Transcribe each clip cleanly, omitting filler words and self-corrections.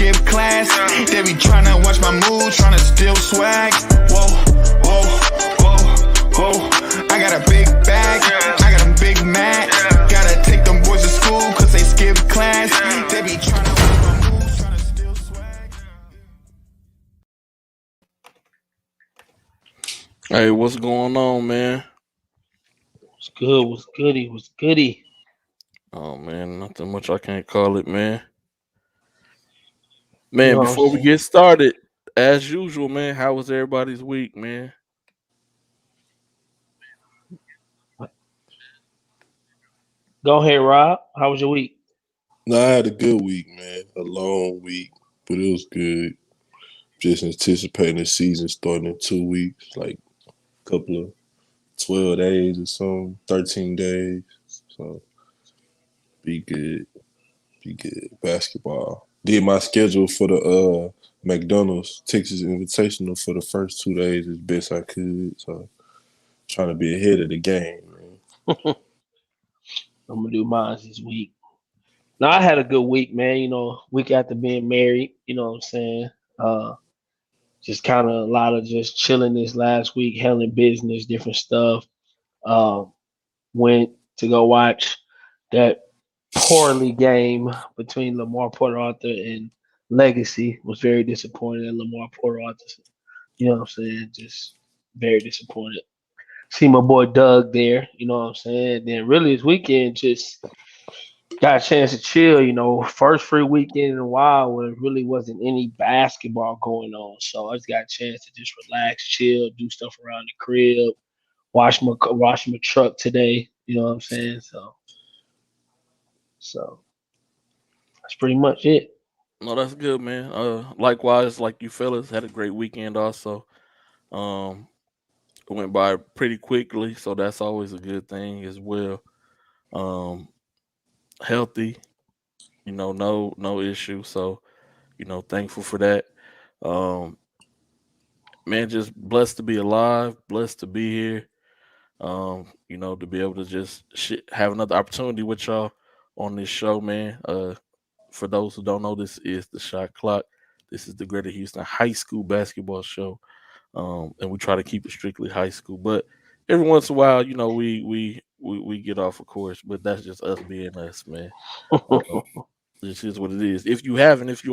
skip class. They be tryna watch my moves, tryna steal swag. Whoa, whoa, whoa, whoa. I got a big bag, I got them big mad. Gotta take them boys to school cause they skip class. They be tryna watch my moves, tryna steal swag. Hey, what's going on, man? What's good? What's goody? What's goody? Oh man, nothing much I can't call it, man. You Man, know what I'm before we saying? get started, as usual, man, how was everybody's week, man? Go ahead, Rob. How was your week? No, I had a good week, man. A long week, but it was good. Just anticipating the season starting in 2 weeks, like a couple of 12 days or something, 13 days. So be good. Be good. Basketball. Did my schedule for the McDonald's Texas Invitational for the first 2 days as best I could. So trying to be ahead of the game, man. I'm gonna do mine this week. Now I had a good week, man. Week after being married. You know what I'm saying? Uh, just kind of a lot of just chilling this last week, handling business, different stuff. Um, went to go watch that poorly game between Lamar Porter Arthur and Legacy. Was very disappointed in Lamar Porter Arthur. You know what I'm saying? Just very disappointed. See my boy Doug there. You know what I'm saying? Then really this weekend just got a chance to chill. First free weekend in a while where it really wasn't any basketball going on. So I just got a chance to just relax, chill, do stuff around the crib, wash my truck today. You know what I'm saying? So that's pretty much it. No, that's good, man. Likewise, like you fellas had a great weekend also. Um, it went by pretty quickly, so that's always a good thing as well. Um, healthy, no issue. So, thankful for that. Um, man, just blessed to be alive, blessed to be here. To be able to just have another opportunity with y'all on this show, man. For those who don't know, this is the Shot Clock. This is the Greater Houston High School basketball show, and we try to keep it strictly high school. But every once in a while, we get off, of course. But that's just us being us, man. Uh, this is what it is. If you're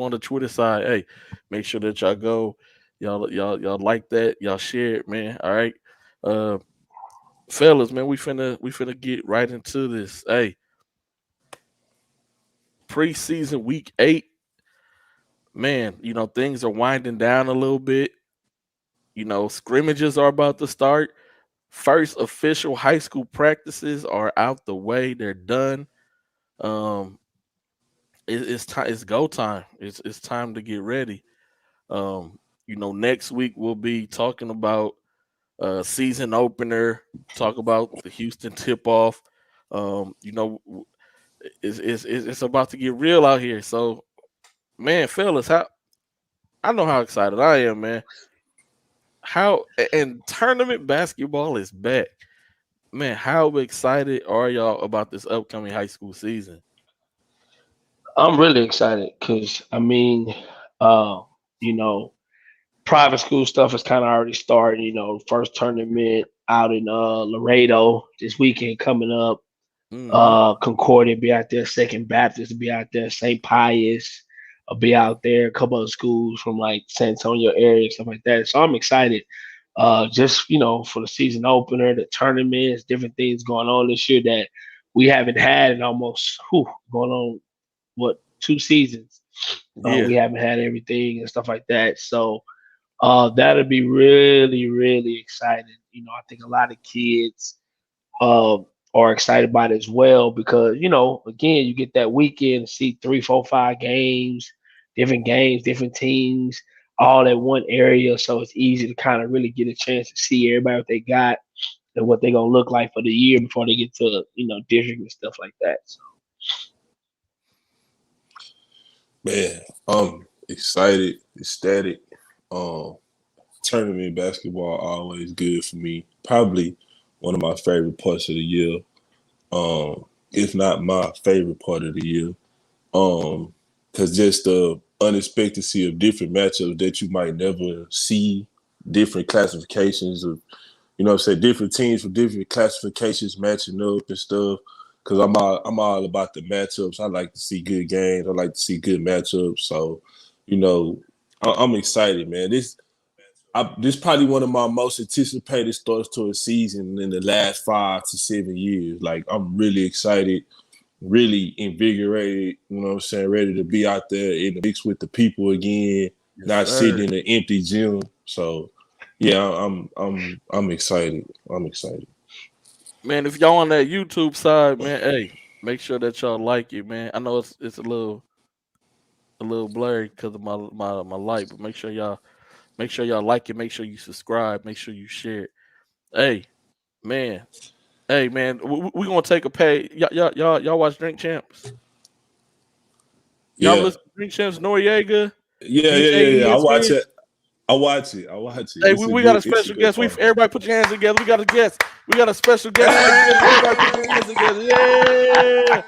on the Twitter side, hey, make sure that y'all go, y'all like that, y'all share it, man. All right. Uh, fellas, man, we finna get right into this. Hey, preseason week 8, man. Things are winding down a little bit. Scrimmages are about to start. First official high school practices are out the way. They're done. Um, it's time. It's go time. It's time to get ready. Next week we'll be talking about season opener. Talk about the Houston tip off. It's about to get real out here. So, man, fellas, how I know how excited I am, man. How and tournament basketball is back, man. How excited are y'all about this upcoming high school season? I'm really excited because uh, you know, private school stuff is kind of already started. First tournament out in Laredo this weekend coming up. Hmm. Concordia be out there, Second Baptist will be out there, St. Pius will be out there, a couple of schools from like San Antonio area, stuff like that. So I'm excited. Just for the season opener, the tournaments, different things going on this year that we haven't had in almost going on what 2 seasons. We Yeah, haven't had everything and stuff like that. So that'll be really, really exciting. I think a lot of kids um, are excited about it as well because again, you get that weekend to see three, four, five games, different teams, all at one area. So it's easy to kind of really get a chance to see everybody what they got and what they're gonna look like for the year before they get to district and stuff like that. So Man, I'm excited, ecstatic. Um, Tournament basketball always good for me. Probably one of my favorite parts of the year. If not my favorite part of the year. Because just the unexpectancy of different matchups that you might never see, different classifications of, you know what I'm saying, different teams with different classifications matching up and stuff. Cause I'm all about the matchups. I like to see good games. I like to see good matchups. So, you know, I'm excited, man. This probably one of my most anticipated starts to a season in the last 5 to 7 years. Like I'm really excited, really invigorated, you know what I'm saying, ready to be out there in the mix with the people again, Yes, not sitting sir. in an empty gym. So yeah, I'm excited. I'm excited. Man, if y'all on that YouTube side, man, hey, make sure that y'all like it, man. I know it's a little blurry because of my light, but make sure y'all like it. Make sure you subscribe. Make sure you share it. Hey, man. Hey, man. We gonna take a pay. Y'all watch Drink Champs. Y'all Yeah. listen to Drink Champs. Noriega, Yeah, yeah, DJ yeah, yeah. I watch ESN. it. I watch it. I watch it. Hey, we got a special guest. Everybody put your hands together. We got a guest. We got a special guest in the building. Everybody put your hands together. Yeah.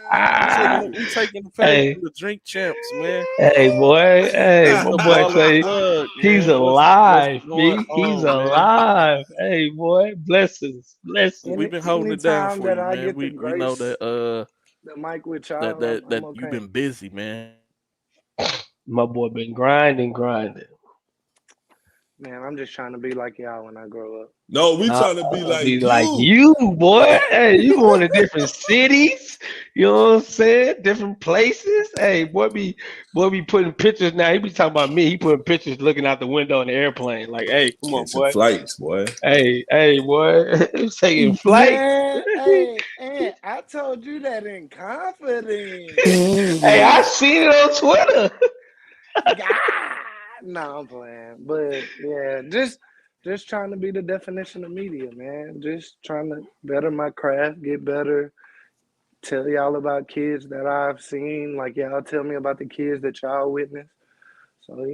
We taking the page Hey, from the Drink Champs, man. hey, boy. Hey, It's my the boy Ballers Clay. Plug, He's man. What's alive, going B. He's on, man? alive. Hey, boy. Blessings. Blessings. We've been holding it down Anytime for that you, I man. get to We know grace that the mic with that y'all, that I'm that you've okay. been busy, man. My boy been grinding. Man, I'm just trying to be like y'all when I grow up. No, we Nah, trying to be be like like you. you, boy. Hey, you going to different cities. You know what I'm saying? Different places. Hey, boy be putting pictures now. He be talking about me. He putting pictures looking out the window in the airplane. Like, hey, come on, Catching boy. flights, boy. Hey, boy. He's taking flight. Man, hey, I told you that in confidence. Hey, I seen it on Twitter. God, no, I'm playing, but yeah, just trying to be the definition of media, man. Just trying to better my craft, get better. Tell y'all about kids that I've seen, like y'all tell me about the kids that y'all witnessed. So,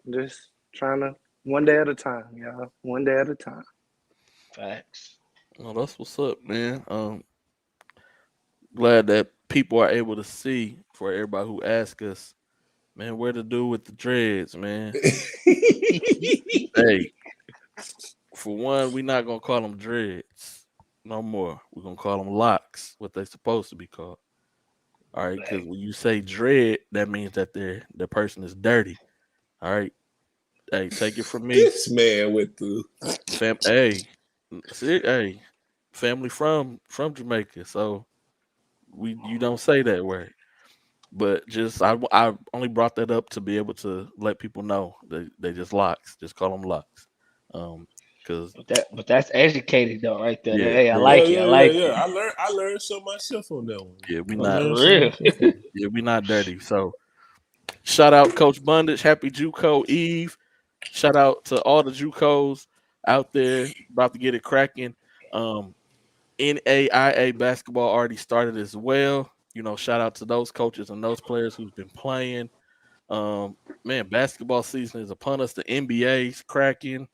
just trying to one day at a time, y'all. One day at a time. Facts. Well, that's what's up, man. Glad that people are able to see for everybody who ask us, man, where to do with the dreads, man. Hey, for one, we not gonna call them dreads no more. We're gonna call them locks, what they supposed to be called. All right, because Hey, when you say dread, that means that the person is dirty. All right, hey, take it from me, This man with the Hey, see, hey, family from Jamaica, so we you don't say that word. But just I only brought that up to be able to let people know that they just locks. Just call them locks. Cause but that's educated though, right there. yeah, Hey, I yeah, yeah, like it. I yeah, yeah, like yeah. it. I learned so myself on that one. yeah, we I not For learned so real. myself. yeah, we not dirty. So shout out Coach Bundage, Happy JUCO Eve. Shout out to all the JUCOs out there about to get it cracking. Um, NAIA basketball already started as well. Shout out to those coaches and those players who's been playing. Man, basketball season is upon us. The NBA's cracking.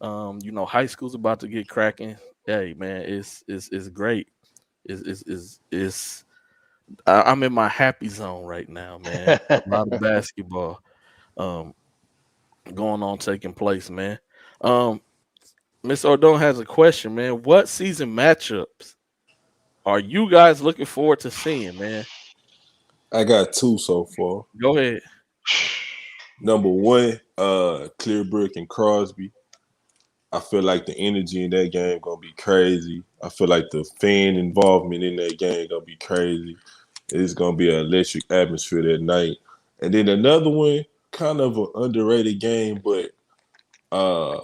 High school's about to get cracking. Hey, man, it's great. I'm in my happy zone right now, man. A lot of basketball um going on, taking place, man. Um, Miss Ordon has a question, man. What season matchups are you guys looking forward to seeing, man? I got two so far. Go ahead. Number one, Clearbrook and Crosby. I feel like the energy in that game gonna be crazy. I feel like the fan involvement in that game gonna be crazy. It's gonna be an electric atmosphere that night. And then another one, kind of an underrated game, but uh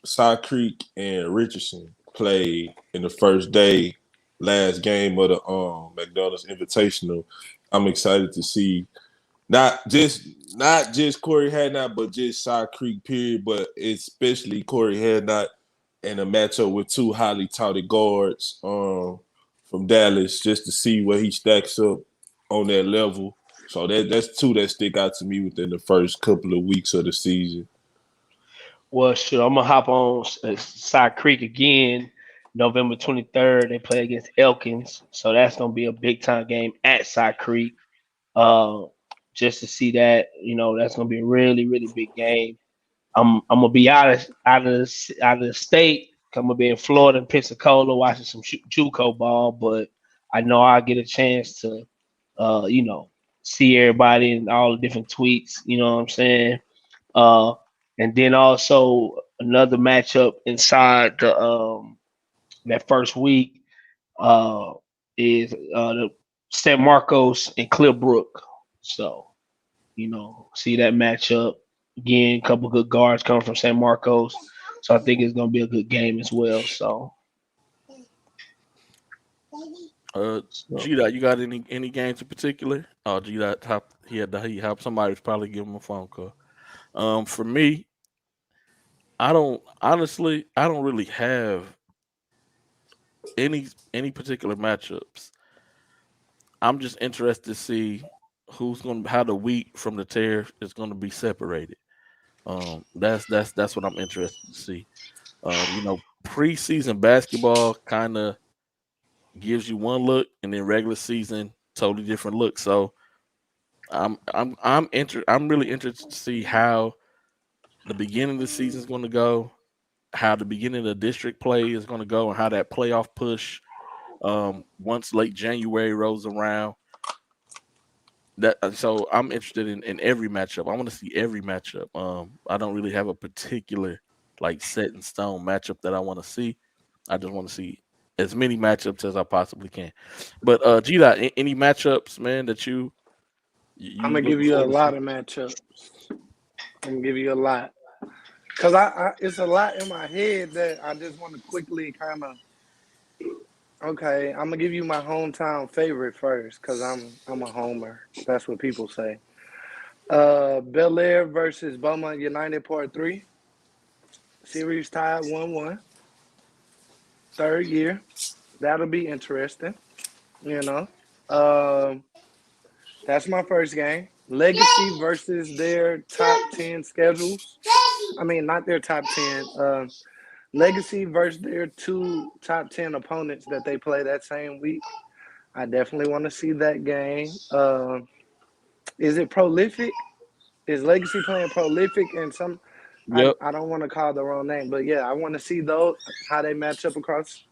Cy Creek and Richardson played in the first day, last game of the McDonald's Invitational. I'm excited to see not just Corey Hadnot, but just Cy Creek period, but especially Corey Hadnot in a matchup with two highly touted guards from Dallas, just to see where he stacks up on that level. So that's two that stick out to me within the first couple of weeks of the season. Well, shoot, I'm gonna hop on Side Creek again, November 23rd. They play against Elkins, so that's gonna be a big time game at Side Creek. Uh, just to see that. That's gonna be a really, really big game. I'm gonna be out of the state. I'm gonna be in Florida and Pensacola watching some JUCO ball, but I know I'll get a chance to, uh, you know, see everybody and all the different tweets. You know what I'm saying? Uh, and then also another matchup inside that first week uh, is the San Marcos and Clearbrook. So see that matchup again. A couple good guards coming from San Marcos, so I think it's gonna be a good game as well. Uh, So G Dot, you got any games in particular? Oh, G Dot top he helped somebody's probably give him a phone call. For me, I don't really have any particular matchups. I'm just interested to see how the wheat from the tear is going to be separated. That's what I'm interested to see. Preseason basketball kind of gives you one look, and then regular season totally different look. So I'm really interested to see how the beginning of the season is going to go, how the beginning of the district play is going to go, and how that playoff push once late January rolls around. So I'm interested in every matchup. I want to see every matchup. I don't really have a particular like set in stone matchup that I want to see. I just want to see as many matchups as I possibly can. But G Dot, any matchups, man, that I'm you gonna give looking you a forward to see? lot of matchups. I'm gonna give you a lot because I it's a lot in my head that I just want to quickly kind of. Okay, I'm gonna give you my hometown favorite first because I'm a homer. That's what people say. Bel Air versus Beaumont United Part 3. Series tied 1-1. Third year. That'll be interesting, you know. Um, that's my first game. Legacy versus their top 10 schedules. I mean, not their top 10. Legacy versus their two top 10 opponents that they play that same week. I definitely want to see that game. Is it prolific? Is Legacy playing prolific and some? Yep. I don't want to call the wrong name, but yeah, I want to see those how they match up across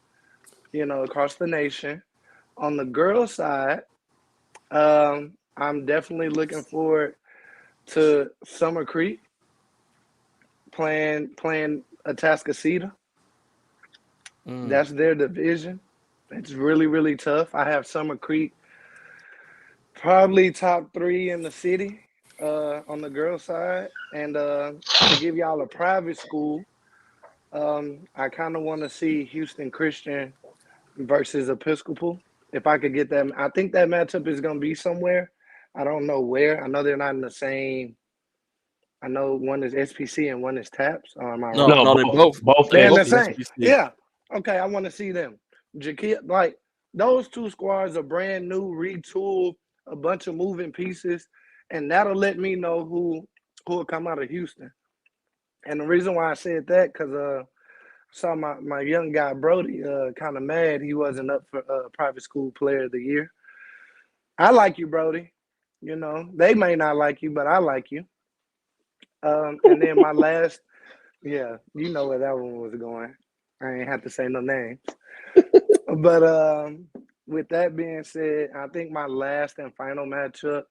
the nation. On the girls' side, I'm definitely looking forward to Summer Creek playing Atascocita. Mm. That's their division. It's really really tough. I have Summer Creek probably top three in the city on the girls' side, and to give y'all a private school, I kind of want to see Houston Christian versus Episcopal. If I could get that, I think that matchup is going to be somewhere. I don't know where. I know they're not in the same. I know one is SPC and one is TAPS. Or am I No, wrong? no, no, they both both both they They're in both the SPC. same. SBC. Yeah. Okay, I want to see them. Like those two squads are brand new, retooled, a bunch of moving pieces, and that'll let me know who will come out of Houston. And the reason why I said that because saw my young guy Brody kind of mad he wasn't up for private school player of the year. I like you, Brody. They may not like you, but I like you. And then my last, yeah, you know where that one was going. I ain't have to say no names. But with that being said, I think my last and final matchup,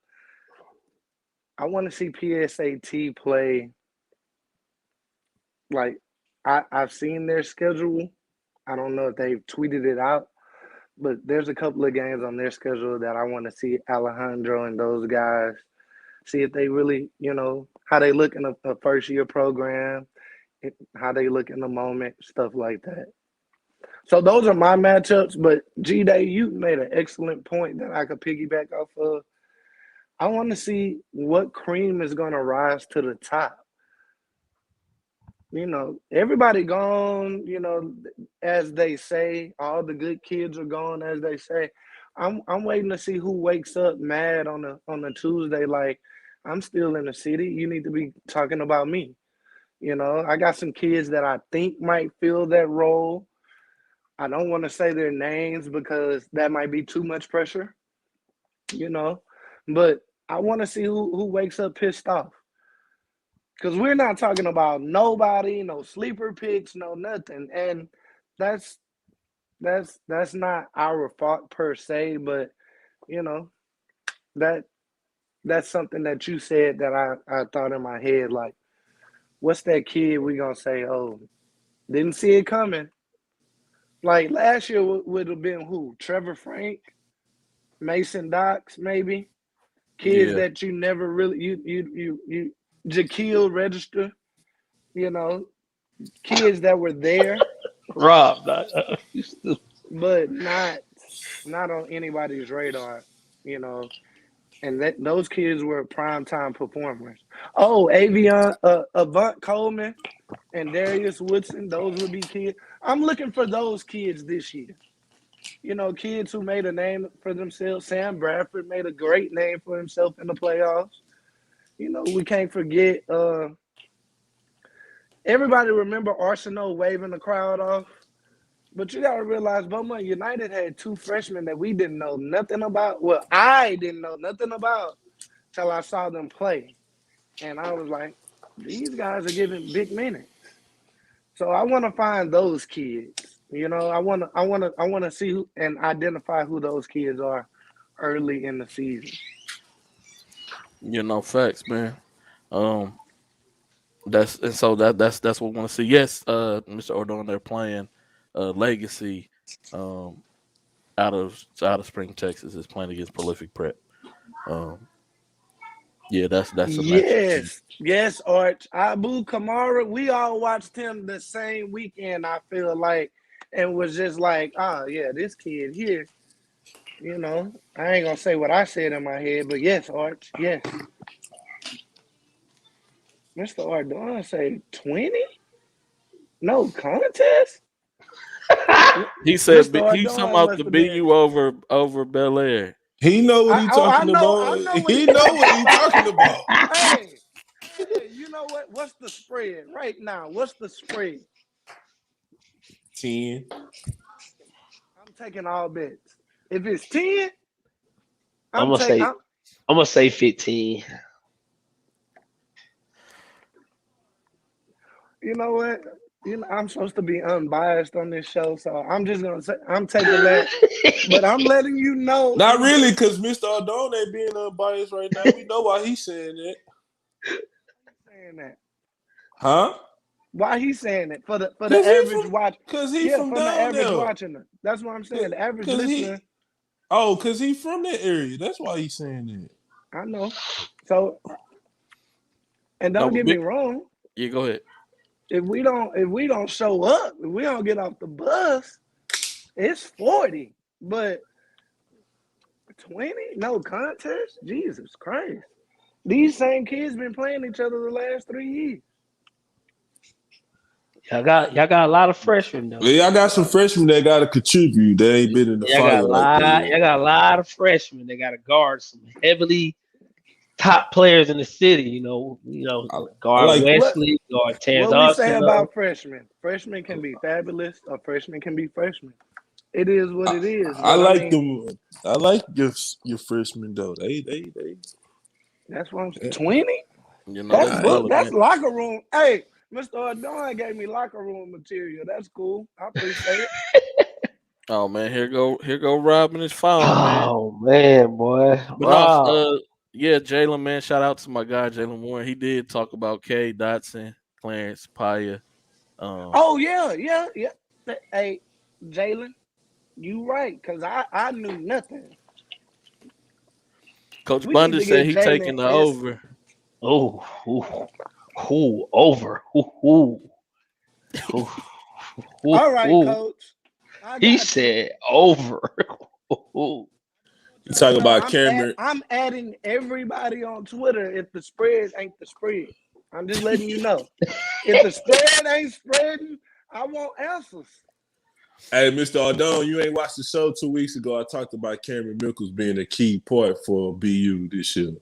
I want to see PSAT play. Like I've seen their schedule. I don't know if they've tweeted it out, but there's a couple of games on their schedule that I want to see Alejandro and those guys see if they really, how they look in a first year program, how they look in the moment, stuff like that. So those are my matchups. But G Day, you made an excellent point that I could piggyback off of. I want to see what cream is going to rise to the top. Everybody gone, as they say, all the good kids are gone, as they say. I'm waiting to see who wakes up mad on a Tuesday, like, I'm still in the city. You need to be talking about me. I got some kids that I think might fill that role. I don't want to say their names because that might be too much pressure, you know. But I want to see who wakes up pissed off. Because we're not talking about nobody, no sleeper picks, no nothing. And that's that's not our fault per se, but you know, that that's something that you said that I thought in my head, like, what's that kid we gonna say, oh, didn't see it coming? Like last year would have been who? Trevor Frank, Mason Dox, maybe. Kids Yeah. that you never really you Jaquil Register, you know, kids that were there, Rob, but not on anybody's radar, you know. And that those kids were primetime performers. Oh, Avant Coleman and Darius Woodson, those would be kids. I'm looking for those kids this year. You know, kids who made a name for themselves. Sam Bradford made a great name for himself in the playoffs. You know, we can't forget. Everybody remember Arsenal waving the crowd off, but you got to realize Beaumont United had two freshmen that we didn't know nothing about. Well, I didn't know nothing about till I saw them play, and I was like, these guys are giving big minutes. So I want to find those kids. You know, I want to see and identify who those kids are early in the season. You know, facts, man. Um, that's what we want to see. Yes, Mr. Ordon, they're playing Legacy um out of Spring, Texas is playing against Prolific Prep. Um, yeah, that's a match. Yes, Arch. Abu Kamara, we all watched him the same weekend, I feel like, and was just like, oh, yeah, this kid here, you know, I ain't going to say what I said in my head, but yes, Arch, yes. Mr. Ardon say 20? No contest? He said Mr. he's talking Ardon about must the have been. BU over Bel Air. He know what he I talking know, about. I know what He he know what he talking about. Hey, you know what? What's the spread right now? What's the spread? 10. I'm taking all bets. If it's 10, I'm I'm gonna taking. say I'm gonna say 15. You know what? You know, I'm supposed to be unbiased on this show, so I'm just gonna say I'm taking that. But I'm letting you know. Not really, because Mr. Ardon ain't being unbiased right now. We know why he's saying that. Saying that. Huh? Why he's saying it for the Cause average watch? he Yeah, from from the down average there. watching. That's what I'm saying. The average Cause listener. cause he from that area. That's why he's saying that. I know. So, and No, don't but get me wrong. yeah, go ahead. If we don't show up, if we don't get off the bus, it's 40. But 20? No contest? Jesus Christ. These same kids been playing each other the last 3 years. Y'all got a lot of freshmen though. Yeah, I got some freshmen that got to contribute. They ain't been in the fire like that. Y'all got a lot of freshmen. They got to guard some heavily top players in the city. I Guard like Wesley, guard Terrence What we say Austin. about freshmen? Freshmen can be fabulous, or freshmen can be freshmen. It is what it is. I But like them. I like your freshmen though. They. That's what I'm saying. 20? You know, That's that's book. That's development. locker room. Hey, Mr. Ardon gave me locker room material. That's cool. I appreciate it. Oh man, here go Rob and his phone, man. Oh man, boy, But Rob. yeah, Jalen, man, shout out to my guy Jalen Warren. He did talk about K Dotson, Clarence Paya. Oh yeah. Hey, Jalen, you right? Cause I knew nothing. Coach We need Bundy to said get he Jalen taking the S. over. Over. All right, Coach. I He got you. said over. You talking No, about Cameron? I'm adding everybody on Twitter if the spread ain't the spread. I'm just letting you know. If the spread ain't spreading, I want answers. Hey, Mr. Ardon, you ain't watched the show 2 weeks ago. I talked about Cameron Mickles being a key part for BU this year.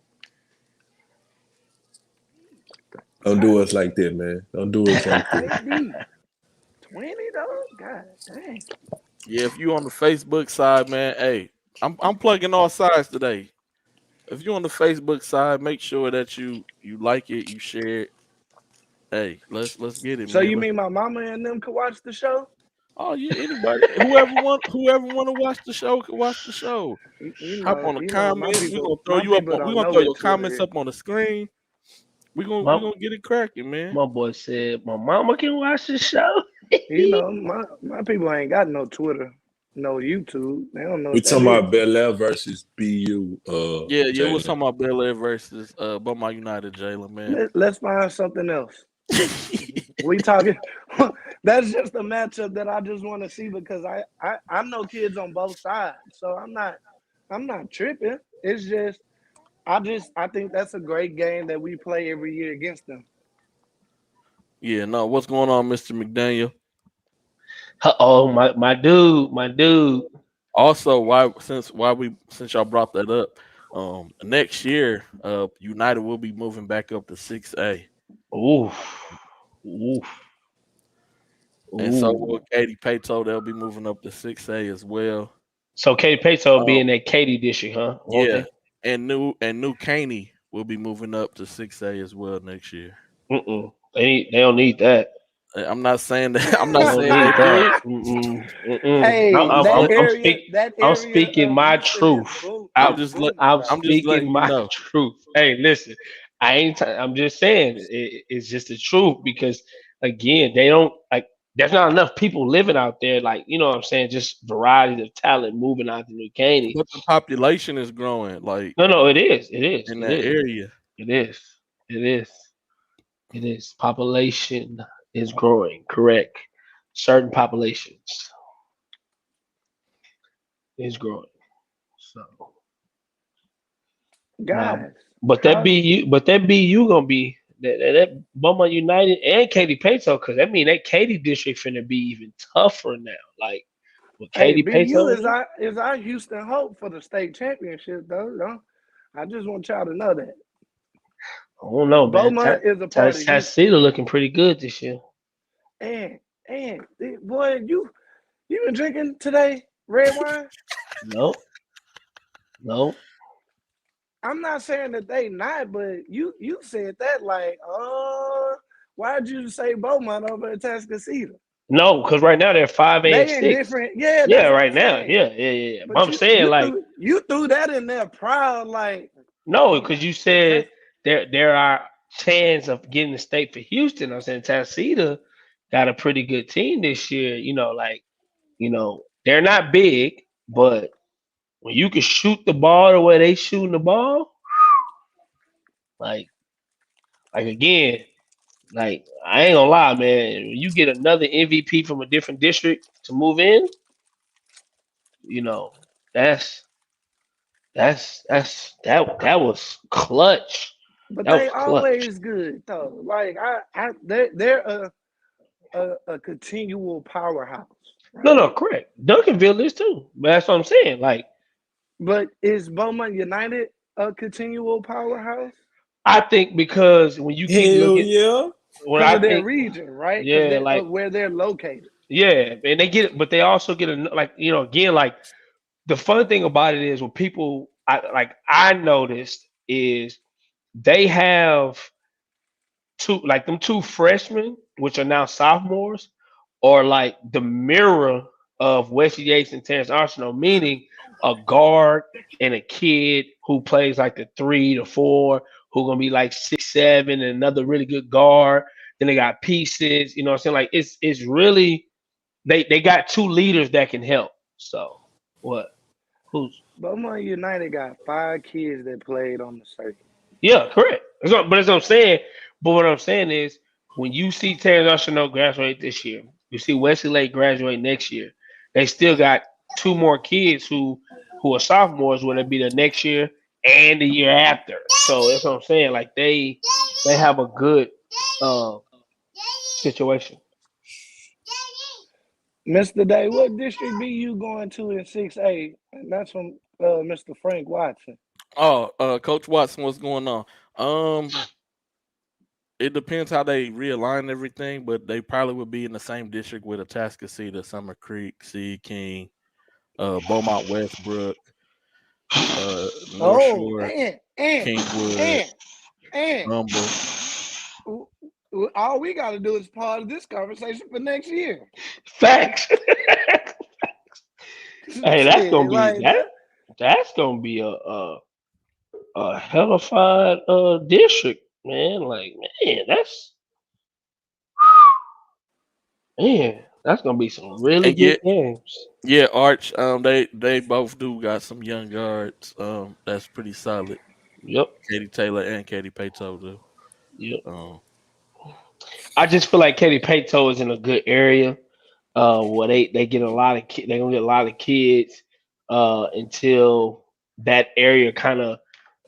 Don't do us like that, man. Don't do us like that. Maybe 20 though. God dang. Yeah, if you on the Facebook side, man, hey, I'm plugging all sides today. if you're on the Facebook side, make sure that you like it, you share it. Hey, let's get it, So man. you Let's, mean my mama and them could watch the show? oh yeah, anybody, whoever want to watch the show can watch the show. Hop on the You know, comments. We're gonna throw my you up. people We're don't gonna know throw what your Twitter comments is. up on the screen. We My gonna get it cracking, man. my boy said my mama can watch the show. You know, my people ain't got no Twitter, no YouTube. They don't know We what that talking is. about Bel Air versus BU, Yeah, we're Jalen. talking about Bel Air versus Beaumont United, Jalen, man. Let's find something else. We talking. That's just a matchup that I just want to see because I know kids on both sides, so I'm not tripping. It's just I think that's a great game that we play every year against them. Yeah, no, what's going on, Mr. McDaniel? Oh my dude. Also, since y'all brought that up, next year, United will be moving back up to 6A, Oof, oof, and so ooh. will Katy Pato. They'll be moving up to 6A as well. So Katy Pato will be Um, in that Katy district, huh? Won't yeah, they? and New Caney will be moving up to 6A as well next year. Mm-mm. They don't need that. I'm not saying that. I'm They not don't saying they need that. do. Mm-mm. Mm-mm. Hey, I'm just let, that I'm area speaking of my Houston is truth. boom I'm is I'm just let, booming I'm I'm though. just speaking letting you my know. truth. Hey, listen, I'm just saying it's just the truth because again, they don't like. There's not enough people living out there. Like you know what I'm saying. Just variety of talent moving out to New Caney. But the population is growing, like No, it is. It is. in It that is. area. It is. It is. It is. Population is growing. Correct. Certain populations is growing. So now, Guys, how's but that BU gonna be that Beaumont United and Katy Pato because that mean that Katy district finna be even tougher now. Like with hey Katy BU Pato in it. is our Houston hope for the state championship though. I just want y'all to know that I don't know, man. Beaumont is a part of Houston, Tassila looking pretty good this year. and boy, you been drinking today red wine? No, no, I'm not saying that they not, but you said that like, why'd you say Beaumont over at Tascasita? no, because right now they're 5 and They in 6. different, yeah, Yeah, that's what I'm right now. saying. Yeah. But But I'm saying like you threw that in there proud, like, no, oh because yeah, you the said test. there are chance of getting the state for Houston. I'm saying Tassila got a pretty good team this year. They're not big, but when you can shoot the ball the way they shooting the ball, like again, like I ain't gonna lie, man. When you get another MVP from a different district to move in, you know, that's that was clutch. But That was they clutch. always good though. Like they're a continual powerhouse, No, right? no, correct. Duncanville is too. But that's what I'm saying. Like, But is Beaumont United a continual powerhouse? I think because when you keep Hell looking, yeah. when Because I of their think, region, right? Because yeah, they like, of where they're located. yeah, and they get it, but they also get a like, again, like the fun thing about it is when people, I noticed is they have two freshmen, which are now sophomores, are like the mirror of Wesley Yates and Terrence Arsenal, meaning a guard and a kid who plays like the 3 to 4, who gonna be like 6, 7, and another really good guard. Then they got pieces, you know what I'm saying? Like it's really they got two leaders that can help. So what? Who's Beaumont United got 5 kids that played on the circuit. Yeah, correct. That's what I'm saying. But what I'm saying is, when you see Terrence Arsenault graduate this year, you see Wesley Lake graduate next year. They still got two more kids who are sophomores, whether it be the next year and the year after. So that's what I'm saying. Like they have a good uh, situation. Mr. Day, what district be you going to in 6A? And that's from Mr. Frank Watson. Oh, Coach Watson, what's going on? Um, it depends how they realign everything, but they probably would be in the same district with Atascocita, Summer Creek, Sea King, Beaumont Westbrook. North Oh, Shore, and Kingwood, and Humble. all we got to do is part of this conversation for next year. Facts. Hey, that's Shit, gonna be like that. that. That's gonna be a hellified district, man. Like, man, that's gonna be some really And yeah, good games. yeah, Arch. They both do got some young guards. That's pretty solid. Yep, Katie Taylor and Katie Pato do. yep. Um, I just feel like Katy Pato is in a good area. Where they get a lot of they gonna get a lot of kids until that area kind of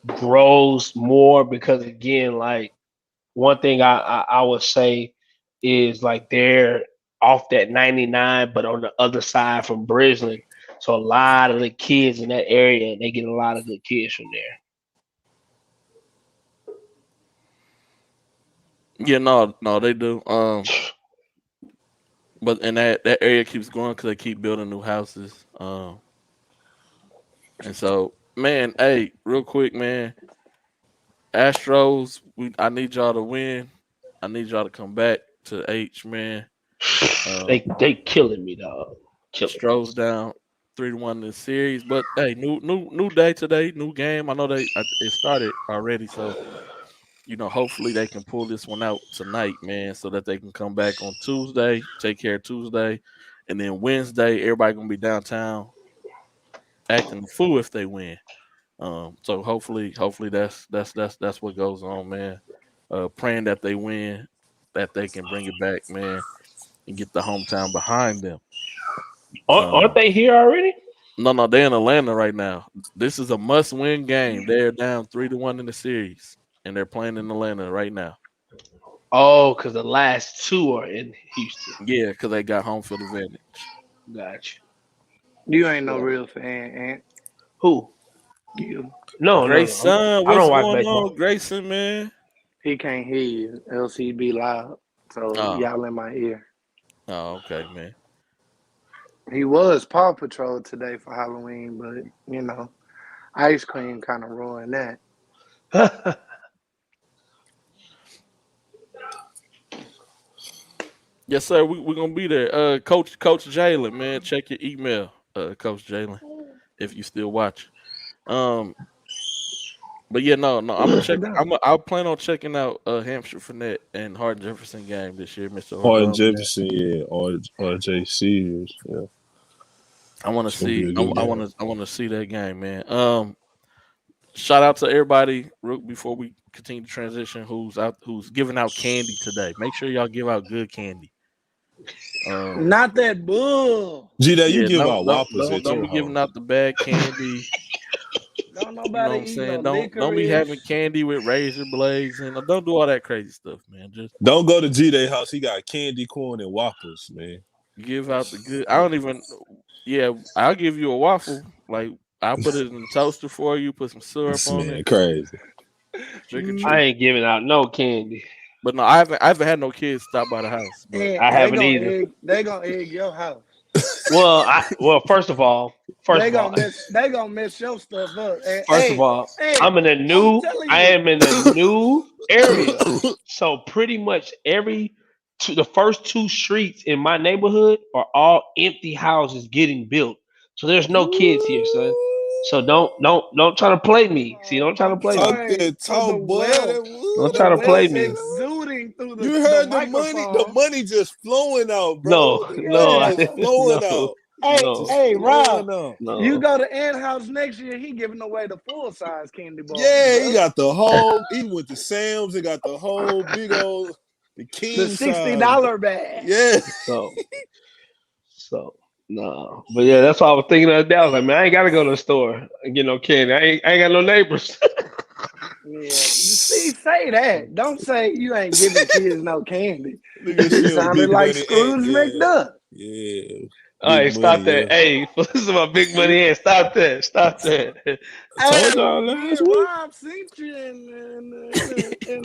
grows more because again, like one thing I would say is like they're off that 99, but on the other side from Bridgeland. So a lot of the kids in that area, they get a lot of good kids from there. yeah, no, they do. But and that area keeps growing because they keep building new houses. And so, man, hey, real quick, man, Astros, I need y'all to win. I need y'all to come back to H, man. They killing me, dog. Killing me. Stros down 3-1 in the series, but hey, new day today, new game. I know it started already, so hopefully they can pull this one out tonight, man, so that they can come back on Tuesday, take care of Tuesday, and then Wednesday everybody gonna be downtown acting the fool if they win. So hopefully that's what goes on, man. Praying that they win, that they can bring it back, man, and get the hometown behind them. Aren't they here already? No, they're in Atlanta right now. This is a must-win game. They're down 3-1 in the series, and they're playing in Atlanta right now. Oh, because the last two are in Houston. Yeah, because they got home field advantage. Gotcha. You ain't no Yeah. real fan, Ant. Who? You. No. Grayson, I what's don't watch going on, baseball. Grayson, man? He can't hear you. LCB loud. So Oh, y'all in my ear. okay, man. He was Paw Patrol today for Halloween, but ice cream kind of ruined that. Yes, sir. We're gonna be there. Coach Jalen, man, check your email, Coach Jalen, if you still watch. Um, but yeah, no, I'm gonna check. Sit down. I'll plan on checking out Hampshire Finette and Hardin Jefferson game this year, Mr. Hardin Man. Jefferson, yeah, RJ Sears, yeah. I want to It's gonna be see. a good game. I want to see that game, man. Shout out to everybody before we continue to transition. Who's giving out candy today? Make sure y'all give out good candy. Not that bull. G-Day, you Yeah, give out Whoppers at don't your be giving house. out the bad candy. Don't You know nobody what I'm eat no saying? Don't be licorice. having candy with razor blades and don't do all that crazy stuff, man. Just Don't go to G-Day house. He got candy corn and Whoppers, man. give out the good. I don't even. Yeah, I'll give you a waffle. Like I'll put it in the toaster for you. Put some syrup This on man it. crazy. Trick or I treat. ain't giving out no candy. But no, I haven't had no kids stop by the house. But And I haven't either. they gonna egg your house. First of all, They gonna mess your stuff up. And hey, I'm in a I'm new. telling I you. am in a new area, so pretty much the first two streets in my neighborhood are all empty houses getting built. So there's no kids here, son. So don't try to play me. See, don't try to I'm play me. Talk sorry that for talk, boy. That Don't wood, the try that to play wealth me. money. exuding through You the heard the money. The microphone. money just flowing out, bro. No, The money no, just Yeah. flowing no, out. no, Just Hey, Rob, flowing out. you no. go to Ant House next year, he giving away the full size candy bars, Yeah, he bro. got the whole. He went to Sam's. He got the whole big old, the The king size. $60 bag. Yeah. So no. But yeah, that's what I was thinking the other day. I was like, man, I ain't gotta go to the store and get no candy. I ain't got no neighbors. Yeah. See, say that. Don't say you ain't giving kids no candy. Look at You you, sounded big like money ant. Scrooge Yeah, McDuck. yeah. All Big right, stop money. that. Yeah. Hey, this is my big money in. Stop that. Stop that. I told Hey, y'all me last and week. Rob seen you in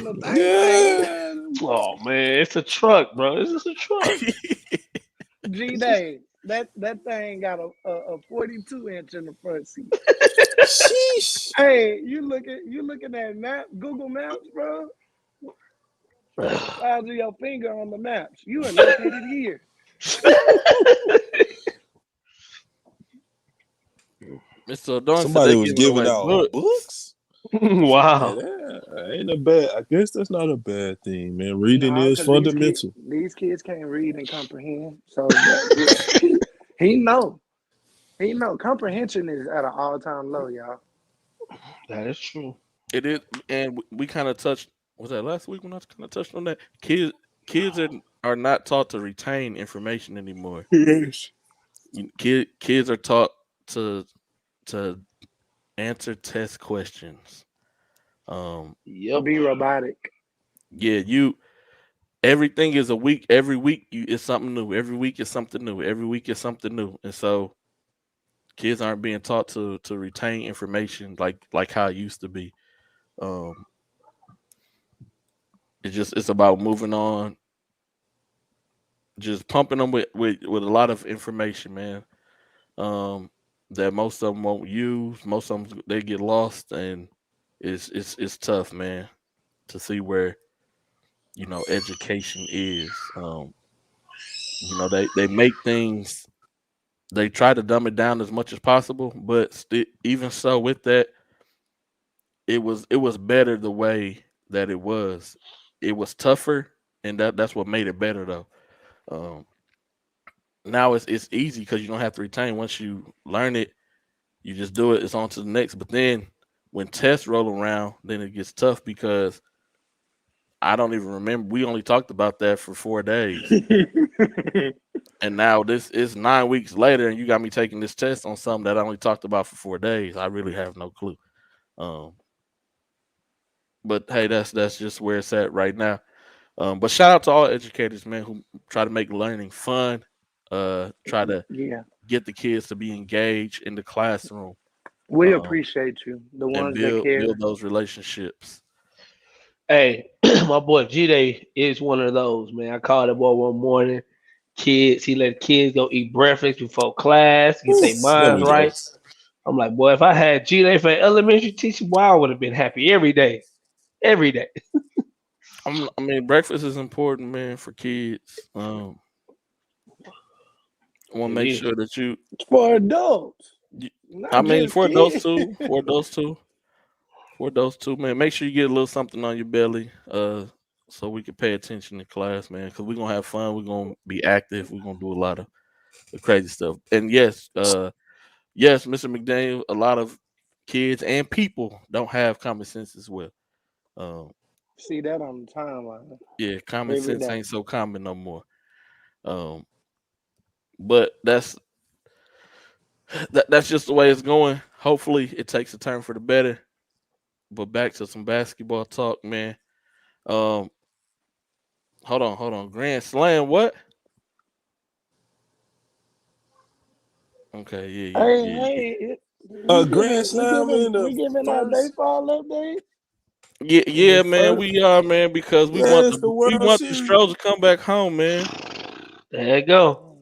the thing, Yeah. Oh man, it's a truck, bro. This is a truck. G Day. That thing got a 42-inch in the front seat. Sheesh. Hey, you looking at Google Maps, bro? Size of your finger on the maps. You are located here. Mr. Don said Somebody they was giving giving away out books. books. Yeah, Wow. that ain't a bad. I guess that's not a bad thing, man. Reading No, is because fundamental. these kids can't read and comprehend. So that he know. He know. Comprehension is at an all-time low, y'all. That is true. It is, and we kind of touched. Was that last week when I kind of touched on that? Kids are not taught to retain information anymore. Yes. Kids are taught to to answer test questions. Yep. Be robotic. Yeah, everything is a week. Every week is something new. Every week is something new. Every week is something new. And so kids aren't being taught to retain information like how it used to be. Um, it's about moving on, just pumping them with a lot of information, man. Um, that most of them won't use. Most of them they get lost, and it's tough, man, to see where education is. They make things. They try to dumb it down as much as possible, but even so, with that, it was better the way that it was. It was tougher, and that's what made it better though. Um, Now it's easy because you don't have to retain. Once you learn it, you just do it. It's on to the next. But then when tests roll around, then it gets tough because I don't even remember. We only talked about that for 4 days, and now this is 9 weeks later, and you got me taking this test on something that I only talked about for 4 days. I really have no clue. Um, but hey, that's just where it's at right now. But shout out to all educators, man, who try to make learning fun. Try to Yeah. get the kids to be engaged in the classroom, We um, appreciate you, the and ones that build care. those relationships. Hey, my boy G Day is one of those, man. I called him boy one morning. Kids, he let kids go eat breakfast before class, get their Oof, there minds we go. right. I'm like, boy, if I had G Day for elementary teacher, boy, I would have been happy every day. Every day. I mean, breakfast is important, man, for kids. I want to It make is. sure that For adults, you I not mean, just for those kids. two, man, make sure you get a little something on your belly, so we can pay attention in class, man, because we're gonna have fun. We're gonna be active. We're gonna do a lot of the crazy stuff. And yes, Mr. McDaniel, a lot of kids and people don't have common sense as well. Um, See that on the timeline yeah, common every sense day. ain't so common no more. Um, but that's just the way it's going. Hopefully, it takes a turn for the better. But back to some basketball talk, man. Um, hold on. Grand Slam, what? Okay, Hey, yeah. A we grand giving we slam giving in the we giving our first baseball update. in the Yeah, man. first. We are, man, because Yeah, it's the we World want the Series. Stros to come back home, man. There you go.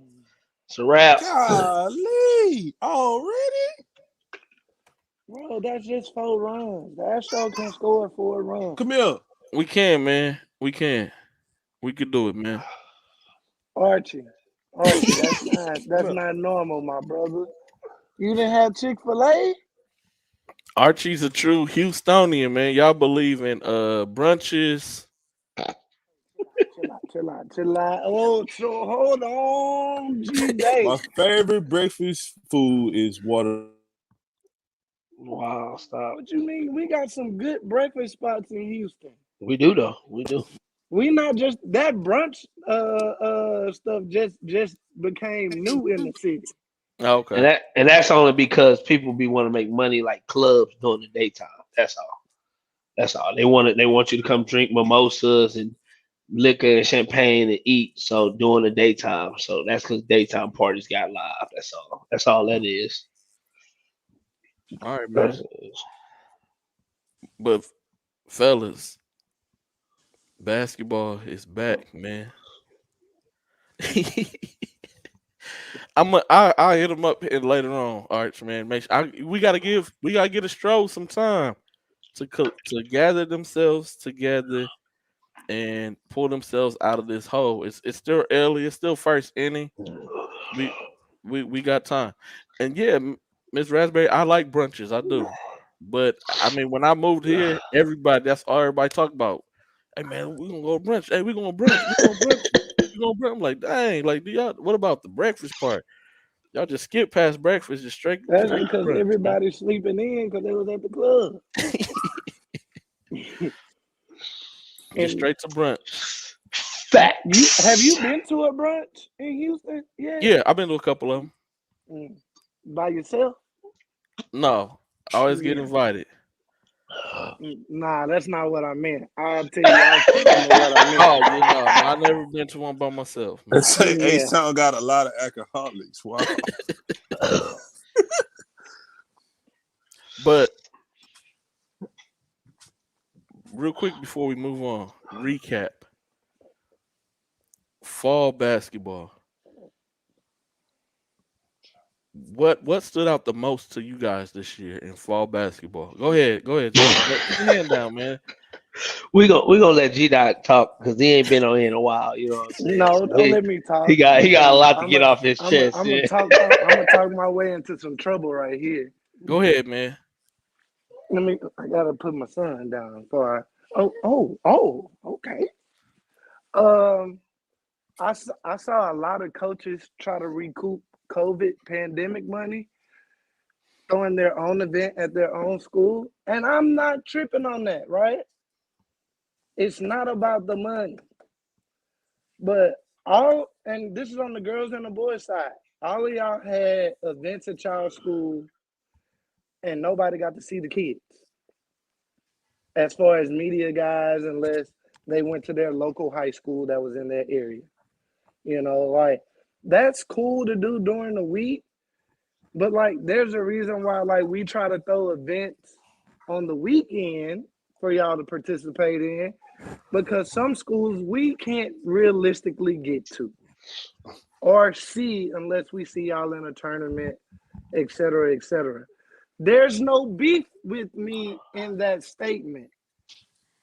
It's a wrap. Golly, already? Bro, that's just 4 runs. The Astros can score 4 runs. Come here. We can, man. We can. We could do it, man. Archie, Archie, that's not Come that's here. not normal, my brother. You didn't have Chick-fil-A? Archie's a true Houstonian, man. Y'all believe in brunches. Chill out. Oh, so hold on, G-Day. My favorite breakfast food is water. Wow, stop. What you mean? We got some good breakfast spots in Houston. We do though. We do. We not just that brunch stuff just became new in the city. Oh, And okay. that's only because people be want to make money like clubs during the daytime. That's all. That's all. They want you to come drink mimosas and liquor and champagne and eat. So during the daytime. So that's because daytime parties got live. That's all. That's all that is. All right, man. That's, But fellas, basketball is back, man. I'll hit him up later on, Arch man. We gotta get a stroll some time to gather themselves together and pull themselves out of this hole. It's still early. It's still first inning. We we got time. And yeah, Miss Raspberry, I like brunches. I do. But I mean, when I moved here, that's all everybody talk about. Hey man, we gonna go brunch. Hey, we gonna brunch. We gonna brunch. We gonna brunch. I'm like, dang, like, do y'all? What about the breakfast part? Y'all just skip past breakfast, just That's straight to because brunch, man. everybody's sleeping in because they was at the club. Just And straight to brunch. have you been to a brunch in Houston? Yeah. Yeah, I've been to a couple of them. Mm. By yourself? No, I always get Yeah. invited. Nah, that's not what I meant. I'll tell you off camera what I meant. Oh, you know, no, I never been to one by myself, They man. say Yeah. H-Town got a lot of alcoholics. Wow. But real quick before we move on, recap. Fall basketball. What stood out the most to you guys this year in fall basketball? Go ahead, put your hand down, man. We gonna let G Dot talk because he ain't been on here in a while. You know what I'm saying? No, So don't let me he talk got a because lot to get off his chest. I'm Yeah. gonna talk my way into some trouble right here. Go ahead, man. I gotta put my son down. Okay. Um, I saw a lot of coaches try to recoup COVID pandemic money, throwing their own event at their own school, and I'm not tripping on that, right? It's not about the money, but and this is on the girls and the boys side. All of y'all had events at y'all school, and nobody got to see the kids. As far as media guys, unless they went to their local high school that was in their area. Like that's cool to do during the week, but like there's a reason why like we try to throw events on the weekend for y'all to participate in because some schools we can't realistically get to or see unless we see y'all in a tournament, et cetera, et cetera. There's no beef with me in that statement.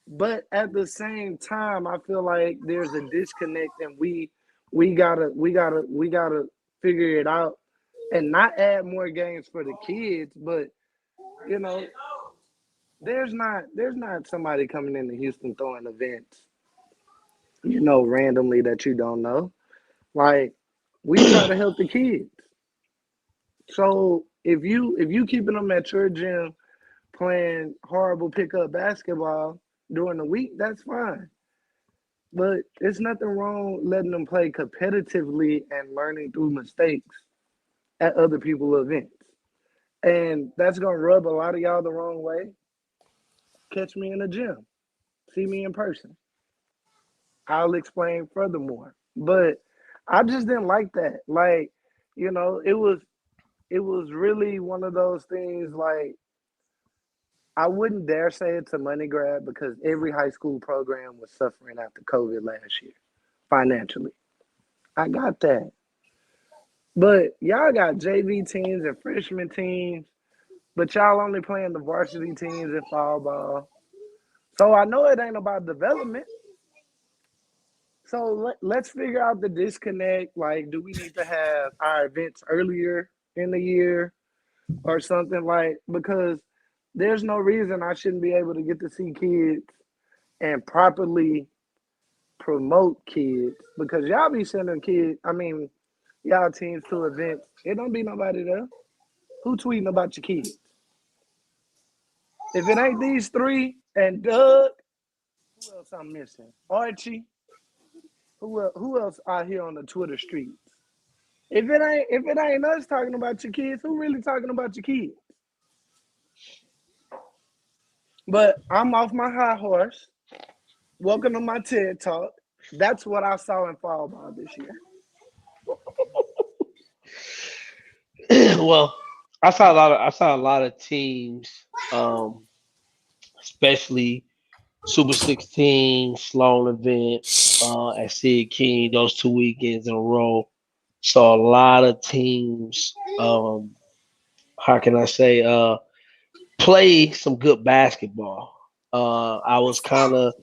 But at the same time, I feel like there's a disconnect and we gotta figure it out and not add more games for the kids, but you know, there's not somebody coming into Houston throwing events, randomly that you don't know. Like we try to help the kids. So if you keeping them at your gym playing horrible pickup basketball during the week, that's fine. But it's nothing wrong letting them play competitively and learning through mistakes at other people's events. And that's gonna rub a lot of y'all the wrong way. Catch me in the gym. See me in person. I'll explain furthermore. But I just didn't like that. Like, it was really one of those things like I wouldn't dare say it's a money grab because every high school program was suffering after COVID last year financially. I got that. But y'all got JV teams and freshman teams, but y'all only playing the varsity teams in fall ball. So I know it ain't about development. So let's figure out the disconnect. Like, do we need to have our events earlier in the year or something like? Because there's no reason I shouldn't be able to get to see kids and properly promote kids because y'all be sending kids. I mean, y'all teams to events. It don't be nobody there. Who tweeting about your kids? If it ain't these three and Doug, who else I'm missing? Archie. Who else out here on the Twitter streets? If it ain't us talking about your kids, who really talking about your kids? But I'm off my high horse. Welcome to my TED Talk. That's what I saw in fall ball this year. Well, I saw a lot of teams, especially Super 16, Sloan event, at Sid King, those 2 weekends in a row. So a lot of teams, how can I say, play some good basketball. I was kind of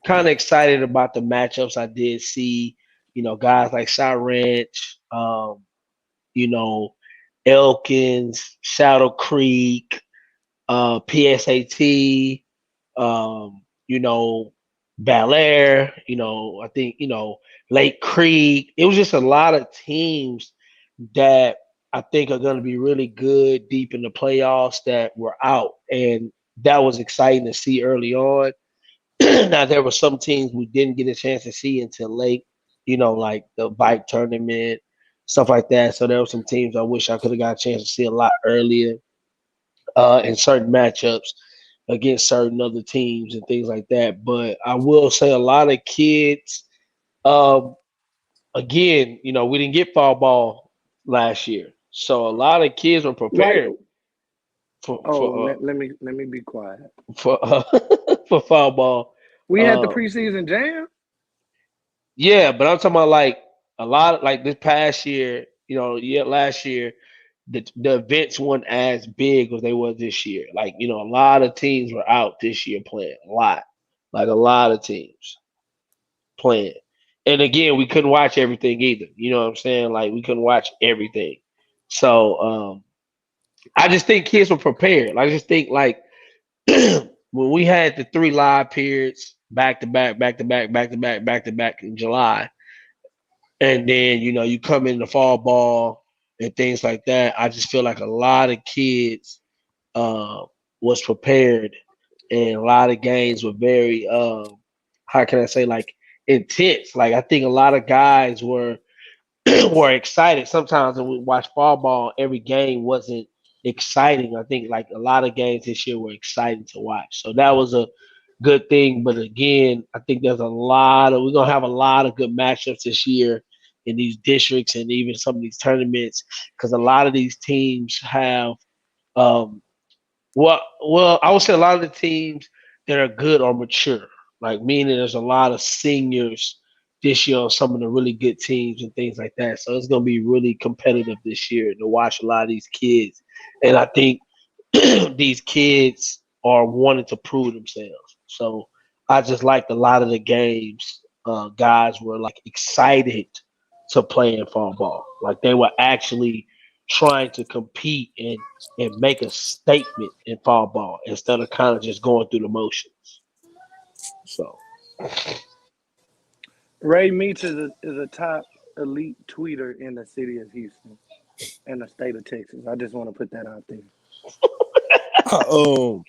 kind of excited about the matchups I did see. Guys like Ranch, you know, Elkins, Shadow Creek, PSAT, you know, Bel Air, I think, Lake Creek. It was just a lot of teams that I think are going to be really good deep in the playoffs that were out. And that was exciting to see early on. Now, there were some teams we didn't get a chance to see until late, like the Bike tournament, stuff like that. So there were some teams I wish I could have got a chance to see a lot earlier in certain matchups against certain other teams and things like that. But I will say a lot of kids, um, again, we didn't get fall ball last year, so a lot of kids were Why? prepared for Oh, for let me be quiet. for fall ball. We had the Uh, preseason jam. yeah, but I'm talking about like a lot of like this past year, yeah, last year the events weren't as big as they were this year. Like, a lot of teams were out this year playing a lot, like a lot of teams playing. And again, we couldn't watch everything either. You know what I'm saying? Like we couldn't watch everything. So I just think kids were prepared. I just think like when we had the three live periods back to back, back to back, back to back, back to back in July, and then you come in the fall ball and things like that. I just feel like a lot of kids uh, was prepared, and a lot of games were very how can I say, like, intense. Like I think a lot of guys were were excited. Sometimes when we watch fall ball, every game wasn't exciting. I think like a lot of games this year were exciting to watch. So that was a good thing. But again, I think we're gonna have a lot of good matchups this year in these districts and even some of these tournaments because a lot of these teams have um, I would say a lot of the teams that are good are mature. Like meaning there's a lot of seniors this year on some of the really good teams and things like that. So it's gonna be really competitive this year to watch a lot of these kids. And I think these kids are wanting to prove themselves. So I just liked a lot of the games. Guys were like excited to play in fall ball. Like they were actually trying to compete and make a statement in fall ball instead of kind of just going through the motions. So Ray Meets is a top elite tweeter in the city of Houston and the state of Texas. I just want to put that out there. I, um,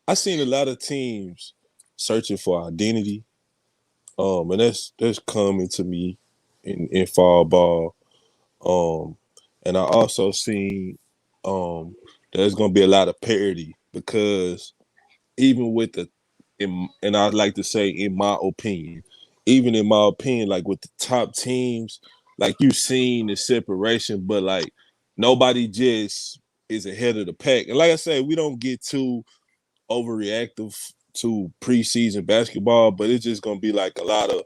I seen a lot of teams searching for identity. And that's coming to me in fall ball. Um, and I also seen there's gonna be a lot of parity because even with and I'd like to say in my opinion, even in my opinion, like with the top teams, like you've seen the separation, but like nobody just is ahead of the pack. And like I said, we don't get too overreactive to preseason basketball, but it's just gonna be like a lot of,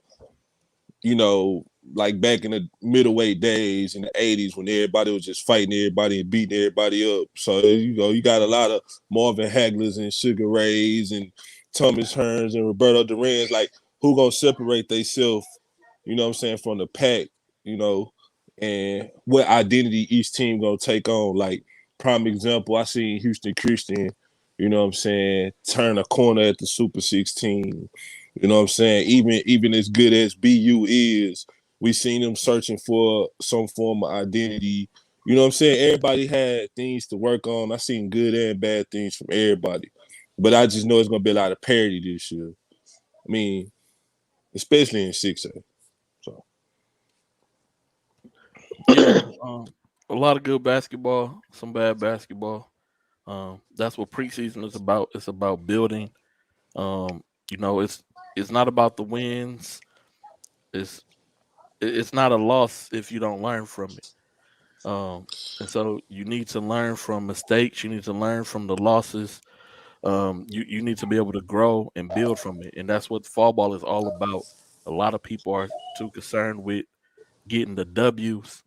you know, like back in the middleweight days in the 80s when everybody was just fighting everybody and beating everybody up. So, you got a lot of Marvin Haglers and Sugar Rays and Thomas Hearns and Roberto Duran's, like who gonna separate themselves, what I'm saying, from the pack, you know, and what identity each team gonna take on. Like prime example, I seen Houston Christian, what I'm saying, turn a corner at the Super 16. You know what I'm saying? Even as good as BU is, we seen them searching for some form of identity. You know what I'm saying? Everybody had things to work on. I seen good and bad things from everybody. But I just know it's gonna be a lot of parity this year. I mean, especially in 6A. So Yeah, a lot of good basketball, some bad basketball. That's what preseason is about. It's about building. Um, it's not about the wins. It's it's not a loss if you don't learn from it. And so you need to learn from mistakes. You need to learn from the losses. You need to be able to grow and build from it, and that's what fall ball is all about. A lot of people are too concerned with getting the W's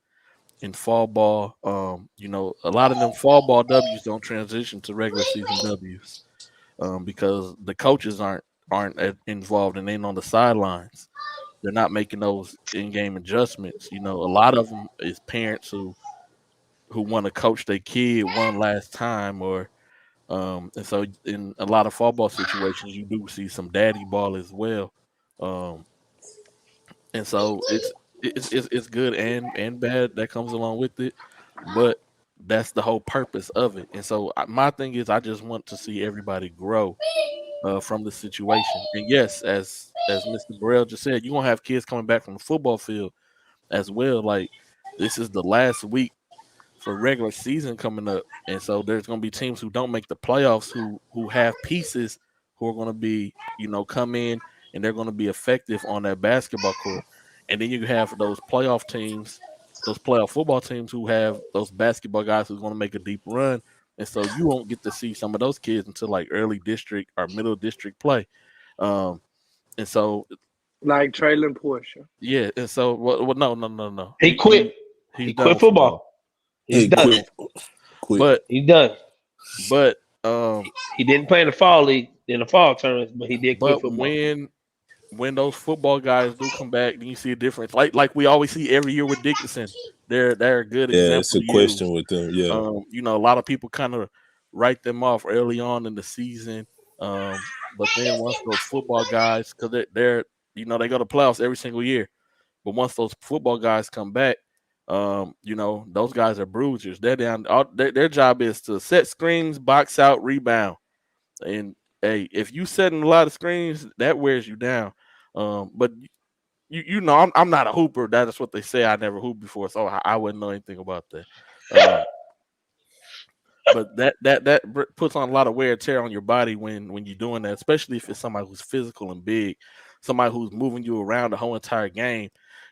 in fall ball. A lot of them fall ball W's don't transition to regular season W's because the coaches aren't involved and ain't on the sidelines. They're not making those in-game adjustments. A lot of them is parents who want to coach their kid one last time, or and so in a lot of fall ball situations, you do see some daddy ball as well. Um, and so it's good and bad that comes along with it, but that's the whole purpose of it. And so my thing is, I just want to see everybody grow from the situation. And yes, as Mr. Burrell just said, you're gonna have kids coming back from the football field as well. Like this is the last week for regular season coming up, and so there's going to be teams who don't make the playoffs who have pieces who are going to be come in and they're going to be effective on that basketball court, and then you have those playoff teams, those playoff football teams who have those basketball guys who's going to make a deep run, and so you won't get to see some of those kids until like early district or middle district play, um, and so Like Traylon Portia. yeah, and so no, He quit. he's He done quit with football. He's Hey, done. quit. but He's done. but He didn't play in the fall league in the fall tournaments, but he did quit But football. when those football guys do come back, then you see a difference. Like we always see every year with Dickinson. They're a good Yeah, example it's a to question use. with them. Yeah. A lot of people kind of write them off early on in the season. But then once those football guys, because they're they go to playoffs every single year. But once those football guys come back, those guys are bruisers. They're down. Their job is to set screens, box out, rebound. And hey, if you setting a lot of screens, that wears you down. But I'm not a hooper. That is what they say. I never hooped before, so I wouldn't know anything about that. But that puts on a lot of wear and tear on your body when you're doing that, especially if it's somebody who's physical and big, somebody who's moving you around the whole entire game,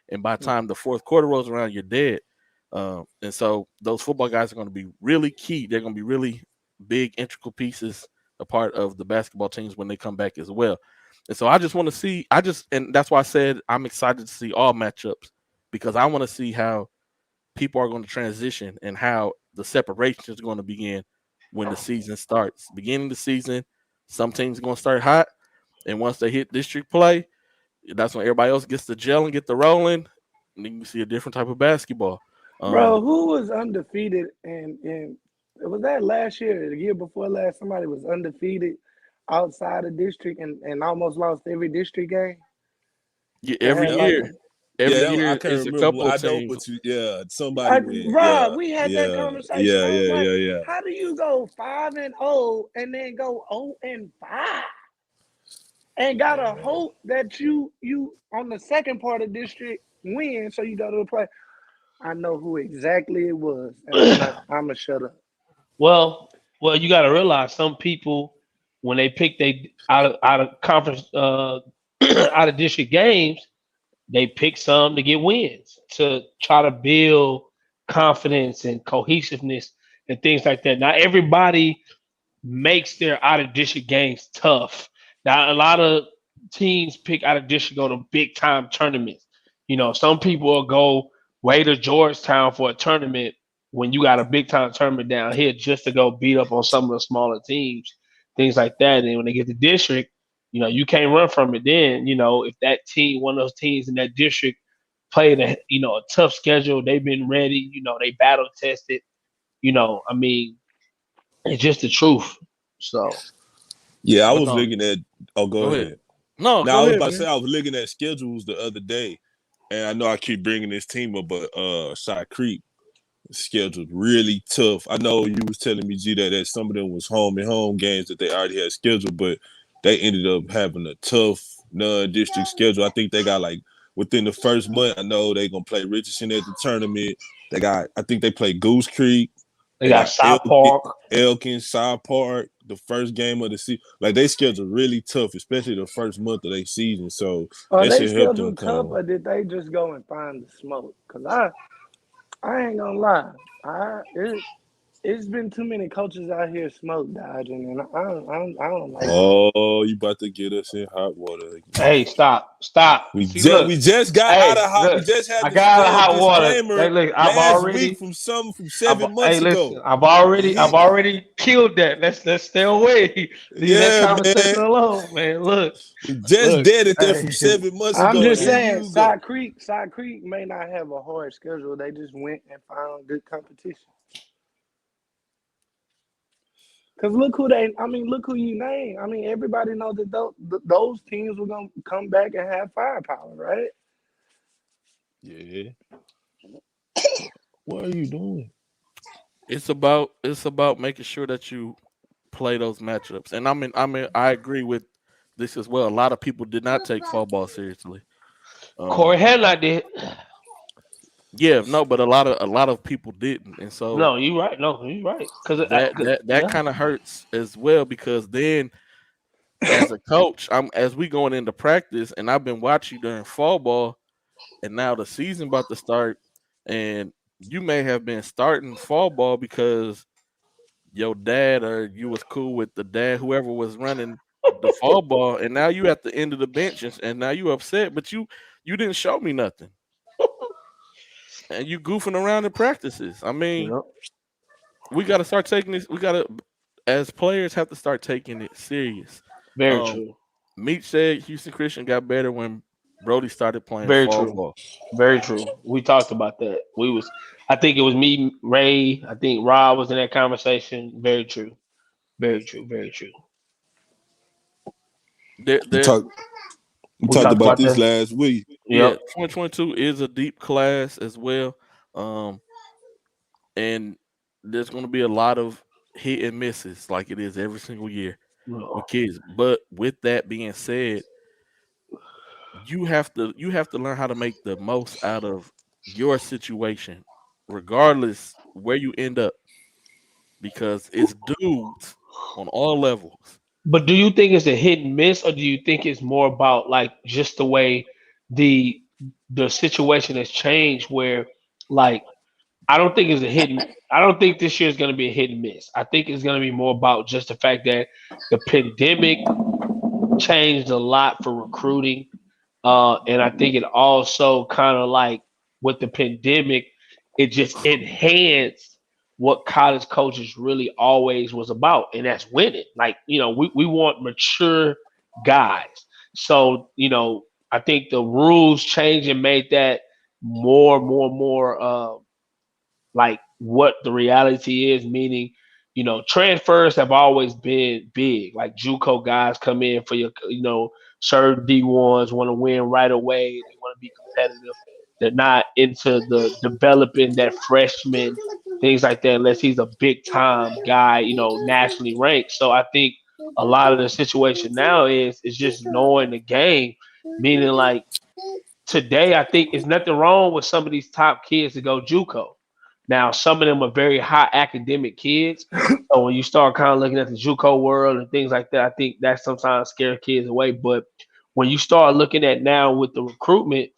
and by the time the fourth quarter rolls around, you're dead. And so those football guys are going to be really key. They're going to be really big, integral pieces, a part of the basketball teams when they come back as well. And so I just want to see. And that's why I said I'm excited to see all matchups because I want to see how people are going to transition and how the separation is going to begin when the season starts. Beginning the season, some teams are going to start hot, and once they hit district play, that's when everybody else gets the gel and get the rolling, and then you see a different type of basketball. Bro, who was undefeated and was that last year or the year before last? Somebody was undefeated outside of district and almost lost every district game. Yeah, They every had like year, every I year can't it's a remember. couple of I know, teams. but somebody went. Rob, Yeah, we had that yeah, conversation. yeah, I was yeah, like, yeah, yeah. how do you go 5-0 and then go 0-5? And gotta hope that you on the second part of district win, so you go to the play. I know who exactly it was, and I'm gonna shut up. Well, you got to realize some people when they pick they out of conference out of district games, they pick some to get wins to try to build confidence and cohesiveness and things like that. Not everybody makes their out of district games tough. Now, a lot of teams pick out of district go to big time tournaments. Some people will go way to Georgetown for a tournament when you got a big time tournament down here just to go beat up on some of the smaller teams, things like that. And when they get to district, you can't run from it. Then, if that team, one of those teams in that district, played a tough schedule, they've been ready. They battle tested. I mean, it's just the truth. So Yeah, I But was no, looking at. Oh, go go ahead. ahead. No, Now I go was ahead, about to man. say I was looking at schedules the other day, and I know I keep bringing this team up, but Shy Creek scheduled really tough. I know you was telling me G that some of them was home and home games that they already had scheduled, but they ended up having a tough non-district schedule. I think they got like within the first month. I know they gonna play Richardson at the tournament. I think they play Goose Creek. they They got got South Park. Elkin, Side Park, the first game of the season. Like they schedule really tough, especially the first month of their season. So Are that they should help them scheduled tough, come. or did they just go and find the smoke? Cause I ain't gonna lie, it's been too many coaches out here smoke dodging, and I don't like that. Oh, you about to get us in hot water again. Hey, stop. See, look. We just got out of Hey, hot. We look. just had I this got out of hot water. Hey, disclaimer look. last week from some from I've, 7 months hey, ago. listen. I've He, already killed that. Let's stay away. Leave that yeah, conversation man. alone, man. We just Look. dead at that from Hey, 7 months I'm ago, and just here hey. saying, you go. Side Creek may not have a hard schedule. They just went and found good competition. Cause look who you name. I mean, everybody knows that those teams were gonna come back and have firepower, right? Yeah. What are you doing? It's about making sure that you play those matchups. And I agree with this as well. A lot of people did not take fall ball seriously. Corey Um, Headlock did. yeah, no, but a lot of people didn't, and so No, you right. No, you right. Cause, that yeah, kind of hurts as well because then as a coach, I'm as we going into practice, and I've been watching you during fall ball, and now the season about to start, and you may have been starting fall ball because your dad or you was cool with the dad, whoever was running the fall ball, and now you at the end of the bench, and now you upset, but you didn't show me nothing, and you goofing around in practices. I mean, yeah. we got to start taking this. We got to, as players, have to start taking it serious. Very Um, true. Meach said Houston Christian got better when Brody started playing Very fall true. ball. Very true. We talked about that. I think it was me, Ray. I think Rob was in that conversation. Very true. Very true. Very true. There, We there, talked we We talked talked about about this that. last week. yeah, Yep. 2022 is a deep class as well. Um, and there's going to be a lot of hit and misses like it is every single year No. with kids. But with that being said, you have to learn how to make the most out of your situation, regardless where you end up, because it's dudes on all levels. But do you think it's a hit and miss, or do you think it's more about like just the way the the situation has changed? Where like I don't think it's a hit. I don't think this year is going to be a hit and miss. I think it's going to be more about just the fact that the pandemic changed a lot for recruiting. And I think it also kind of like with the pandemic, it just enhanced what college coaches really always was about, and that's winning. Like, we want mature guys. So, I think the rules changed and made that more like what the reality is, meaning, transfers have always been big. Like JUCO guys come in for certain D1s want to win right away. They want to be competitive. They're not into the developing that freshman, things like that, unless he's a big time guy, nationally ranked. So I think a lot of the situation now is just knowing the game, meaning like today, I think it's nothing wrong with some of these top kids to go JUCO. Now, some of them are very high academic kids. So when you start kind of looking at the JUCO world and things like that, I think that sometimes scares kids away. But when you start looking at now with the recruitment,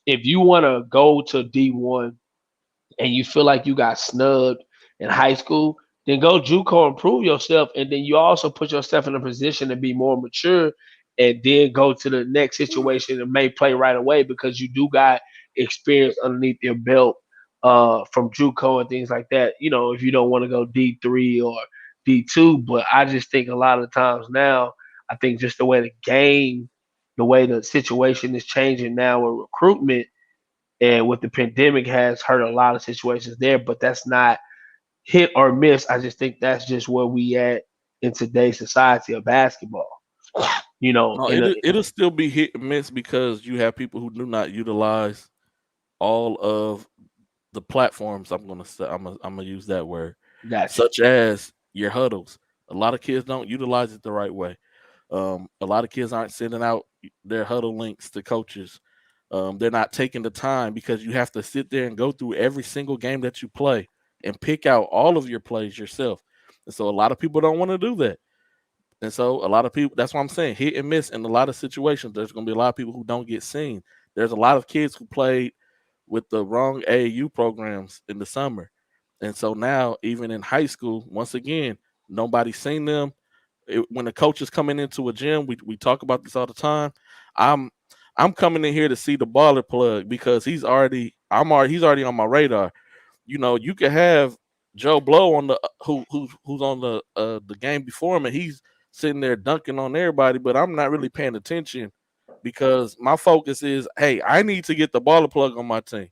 if you want to go to D1 and you feel like you got snubbed in high school, then go JUCO and prove yourself, and then you also put yourself in a position to be more mature, and then go to the next situation and may play right away because you do got experience underneath your belt from JUCO and things like that. If you don't want to go D3 or D2, but I just think a lot of times now, I think just the way the game, the way the situation is changing now with recruitment and with the pandemic has hurt a lot of situations there, but that's not hit or miss. I just think that's just where we at in today's society of basketball. No, In a it'll still be hit and miss because you have people who do not utilize all of the platforms. I'm gonna say I'm gonna use that word, Gotcha. such as your huddles. A lot of kids don't utilize it the right way. A lot of kids aren't sending out their huddle links to coaches. They're not taking the time because you have to sit there and go through every single game that you play and pick out all of your plays yourself. And so a lot of people don't want to do that. And so a lot of people, that's what I'm saying, hit and miss in a lot of situations. There's going to be a lot of people who don't get seen. There's a lot of kids who played with the wrong AAU programs in the summer. And so now, even in high school, once again, nobody's seen them. When the coach is coming into a gym, we talk about this all the time. I'm I'm coming in here to see the baller plug because he's already on my radar. You could have Joe Blow on the who's on the game before him, and he's sitting there dunking on everybody, but I'm not really paying attention because my focus is, hey, I need to get the baller plug on my team.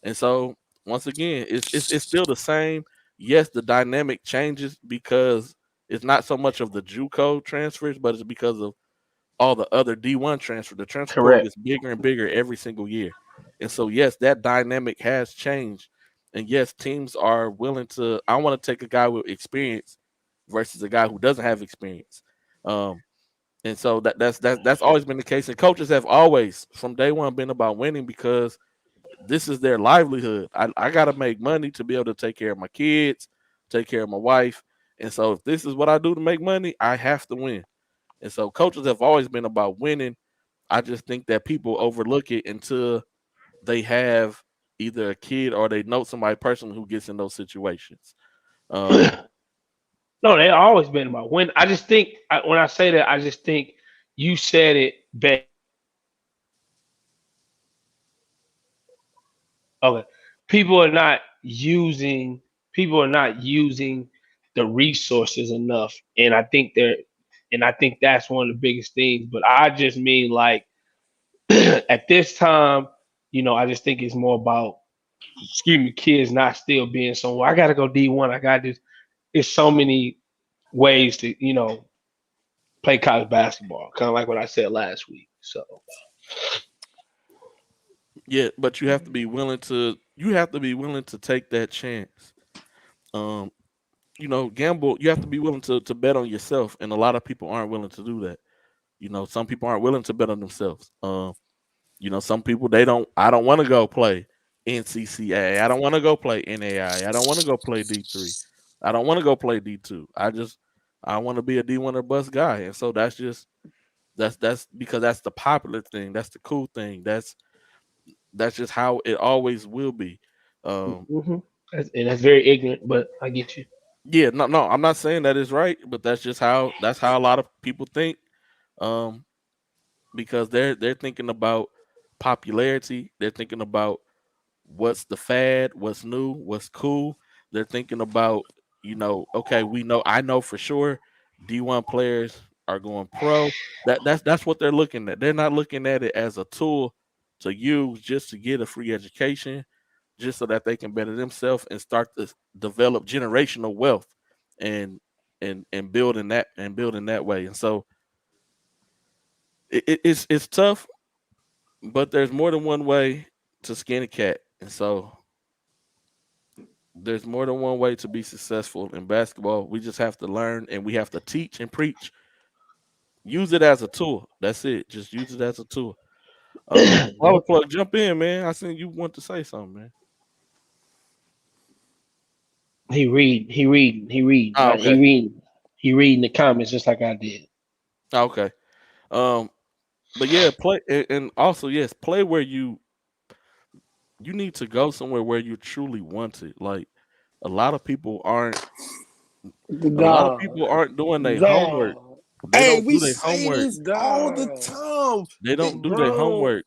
And so once again, it's still the same. Yes, the dynamic changes because it's not so much of the JUCO transfers, but it's because of all the other D1 transfer. The transfer portal Correct. gets bigger and bigger every single year. And so yes, that dynamic has changed. And yes, teams are willing to I want to take a guy with experience versus a guy who doesn't have experience. Um and so that's always been the case. And coaches have always from day one been about winning because this is their livelihood. I got to make money to be able to take care of my kids, take care of my wife. And so if this is what I do to make money, I have to win. And so coaches have always been about winning. I just think that people overlook it until they have either a kid or they know somebody personally who gets in those situations. Um, No, they always been about when. I just think when I say that, I just think you said it best. Okay, people are not using people are not using the resources enough, and I think that's one of the biggest things. But I just mean like at this time, I just think it's more about excuse me, kids not still being somewhere. I gotta go D1. I got this. It's so many ways to play college basketball, kind of like what I said last week. So yeah, but you have to be willing to take that chance. Um, gamble. You have to be willing to bet on yourself, and a lot of people aren't willing to do that. Some people aren't willing to bet on themselves. Some people they don't. I don't want to go play NCCA. I don't want to go play NAI. I don't want to go play D3. I don't want to go play D2. I want to be a D1 or bust guy, and so that's because that's the popular thing. That's the cool thing. That's just how it always will be. Um, hmm and that's very ignorant, but I get you. yeah, no, I'm not saying that is right, but that's how a lot of people think. Um, because they're thinking about popularity. They're thinking about what's the fad, what's new, what's cool. They're thinking about, okay, I know for sure D1 players are going pro. That's what they're looking at. They're not looking at it as a tool to use just to get a free education, just so that they can better themselves and start to develop generational wealth and building that way. And so it's tough, but there's more than one way to skin a cat. And so there's more than one way to be successful in basketball. We just have to learn and we have to teach and preach. Use it as a tool. That's it. Just use it as a tool. Water Well, plug, jump in, man. I seen you want to say something, man. Oh, okay. He reading the comments just like I did. Oh, okay. Um, but yeah, play and also yes, play where you need to go somewhere where you truly want it. Like a lot of people aren't a lot of Dog, people aren't doing their homework. dog, They Hey, don't we do their say homework. this all the dog. time. They They don't do their Bro, homework.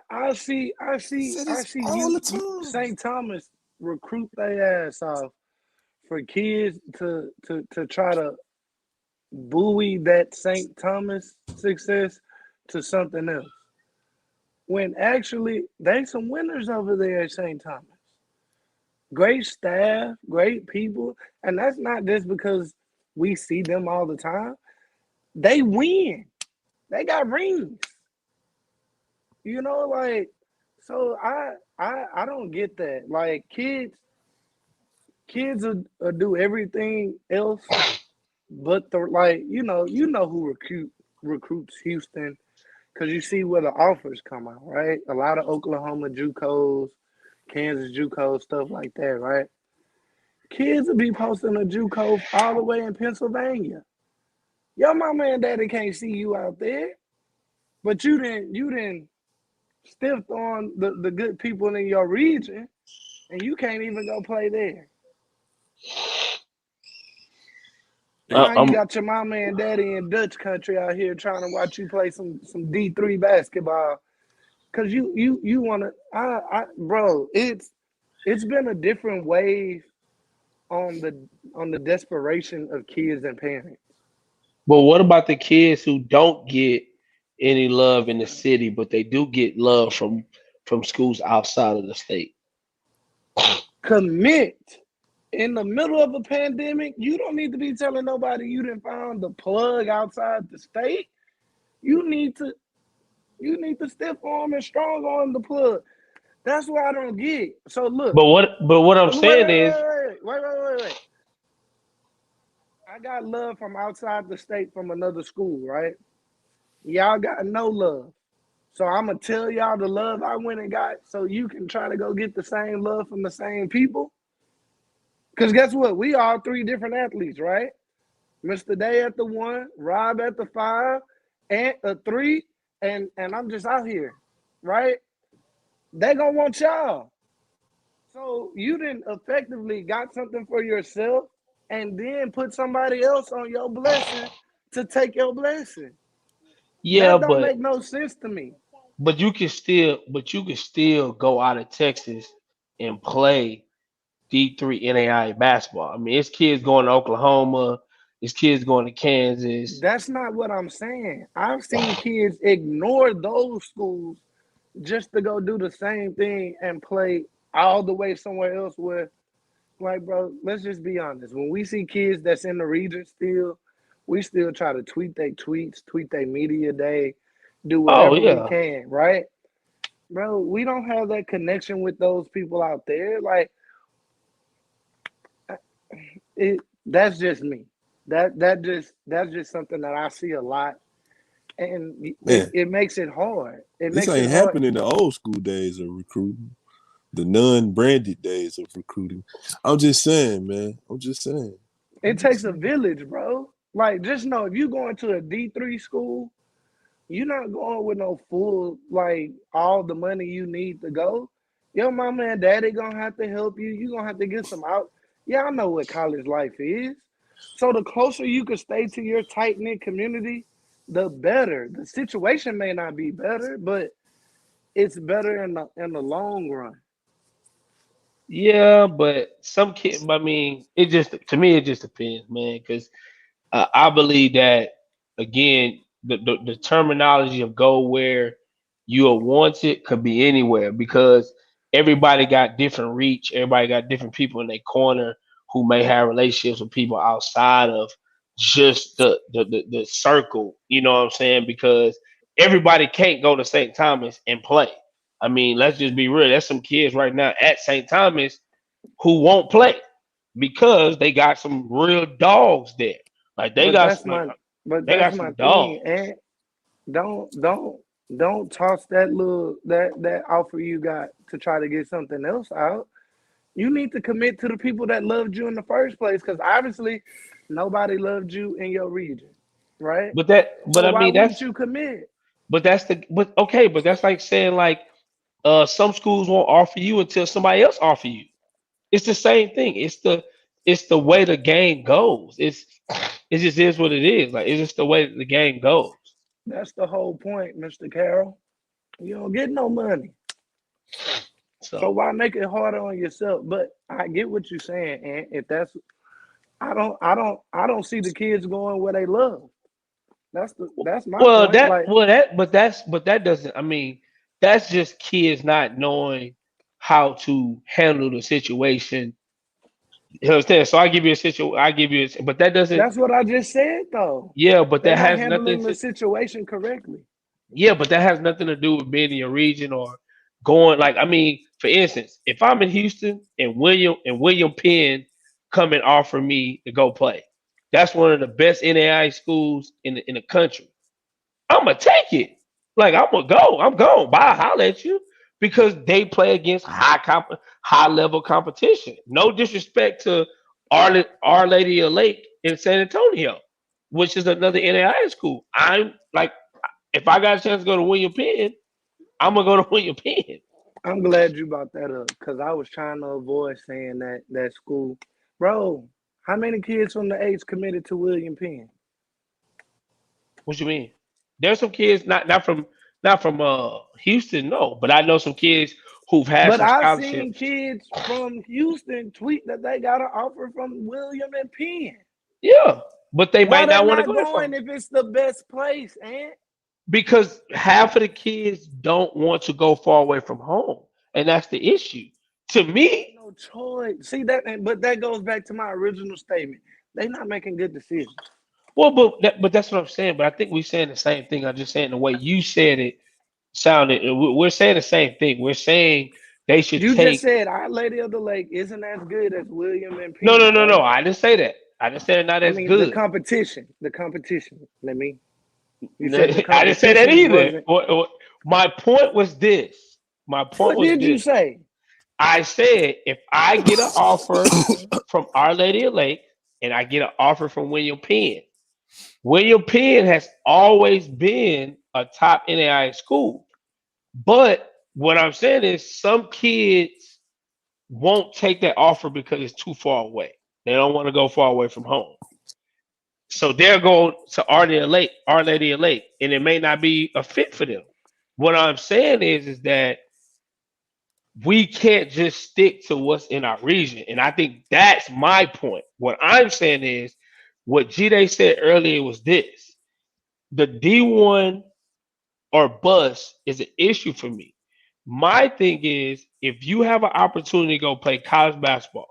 I see I see say I this see all you, the time. St. Thomas recruit their ass off for kids to try to buoy that St. Thomas success to something else. When actually they some winners over there at St. Thomas. Great staff, great people, and that's not just because we see them all the time. They win. They got rings. Like so I don't get that. Like kids will do everything else, but the like who recruits Houston because you see where the offers come out, right? A lot of Oklahoma JUCOs, Kansas JUCOs, stuff like that, right? Kids will be posting a JUCO all the way in Pennsylvania. Your mama and daddy can't see you out there, but you didn't stiffed on the good people in your region, and you can't even go play there. Yeah, Now you I'm got your mama and daddy in Dutch country out here trying to watch you play some D3 basketball. Cause you wanna bro, it's been a different wave on the desperation of kids and parents. But what about the kids who don't get any love in the city, but they do get love from schools outside of the state? Commit in the middle of a pandemic. You don't need to be telling nobody you didn't found the plug outside the state. You need to you need to stiff arm and strong arm the plug. That's what I don't get. So look, But what I'm wait, wait, saying wait, is, wait. I got love from outside the state from another school, right? Y'all got no love. So I'm gonna tell y'all the love I went and got so you can try to go get the same love from the same people. Cause guess what? We all three different athletes, right? Mr. Day at the one, Rob at the five, and a three, and I'm just out here, right? They gonna want y'all. So you didn't effectively got something for yourself and then put somebody else on your blessing to take your blessing. yeah, That don't but make no sense to me. but you can still go out of Texas and play D3 NAI basketball. I mean, it's kids going to Oklahoma, it's kids going to Kansas. That's not what I'm saying. I've seen kids ignore those schools just to go do the same thing and play all the way somewhere else where, like, bro, let's just be honest. When we see kids that's in the region still, we still try to tweet their tweets, tweet their media day, do Oh whatever we yeah, can, right? Bro, we don't have that connection with those people out there. Like, that's just me. That's just something that I see a lot, and Man, it makes it hard. It this makes it ain't hard. happening in the old school days of recruiting, the non-branded days of recruiting. I'm just saying, man. I'm just saying. I'm It just takes a saying. village, bro. Like, just know if you going to a D3 school, you're not going with no full, like, all the money you need to go. Your mama and daddy gonna have to help you. You gonna have to get some out. Yeah, I know what college life is. So the closer you can stay to your tight knit community, the better. The situation may not be better, but it's better in the long run. yeah, but some kid. I mean, it just to me it just depends, man. Because I believe that again, the terminology of go where you are wanted could be anywhere because everybody got different reach. Everybody got different people in their corner who may have relationships with people outside of just the circle. You know what I'm saying? Because everybody can't go to St. Thomas and play. I mean, let's just be real. There's some kids right now at St. Thomas who won't play because they got some real dogs there. Like they But got that's my but they that's got my some thing. dogs. And don't toss that little that offer you got to try to get something else out. You need to commit to the people that loved you in the first place, because obviously nobody loved you in your region, right? But So I why mean wouldn't you commit? but okay, but that's like saying like some schools won't offer you until somebody else offer you. It's the same thing. It's the way the game goes. It just is what it is. Like it's just the way the game goes. That's the whole point, Mr. Carroll. You don't get no money. So So why make it harder on yourself? But I get what you're saying, and if that's I don't see the kids going where they love. That's my well point. that Like, well that but that doesn't I mean that's just kids not knowing how to handle the situation. You understand? So I give you a situation. I give you, but that doesn't. that's what I just said though. Yeah, but They're that not has nothing handling the to. situation correctly. Yeah, but that has nothing to do with being in your region or going. Like I mean, for instance, if I'm in Houston and William Penn come and offer me to go play, that's one of the best NAI schools in the country. I'm gonna take it. Like I'm gonna go. I'm going. Bye. Holler at you because they play against high level competition. No disrespect to Our Lady of Lake in San Antonio, which is another NAI school. I'm like, if I got a chance to go to William Penn, I'm gonna go to William Penn. I'm glad you brought that up because I was trying to avoid saying that school. Bro, how many kids from the H committed to William Penn? What you mean? There's some kids not from Houston, no, but I know some kids who've had But some I've seen scholarships. kids from Houston tweet that they got an offer from William and Penn. Yeah, but they Why might they not want to not go that far going if it's the best place, and because half of the kids don't want to go far away from home, and that's the issue. To ain't me, no choice. See that, but that goes back to my original statement. They not making good decisions. well, but that's what I'm saying. But I think we're saying the same thing. I'm just saying the way you said it sounded. We're saying the same thing. We're saying they should You just take. said Our Lady of the Lake isn't as good as William and No, Penn, no, no, no. right? I didn't say that. I didn't say they're not I as mean the good. competition. The competition. Let me. You said the I didn't say that competition either. wasn't. My point was this. My point What was did you this. say? I said if I get an offer from Our Lady of Lake and I get an offer from William Penn, William Penn has always been a top NAIA school. But what I'm saying is some kids won't take that offer because it's too far away. They don't want to go far away from home. So they're going to Our Lady of Lake, and it may not be a fit for them. What I'm saying is that we can't just stick to what's in our region. And I think that's my point. What I'm saying is what G Day said earlier was this: the D1 or bus is an issue for me. My thing is if you have an opportunity to go play college basketball,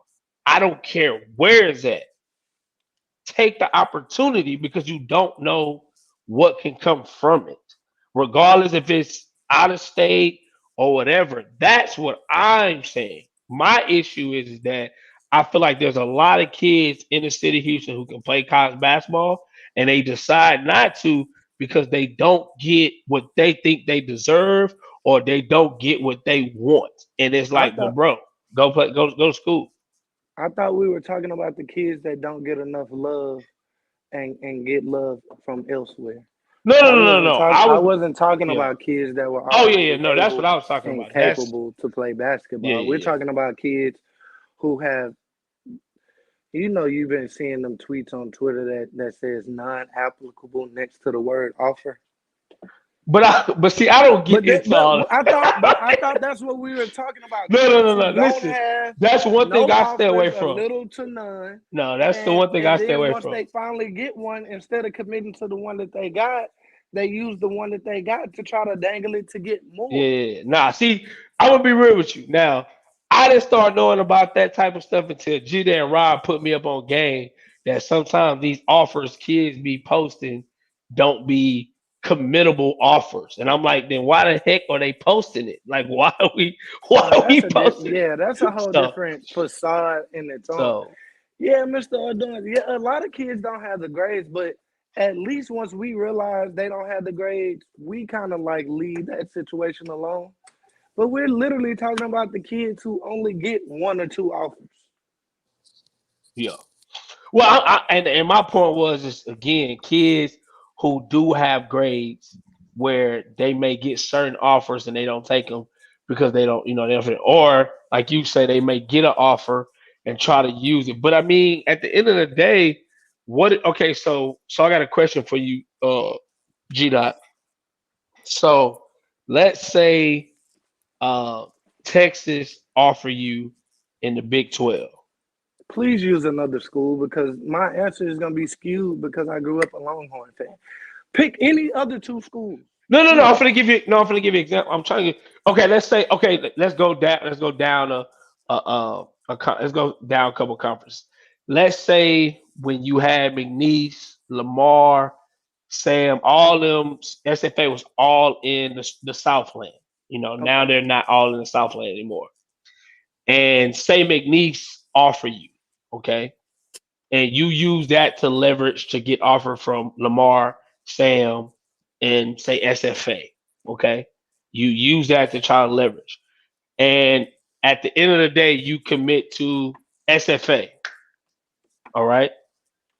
I don't care where it's at, take the opportunity because you don't know what can come from it, regardless if it's out of state or whatever. That's what I'm saying. My issue is that I feel like there's a lot of kids in the city of Houston who can play college basketball and they decide not to because they don't get what they think they deserve or they don't get what they want. And it's I like, well, thought bro, go to school. I thought we were talking about the kids that don't get enough love and get love from elsewhere. No, no, no, no, no. I I was, wasn't talking yeah. about kids that were Oh yeah, yeah. already No, that's what able I was talking and about. That's capable to play yeah, basketball. We're yeah, yeah. talking about kids who have, you've been seeing them tweets on Twitter that says non-applicable next to the word offer. But see, I don't get into all of But I that. thought that's what we were talking about. No, no, Kids no, who no. don't Listen, have that's one no thing I stay away offers or from. little to none, No, that's the one thing I and stay then away once from. they finally get one, instead of committing to the one that they got, they use the one that they got to try to dangle it to get more. Yeah, nah. See, I'm gonna be real with you. Now, I didn't start knowing about that type of stuff until G and Rob put me up on game. That sometimes these offers kids be posting don't be committable offers, and I'm like, then why the heck are they posting it? Like, why Nah, are we posting it? yeah, that's a whole So, different facade in its own. so Yeah, Mr. Adon. Yeah, a lot of kids don't have the grades, but at least once we realize they don't have the grades, we kind of like leave that situation alone. But we're literally talking about the kids who only get one or two offers. yeah. Well, and my point was is again, kids who do have grades where they may get certain offers and they don't take them because they don't, they don't fit. Or like you say, they may get an offer and try to use it. But I mean, at the end of the day, what? Okay, so I got a question for you, G Dot. So let's say uh, Texas offer you in the Big 12. Please use another school because my answer is going to be skewed because I grew up a Longhorn fan. Pick any other two schools. No, no, no. I'm Pick. gonna give you. No, I'm gonna give you an example. I'm trying to. Okay, let's say. Okay, let's go down. Let's go down let's go down a couple conferences. Let's say when you had McNeese, Lamar, Sam, all them SFA was all in the Southland. Now Okay. they're not all in the Southland anymore. And say McNeese offer you, okay, and you use that to leverage to get offer from Lamar, Sam, and say SFA. Okay, you use that to try to leverage, and at the end of the day, you commit to SFA. All right,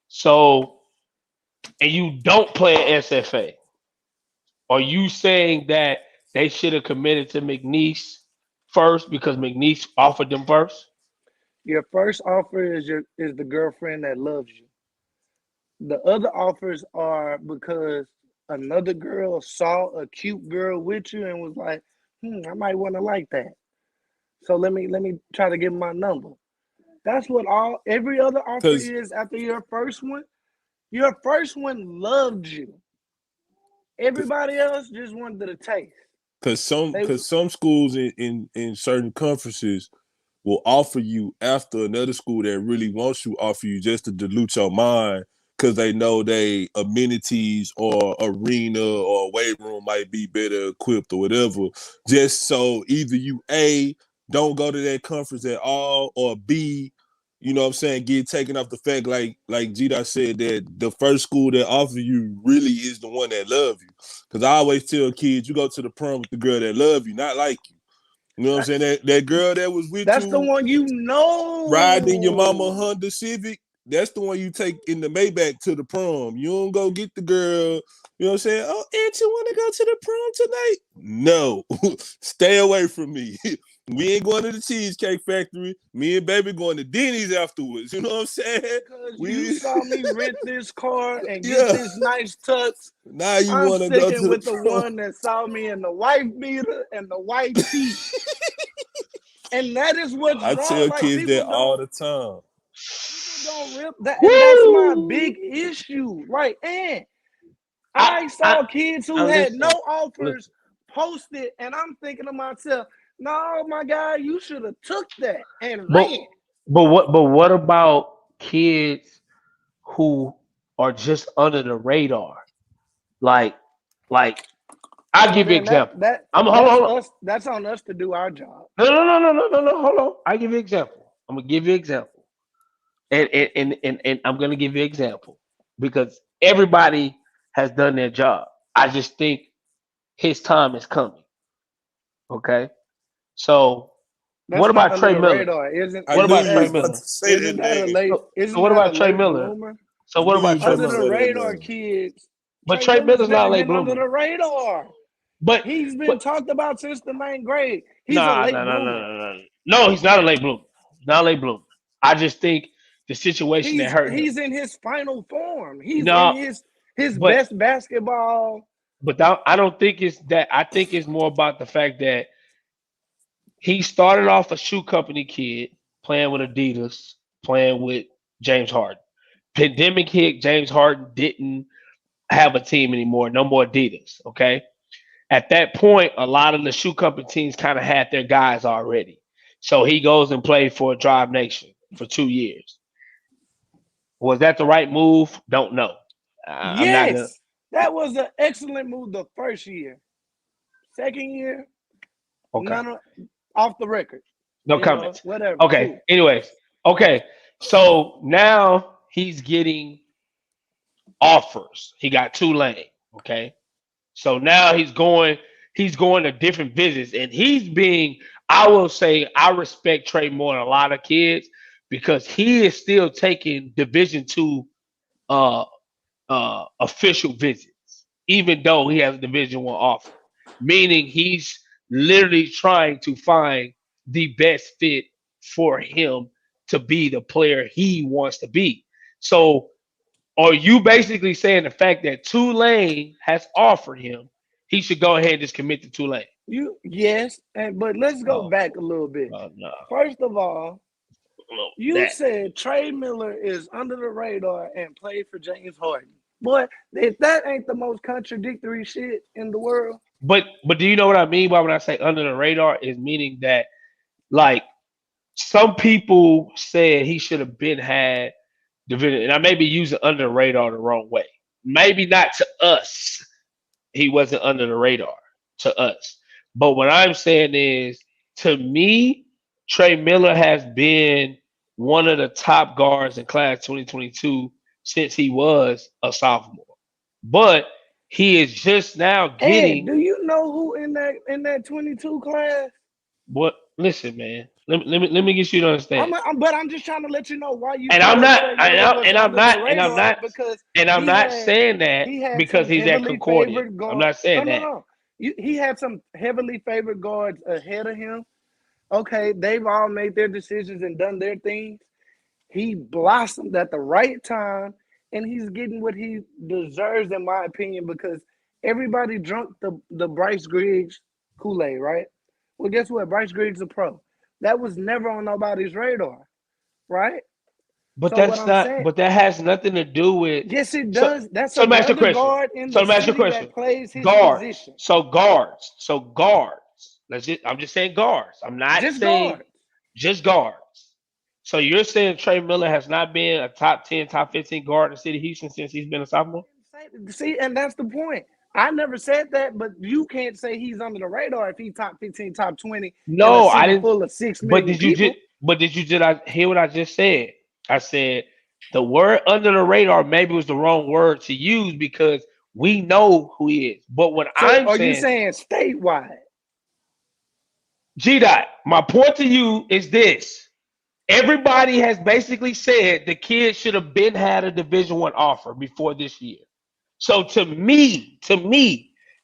so and you don't play SFA. Are you saying that they should have committed to McNeese first because McNeese offered them first? Your first offer is the girlfriend that loves you. The other offers are because another girl saw a cute girl with you and was like, I might want to like that. So let me try to give him my number. That's what every other offer Cause is after your first one. Your first one loved you. Everybody else just wanted a taste. They some schools in certain conferences will offer you after another school that really wants you offer you just to dilute your mind because they know they amenities or arena or weight room might be better equipped or whatever. Just so either you don't go to that conference at all, or B, you know what I'm saying, get taken off the fact like G-Dot said that the first school that offer you really is the one that love you. Because I always tell kids, you go to the prom with the girl that love you, not like you. You know what I'm saying? That girl that was with That's the you one you riding in your mama know. Honda Civic, that's the one you take in the Maybach to the prom. You don't go get the girl, you know what I'm saying? Oh, Aunt, you want to go to the prom tonight? No. Stay away from me. We ain't going to the Cheesecake Factory. Me and baby going to Denny's afterwards. You know what I'm saying? Because you saw me rent this car and get Yeah. this nice tux. Now you I'm want to go to sticking the with the prom. one that saw me in the white beater and the white tee. And that is what's I wrong. tell Like kids people that all the time. don't rip that, and that's my big issue. Like, and I saw kids who had no offers posted, and I'm thinking to myself, no, my guy, you should have took that and ran. But what about kids who are just under the radar? Like I'll give you an Then example. that's Hold on. us. That's on us to do our job. No. Hold on. I'll give you an example. I'm gonna give you an example. And I'm gonna give you an example because everybody has done their job. I just think his time is coming. Okay. So what That's not about under Trey the Miller? radar, isn't? I What knew Isn't about you Trey that? was about Miller? to say Isn't that that a name. late? So Isn't what that a about Trey late Miller? bloomer? So I what knew you about was Trey about to Under the Miller? say that radar name. kids, But Trey Trey Miller's Miller's not a never late been under bloomer. the radar. But He's been but talked about since the ninth grade. He's a nah, late bloomer. no. He's not a late bloomer. Not a late bloomer. I just think the situation that hurt him. He's in his final form. He's in No, his but best basketball. I don't think it's that. I think it's more about the fact that he started off a shoe company kid playing with Adidas, playing with James Harden. Pandemic hit, James Harden didn't have a team anymore, no more Adidas. Okay. At that point, a lot of the shoe company teams kind of had their guys already. So he goes and played for Drive Nation for 2 years. Was that the right move? Don't know. I'm not gonna. Yes, that was an excellent move the first year. Second year, Okay. none of off the record. No comments. Whatever. Okay. Cool. Anyways. Okay. So now he's getting offers. He got Tulane. Okay. So now he's going to different visits, and he's being, I will say, I respect Trey more than a lot of kids because he is still taking Division II uh official visits, even though he has a Division I offer. Meaning he's literally trying to find the best fit for him to be the player he wants to be. So are you basically saying the fact that Tulane has offered him, he should go ahead and just commit to Tulane? Yes, but let's go Oh, back a little bit. no. First of all, No, you said Trey Miller is under the radar and played for James Harden. Boy, if that ain't the most contradictory shit in the world. but do you know what I mean by when I say under the radar is meaning that like some people said he should have been had division, and I may be using under the radar the wrong way. Maybe not to us. He wasn't under the radar to us. But what I'm saying is, to me, Trey Miller has been one of the top guards in class 2022 since he was a sophomore. But he is just now And getting do you know who in that 22 class? what. Listen, man. Let me get you to understand. But I'm just trying to let you know why you And feel I'm like not, Trey Miller was and I'm under the not, and I'm radar not, because and I'm not saying that he had because some he's at heavily Concordia. favored I'm guards. not saying that. No. He had some heavily favored guards ahead of him Okay, they've all made their decisions and done their things. He blossomed at the right time, and he's getting what he deserves, in my opinion, because everybody drunk the Bryce Griggs Kool-Aid, right? Well, guess what? Bryce Griggs a pro. That was never on nobody's radar, right? But So what that's I'm not. saying, But that has nothing to do with. yes, it So, does. That's so let me ask you a another question. guard in So the let me ask you a city question. that plays his Guards. position. So guards. So guards. I'm just saying guards. I'm not Just saying guards. just guards. So you're saying Trey Miller has not been a top 10, top 15 guard in the city of Houston since he's been a sophomore? See, and that's the point. I never said that, but you can't say he's under the radar if he's top 15, top 20 in a No, I city didn't. full of 6 But million did you just? people. But did you just hear what I just said? I said the word under the radar maybe was the wrong word to use because we know who he is. But what So I'm are you saying, saying statewide? G Dot, my point to you is this: everybody has basically said the kid should have been had a Division 1 offer before this year. So to me,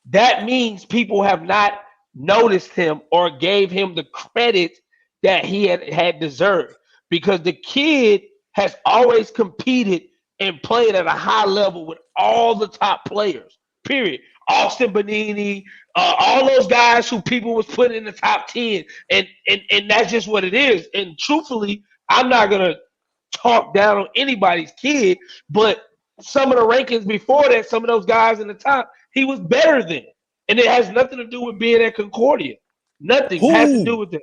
that means people have not noticed him or gave him the credit that he had deserved because the kid has always competed and played at a high level with all the top players. Period. Austin Benini, all those guys who people was putting in the top 10, and that's just what it is. And truthfully, I'm not gonna talk down on anybody's kid, but some of the rankings before that, some of those guys in the top, he was better than. And it has nothing to do with being at Concordia. Nothing has to do Who? with it.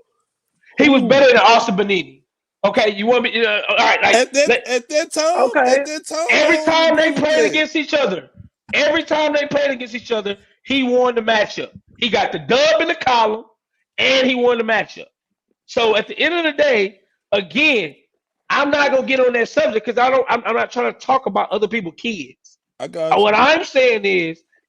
He was Who? better than Austin Benini. Okay, you want me? All right, like At that at that time? Okay, At that time, every I don't time they agree with played that. against each other, every time they played against each other, he won the matchup. He got the dub in the column, and he won the matchup. So at the end of the day, again, I'm not gonna get on that subject because I don't. I'm not trying to talk about other people's kids. I got What you. I'm saying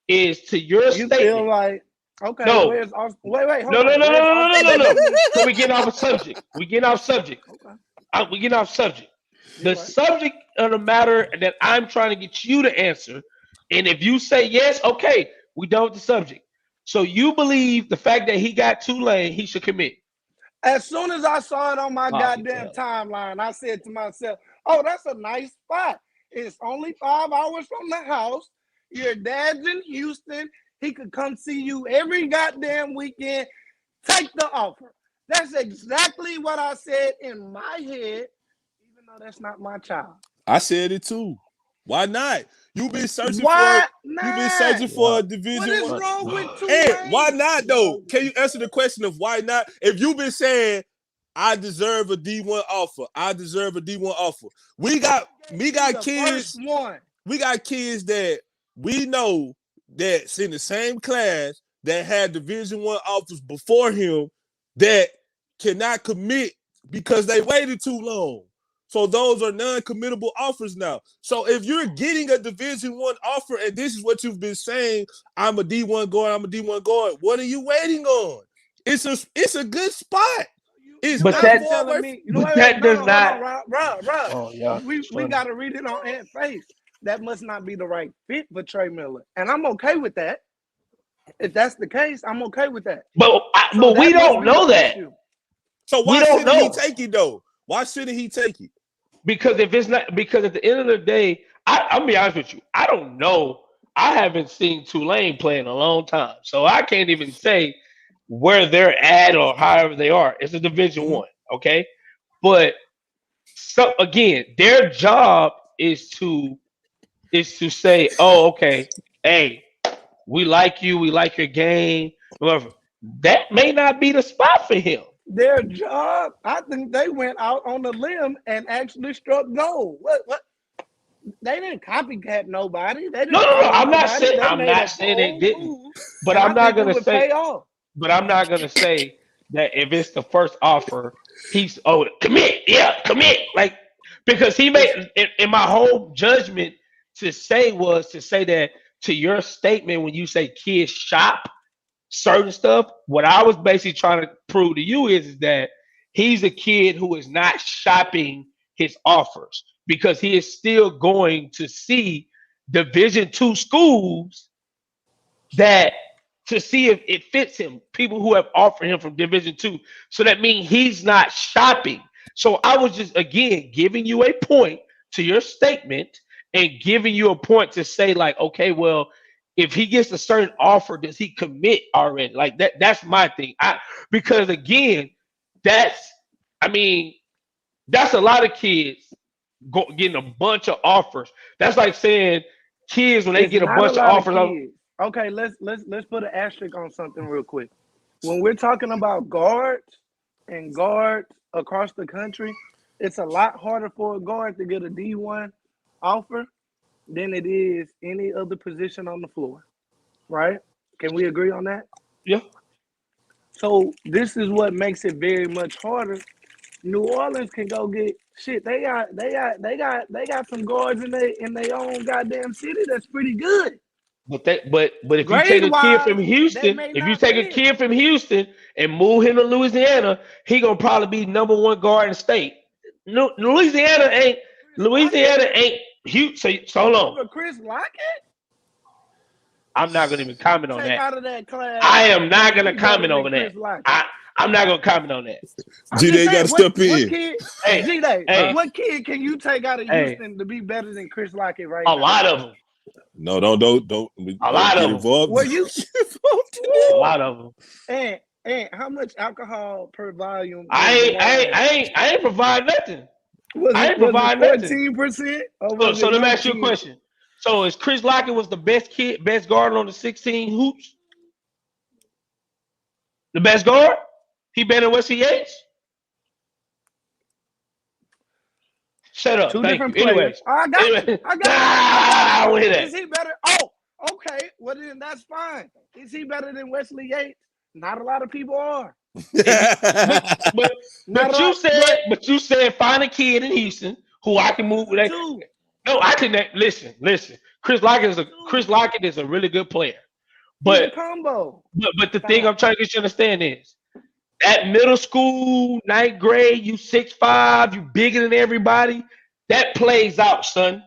is to your you feel statement. like okay. No, Where's Austin? Wait, no, hold no, on. no, no, Where's no, no, Austin no, no. Benini? So we get off a subject. We get off subject. Okay, We get off subject. you're The right. subject of the matter that I'm trying to get you to answer, and if you say yes, okay, we done with the subject. So you believe the fact that he got Tulane, he should commit. As soon as I saw it on my Oh, get the goddamn hell. timeline, I said to myself, "Oh, that's a nice spot. It's only 5 hours from the house. Your dad's in Houston. He could come see you every goddamn weekend. Take the offer." That's exactly what I said in my head, even though that's not my child. I said it too. Why not? Why You've been not? searching for a Wow. What division is one. wrong with And why Tulane? not though? Can you answer the question of why not? If you've been saying I deserve a D1 offer, I deserve a D1 offer. We got The first kids, one. that we know that's in the same class that had Division 1 offers before him that cannot commit because they waited too long. So those are non-committable offers now. So if you're getting a Division 1 offer and this is what you've been saying, I'm a D1 guard, I'm a D1 guard, what are you waiting on? It's a good spot. It's But Now not you that far telling away. me, but wait, that no, does no, hold on, not. Rob. Oh yeah, We funny. got to read it on Ant Face. That must not be the right fit for Trey Miller, and I'm okay with that. If that's the case, I'm okay with that. So But we that must don't be the know that. issue. So We why don't shouldn't he know. take it though? Why shouldn't he take it? Because if it's not, because at the end of the day, I'll be honest with you. I don't know. I haven't seen Tulane play in a long time, so I can't even say where they're at or however they are. It's a Division 1, okay? But so again, their job is to say, oh, okay, hey, we like you, we like your game, whatever. That may not be the spot for him. Their job, I think they went out on a limb and actually struck gold. What? They didn't copycat nobody. They No, didn't no, no. follow nobody. They I'm made not a saying they bold didn't, move, but and I I'm not think it gonna would say pay off. but I'm not gonna say that if it's the first offer, he's commit, yeah, commit, like because he It's made in my whole judgment to say was to say that to your statement when you say kids shop certain stuff. What I was basically trying to prove to you is that he's a kid who is not shopping his offers because he is still going to see Division 2 schools that to see if it fits him. People who have offered him from Division Two. So that means he's not shopping. So I was just again giving you a point to your statement and giving you a point to say like, okay, well, if he gets a certain offer, does he commit already? Like that's my thing. Because again, that's I mean, that's a lot of kids getting a bunch of offers. That's like saying kids when they It's get a not bunch of lot offers. kids. Okay, let's put an asterisk on something real quick. When we're talking about guards and guards across the country, it's a lot harder for a guard to get a D1 offer than it is any other position on the floor, right? Can we agree on that? Yeah. So this is what makes it very much harder. New Orleans can go get shit. They got some guards in their own goddamn city that's pretty good. But if you take Grade a kid wise, from they Houston, may if you not take a fit. kid from Houston and move him to Louisiana, he gonna probably be number one guard in the state. No, Louisiana ain't huge. So hold on. Over Chris Lockett? I'm not gonna even comment on Take that. out of that class. I am not gonna He better comment than on that. Chris Lockett. I'm not gonna comment on that. I'm G just Day got to saying, step in. what kid, Hey, G-Day, hey. what kid can you take out of Hey. Houston to be better than Chris Lockett right A now? lot of them. No, don't A lot get of 'em. involved. Were you? A lot of them. And how much alcohol per volume? I ain't provide nothing. Was I it ain't provide nothing. 14% or was So it let me ask you a 19? question. So is Chris Lockett was the best guard on the 16 hoops? The best guard? He better than Wesley Yates? Shut up. Two Thank different you. players. Anyways. I got you. Anyway. I got I you. wanna hear that. Is he better? Oh, okay. Well, then that's fine. Is he better than Wesley Yates? Not a lot of people are. But Not a you lot, said you said find a kid in Houston who I can move with. two. No, I can listen. Chris Lockett is a really good player. He's a But combo. but the thing I'm trying to get you to understand is at middle school, ninth grade, you 6'5", you bigger than everybody. That plays out, son.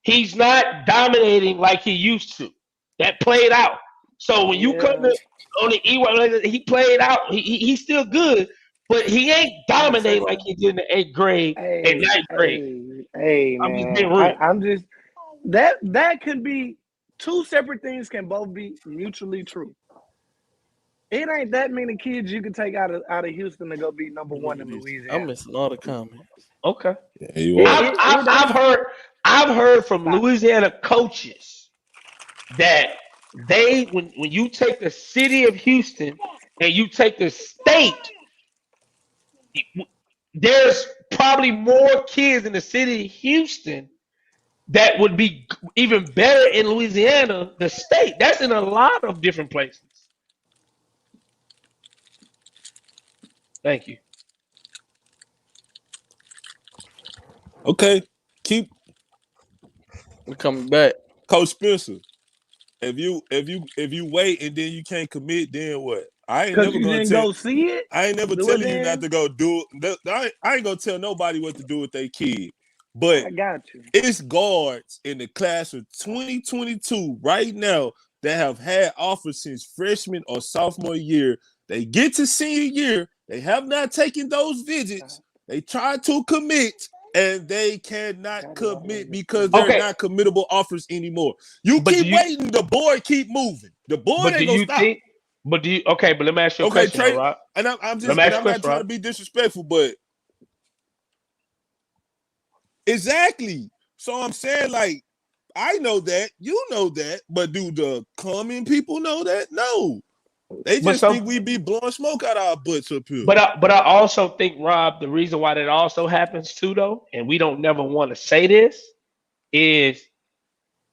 He's not dominating like he used to. That played out. So when you come to on the E1, he played out. He's still good, but he ain't dominating like he did in the 8th grade and 9th grade. Hey, I'm just man. being real. I'm just that can be two separate things can both be mutually true. It ain't that many kids you can take out of Houston to go be number one in Louisiana. I'm missing all the comments. Okay. Yeah, you are. I've heard from Louisiana coaches that when you take the city of Houston and you take the state, there's probably more kids in the city of Houston that would be even better in Louisiana, the state. That's in a lot of different places. Thank you. Okay, keep We're coming back. Coach Spencer. If you wait and then you can't commit, then what? I ain't Because never you gonna didn't tell. go see it. I ain't never Do telling it you then. not to go do it. I ain't gonna tell nobody what to do with their kid. But I got you. it's guards in the class of 2022 right now that have had offers since freshman or sophomore year. They get to senior year, they have not taken those visits. They try to commit, and they cannot commit because they're not committable offers anymore. You keep waiting, the board keep moving. The board ain't gonna stop. But let me ask you a question, Trey, Rob. and I'm not trying to be disrespectful, but exactly. So I'm saying, like, I know that, you know that, but do the common people know that? No. They just think we be blowing smoke out our butts up here. But I also think, Rob, the reason why that also happens too, though, and we don't never want to say this, is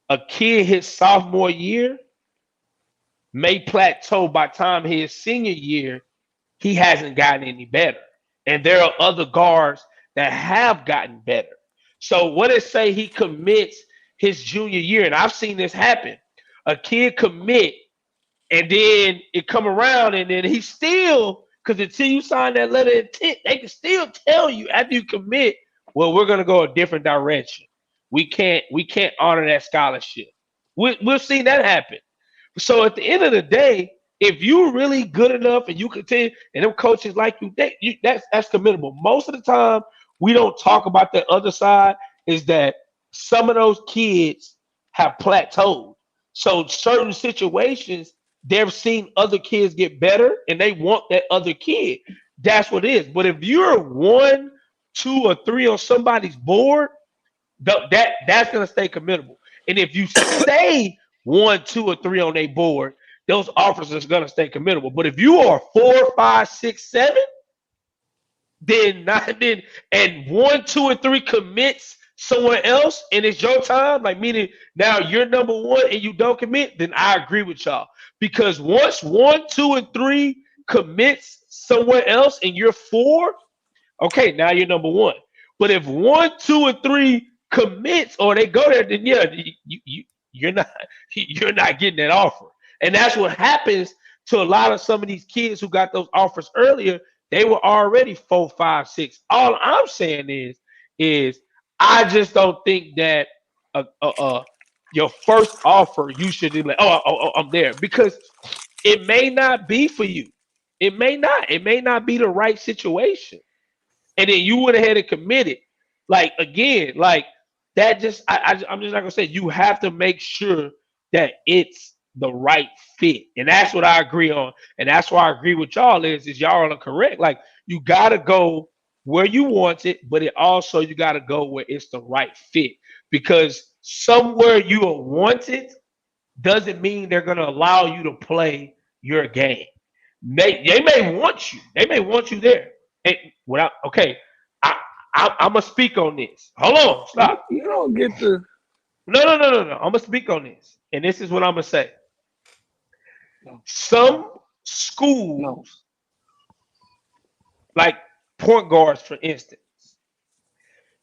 a kid his sophomore year may plateau by time his senior year, he hasn't gotten any better. And there are other guards that have gotten better. So what it say he commits his junior year, and I've seen this happen. A kid commit, and then it come around, and then he still, because until you sign that letter of intent, they can still tell you after you commit, well, we're gonna go a different direction. We can't honor that scholarship. We've seen that happen. So at the end of the day, If you're really good enough and you continue, and them coaches like you, that's commendable. Most of the time, we don't talk about the other side. Is that some of those kids have plateaued. So certain situations, they've seen other kids get better, and they want that other kid. That's what it is. But if you're one, two, or three on somebody's board, that's gonna stay commendable. And if you stay one, two, or three on a board, those offers are gonna stay commendable. But if you are four, five, six, seven, then not then and one, two, and three commits somewhere else, and it's your time, like meaning now you're number one and you don't commit, then I agree with y'all. Because once one, two, and three commits somewhere else and you're four, okay, now you're number one. But if one, two, and three commits or they go there, then yeah, you're not you're not getting that offer. And that's what happens to a lot of some of these kids who got those offers earlier. They were already four, five, six. All I'm saying is I just don't think that uh, uh, uh your first offer you should be like, I'm there because it may not be for you. It may not. It may not be the right situation, and then you went ahead and committed. Like again, like that. I'm just not gonna say you have to make sure that it's the right fit, and that's what I agree on, and that's why I agree with y'all is y'all are the correct. Like you gotta go where you want it, but it also you gotta go where it's the right fit because somewhere you are wanted doesn't mean they're gonna allow you to play your game. They may want you. They may want you there. Hey, without okay, I, I'm gonna speak on this. Hold on, stop. You don't get the No. I'm gonna speak on this, and this is what I'm gonna say. no, no, Some no. schools, like point guards, for instance,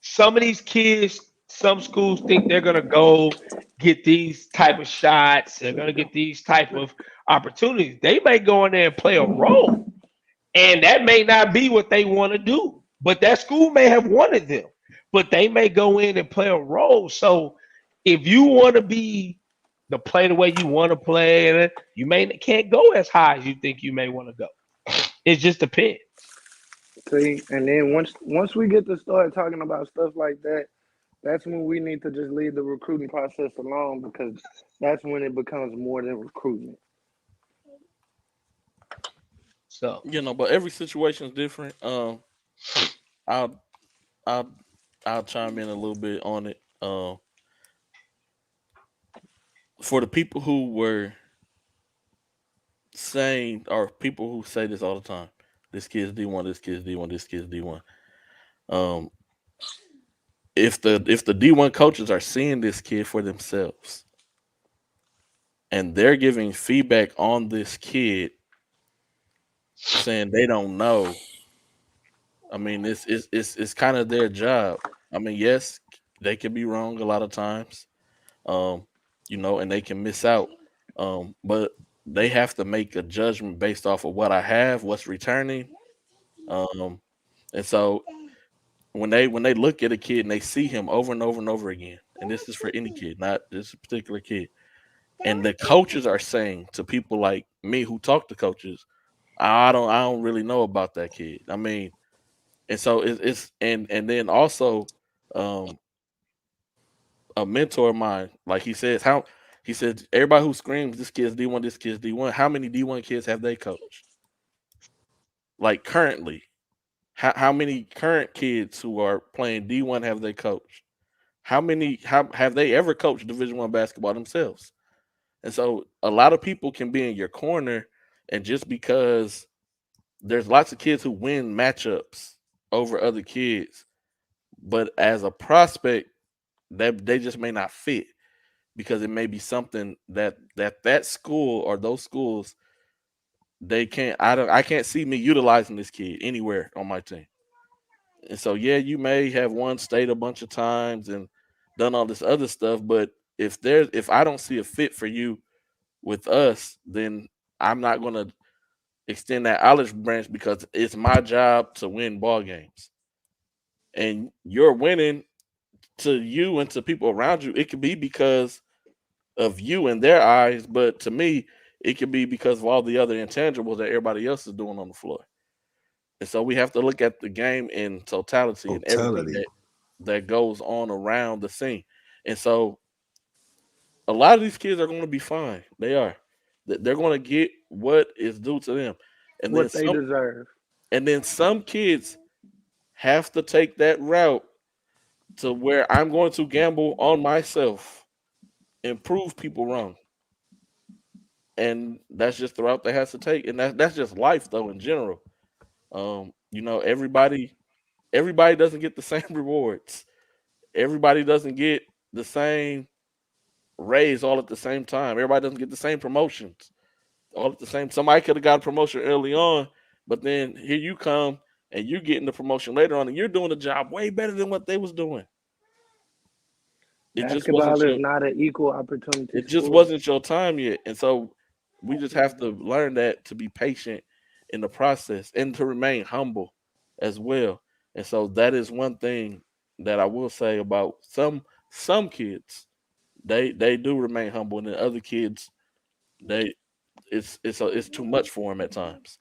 some of these kids, some schools think they're gonna go get these type of shots. They're gonna get these type of opportunities. They may go in there and play a role. And that may not be what they want to do, but that school may have wanted them, but they may go in and play a role. So if you want to be the play the way you want to play, you may can't go as high as you think you may want to go. It just depends. See, and then once we get to start talking about stuff like that, that's when we need to just leave the recruiting process alone because that's when it becomes more than recruitment. So But every situation is different. I'll I'll I'll chime in a little bit on it. For the people who were saying, or people who say this all the time, this kid's D1, this kid's D1, this kid's D1. Um, if the D1 coaches are seeing this kid for themselves and they're giving feedback on this kid, saying they don't know, I mean, it's kind of their job. I mean, yes, they can be wrong a lot of times, um, and they can miss out. But they have to make a judgment based off of what I have, what's returning. Um, and so when they look at a kid and they see him over and over and over again, and this is for any kid, not this particular kid, and the coaches are saying to people like me who talk to coaches, I don't really know about that kid. I mean, and so it's and then also um a mentor of mine, like he said everybody who screams this kid's D1, this kid's D1, how many D1 kids have they coached? Like currently, how many current kids who are playing D1 have they coached? How have they ever coached Division 1 basketball themselves? And so a lot of people can be in your corner, and just because there's lots of kids who win matchups over other kids, but as a prospect, that they just may not fit because it may be something that school or those schools they can't. I can't see me utilizing this kid anywhere on my team. And so yeah, you may have won state a bunch of times and done all this other stuff, but if I don't see a fit for you with us, then I'm not gonna extend that olive branch because it's my job to win ball games. And you're winning to you and to people around you. It could be because of you in their eyes, but to me, It could be because of all the other intangibles that everybody else is doing on the floor. And so we have to look at the game in totality and everything Totality. that goes on around the scene. And so a lot of these kids are going to be fine. They are. They're going to get what is due to them. And then What they some deserve. some kids have to take that route to where I'm going to gamble on myself and prove people wrong. And that's just the route they has to take. And that's just life though in general. Everybody doesn't get the same rewards. Everybody doesn't get the same raise all at the same time. Everybody doesn't get the same promotions all at the same. Somebody could have got a promotion early on, but then here you come and you're getting the promotion later on, and you're doing the job way better than what they was doing. It just wasn't Basketball is your not an equal opportunity it just sport. wasn't your time yet, and so we just have to learn that to be patient in the process and to remain humble as well. And so that is one thing that I will say about some kids. They do remain humble, and then other kids they it's too much for them at times.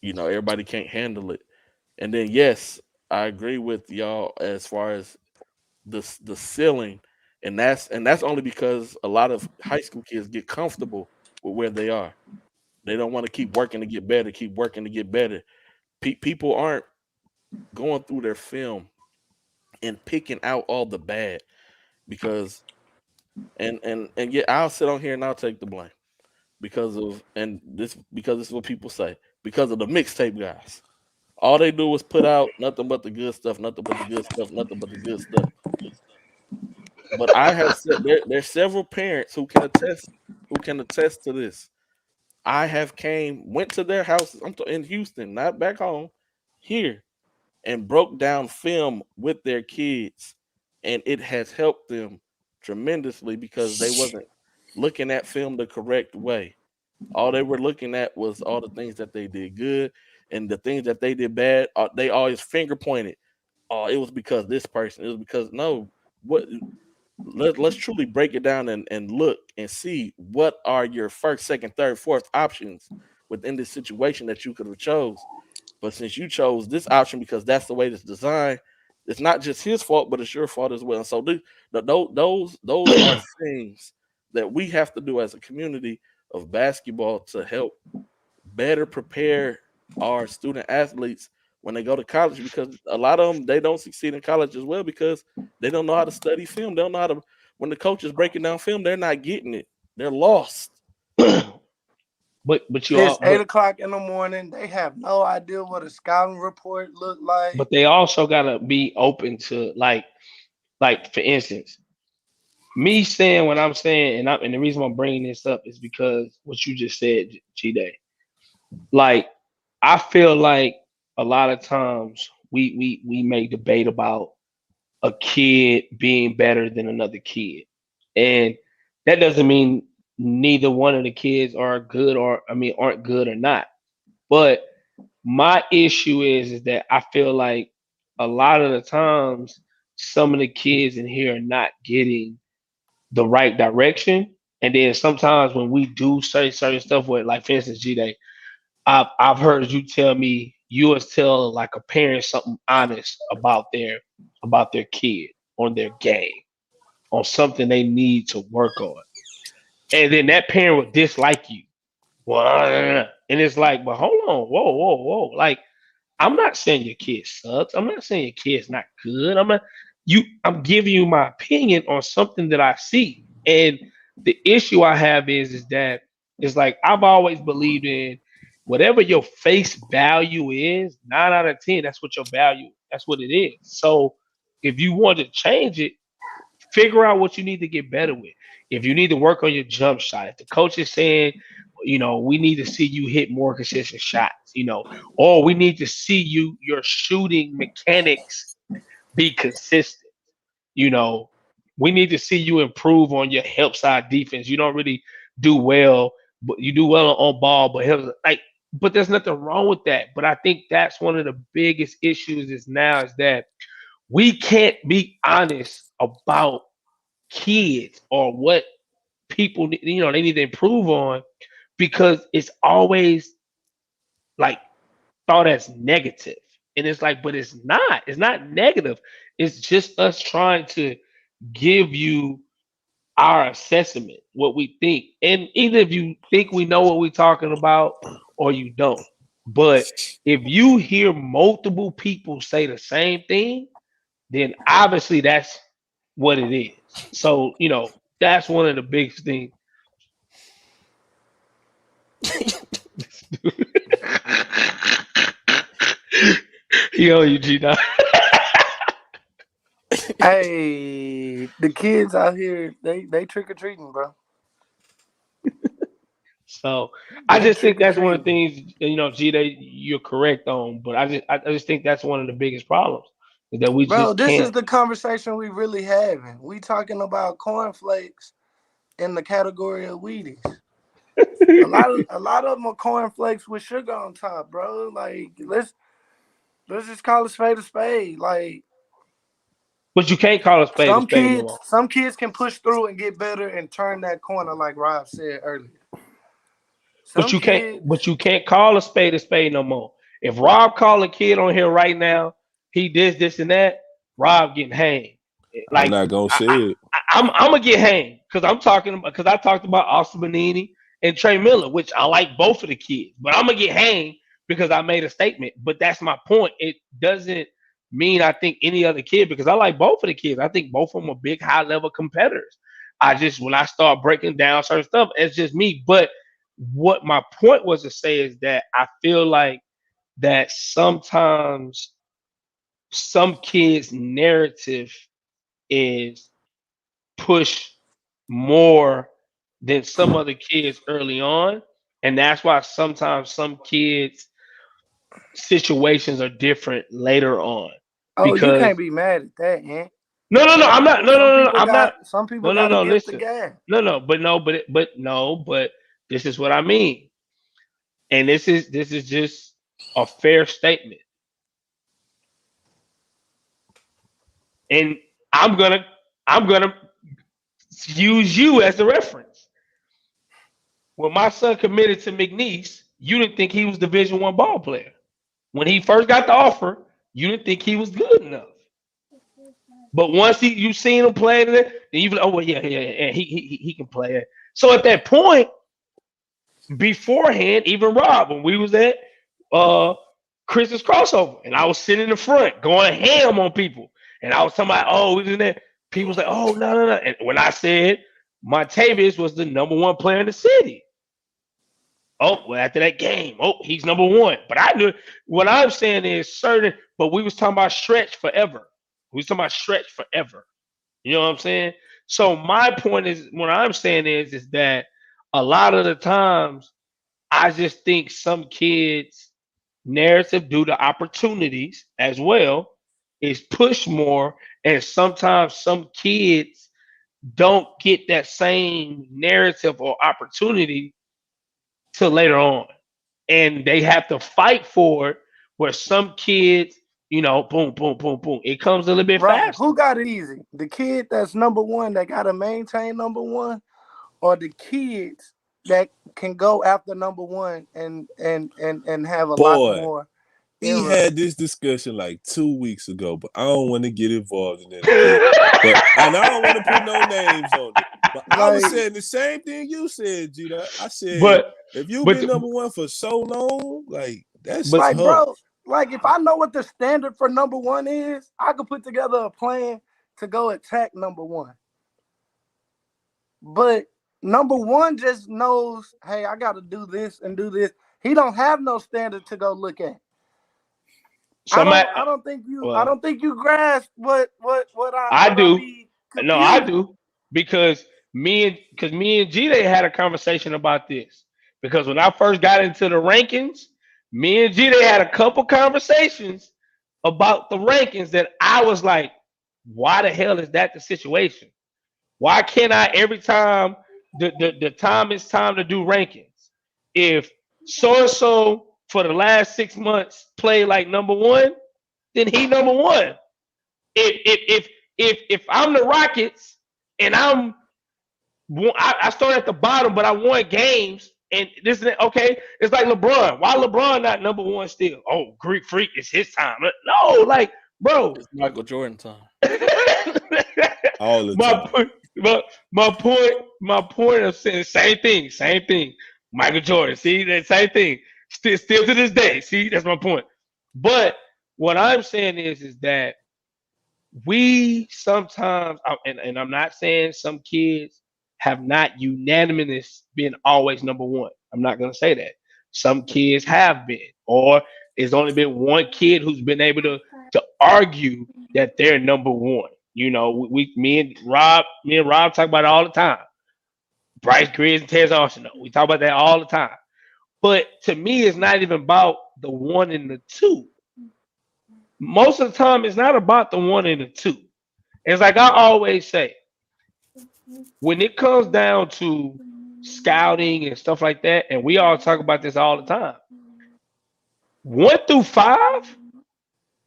Everybody can't handle it. And then yes, I agree with y'all as far as the ceiling, and that's only because a lot of high school kids get comfortable with where they are. They don't want to keep working to get better, keep working to get better. People aren't going through their film and picking out all the bad because and yeah, I'll sit on here and I'll take the blame because this is what people say because of the mixtape guys. All they do is put out nothing but the good stuff, nothing but the good stuff, nothing but the good stuff. But I have said there's several parents who can attest to this. I have went to their houses. In Houston, not back home, here, and broke down film with their kids, and it has helped them tremendously because they wasn't looking at film the correct way. All they were looking at was all the things that they did good, and the things that they did bad. They always finger pointed. Oh, it was because this person. It was because no. What let's truly break it down and look and see what are your first, second, third, fourth options within this situation that you could have chose. But since you chose this option because that's the way it's designed, it's not just his fault, but it's your fault as well. And so those are things that we have to do as a community of basketball to help better prepare our student athletes when they go to college because a lot of them they don't succeed in college as well because they don't know how to study film. They don't know how to when the coach is breaking down film, they're not getting it. They're lost. but you It's all 8 o'clock in the morning. They have no idea what a scouting report look like. but they also gotta be open to like for instance, me saying what I'm saying, and the reason I'm bringing this up is because what you just said, G Day. Like I feel like a lot of times we make debate about a kid being better than another kid, and that doesn't mean neither one of the kids are good or I mean aren't good or not. But my issue is that I feel like a lot of the times some of the kids in here are not getting the right direction. And then sometimes when we do say certain stuff with like for instance, G Day, I've heard you tell me you was tell like a parent something honest about their kid on their game, on something they need to work on. And then that parent would dislike you. Well, and it's like, but hold on, whoa, whoa, whoa. Like I'm not saying your kid sucks. I'm not saying your kid's not good. I'm giving you my opinion on something that I see. And the issue I have is that it's like I've always believed in whatever your face value is, 9 out of 10, that's what your value, that's what it is. So if you want to change it, figure out what you need to get better with. If you need to work on your jump shot, if the coach is saying, we need to see you hit more consistent shots, or we need to see your shooting mechanics be consistent. You know, we need to see you improve on your help side defense. You don't really do well, but you do well on ball, but but there's nothing wrong with that. But I think that's one of the biggest issues is that we can't be honest about kids or what people, they need to improve on because it's always like thought as negative. And it's like, but it's not. It's not negative. It's just us trying to give you our assessment, what we think. And either if you think we know what we're talking about or you don't. But if you hear multiple people say the same thing, then obviously that's what it is. So, that's one of the biggest things. Yo, you G Dog. Hey, the kids out here, they trick or treating, bro. So I They just think trick or that's one of the treating. things, G, that you're correct on. But I just think that's one of the biggest problems is that we Bro, just this is can't. the conversation we really having. We talking about cornflakes in the category of Wheaties. A lot of them are cornflakes with sugar on top, bro. Like let's just call a spade a spade. Like But you can't call a some spade no kids, more. some kids can push through and get better and turn that corner, like Rob said earlier. But Some you can't. kids, But you can't call a spade no more. If Rob call a kid on here right now, he this and that. Rob getting hanged. I'm Like not gonna I, say I, it. I'm gonna get hanged because I talked about Austin Benini and Trey Miller, which I like both of the kids, but I'm gonna get hanged because I made a statement. But that's my point. It doesn't mean I think any other kid because I like both of the kids. I think both of them are big high level competitors. I just when I start breaking down certain stuff, it's just me. But what my point was to say is that I feel like that sometimes some kids' narrative is push more than some other kids early on. And that's why sometimes some kids' situations are different later on. oh, you Because can't be mad at that, man. no, no, no, Some I'm not. people, No, some no, no, no, people I'm not. got, some people No, no, got to no. gift the Listen, gab. no, but no, but no, but this is what I mean, and this is just a fair statement, and I'm gonna I'm gonna use you as the reference. When my son committed to McNeese, you didn't think he was Division One ball player. When he first got the offer, you didn't think he was good enough. But once you seen him play it, then you be like, oh well, yeah, he can play it. So at that point, beforehand, even Rob, when we was at uh Chris's crossover, and I was sitting in the front going ham on people, and I was talking about, oh, we in there. People was like, oh, no, no, no. And when I said Montavious was the number one player in the city, oh, well, after that game, oh, he's number one. But I knew what I'm saying is certain, but we was talking about stretch forever. We was talking about stretch forever. You know what I'm saying? So my point is, what I'm saying is that a lot of the times, I just think some kids' narrative due to opportunities as well is pushed more, and sometimes some kids don't get that same narrative or opportunity till later on, and they have to fight for it. Where some kids, boom, boom, boom, boom, it comes a little bit Right. Who faster. got it easy? The kid that's number one that got to maintain number one, or the kids that can go after number one and have a lot Boy, more we era. had this discussion like 2 weeks ago, but I don't want to get involved in it again. But and I don't want to put no names on it. But I was Like, saying the same thing you said, Gina. I said but if you've but been number one for so long, like that's but like, tough. bro, like if I know what the standard for number one is, I could put together a plan to go attack number one. But number one just knows, hey, I got to do this and do this. He don't have no standard to go look at. so my I well, don't think you grasp I what I do. be No, I confused. do because me and G Day had a conversation about this because when I first got into the rankings, me and G Day had a couple conversations about the rankings that I was like, why the hell is that the situation? Why can't I every time the time it's time to do rankings? If so and so for the last 6 months played like number one, then he number one. If I'm the Rockets and I'm I started at the bottom, but I won games. And this is okay. It's like LeBron. Why LeBron not number one still? Oh, Greek Freak, it's his time. No, like, bro. It's Michael Jordan time. all the my time. point, my point of saying same thing. Michael Jordan, see that same thing. Still to this day, see that's my point. But what I'm saying is that we sometimes, and I'm not saying some kids have not unanimous been always number one. I'm not gonna say that. Some kids have been, or it's only been one kid who's been able to argue that they're number one. You know, me and Rob talk about it all the time. Bryce Grizz and Tez Arsenal. We talk about that all the time. But to me, it's not even about the one and the two. Most of the time, it's not about the one and the two. It's like I always say, when it comes down to scouting and stuff like that, and we all talk about this all the time. 1 through 5,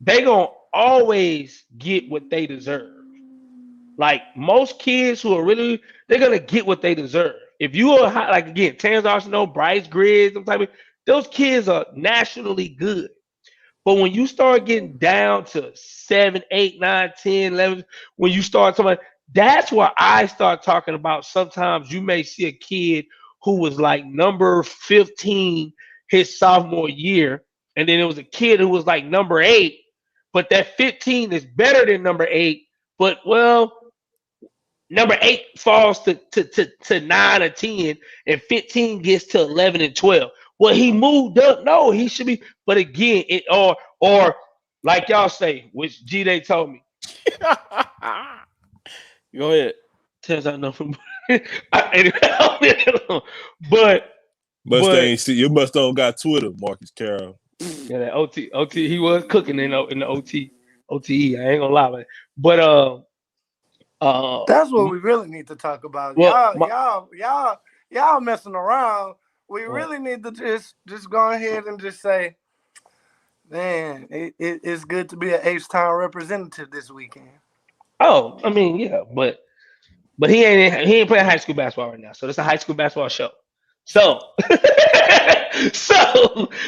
they gonna always get what they deserve. Like most kids who are really, they're gonna get what they deserve. If you are like again, Terrence Arsenault, Bryce Grizz, them type of, those kids are nationally good. But when you start getting down to 7, 8, 9, 10, 11, when you start talking, that's where I start talking about. Sometimes you may see a kid who was like number 15 his sophomore year, and then it was a kid who was like number 8, but that 15 is better than number 8. But well, number 8 falls to 9 or 10, and 15 gets to 11 and 12. Well, he moved up. No, he should be. But again, or like y'all say, which G Day told me. Go ahead. Turns out nothing. but Mustang, see, you must don't got Twitter, Marcus Carroll. yeah, that OT, he was cooking in the OTE. I ain't gonna lie, man. But That's what we really need to talk about. well, Y'all messing around. We what? really need to just go ahead and just say, man, it's good to be an H-Town representative this weekend. Oh, I mean, yeah, but he ain't playing high school basketball right now. So it's a high school basketball show. So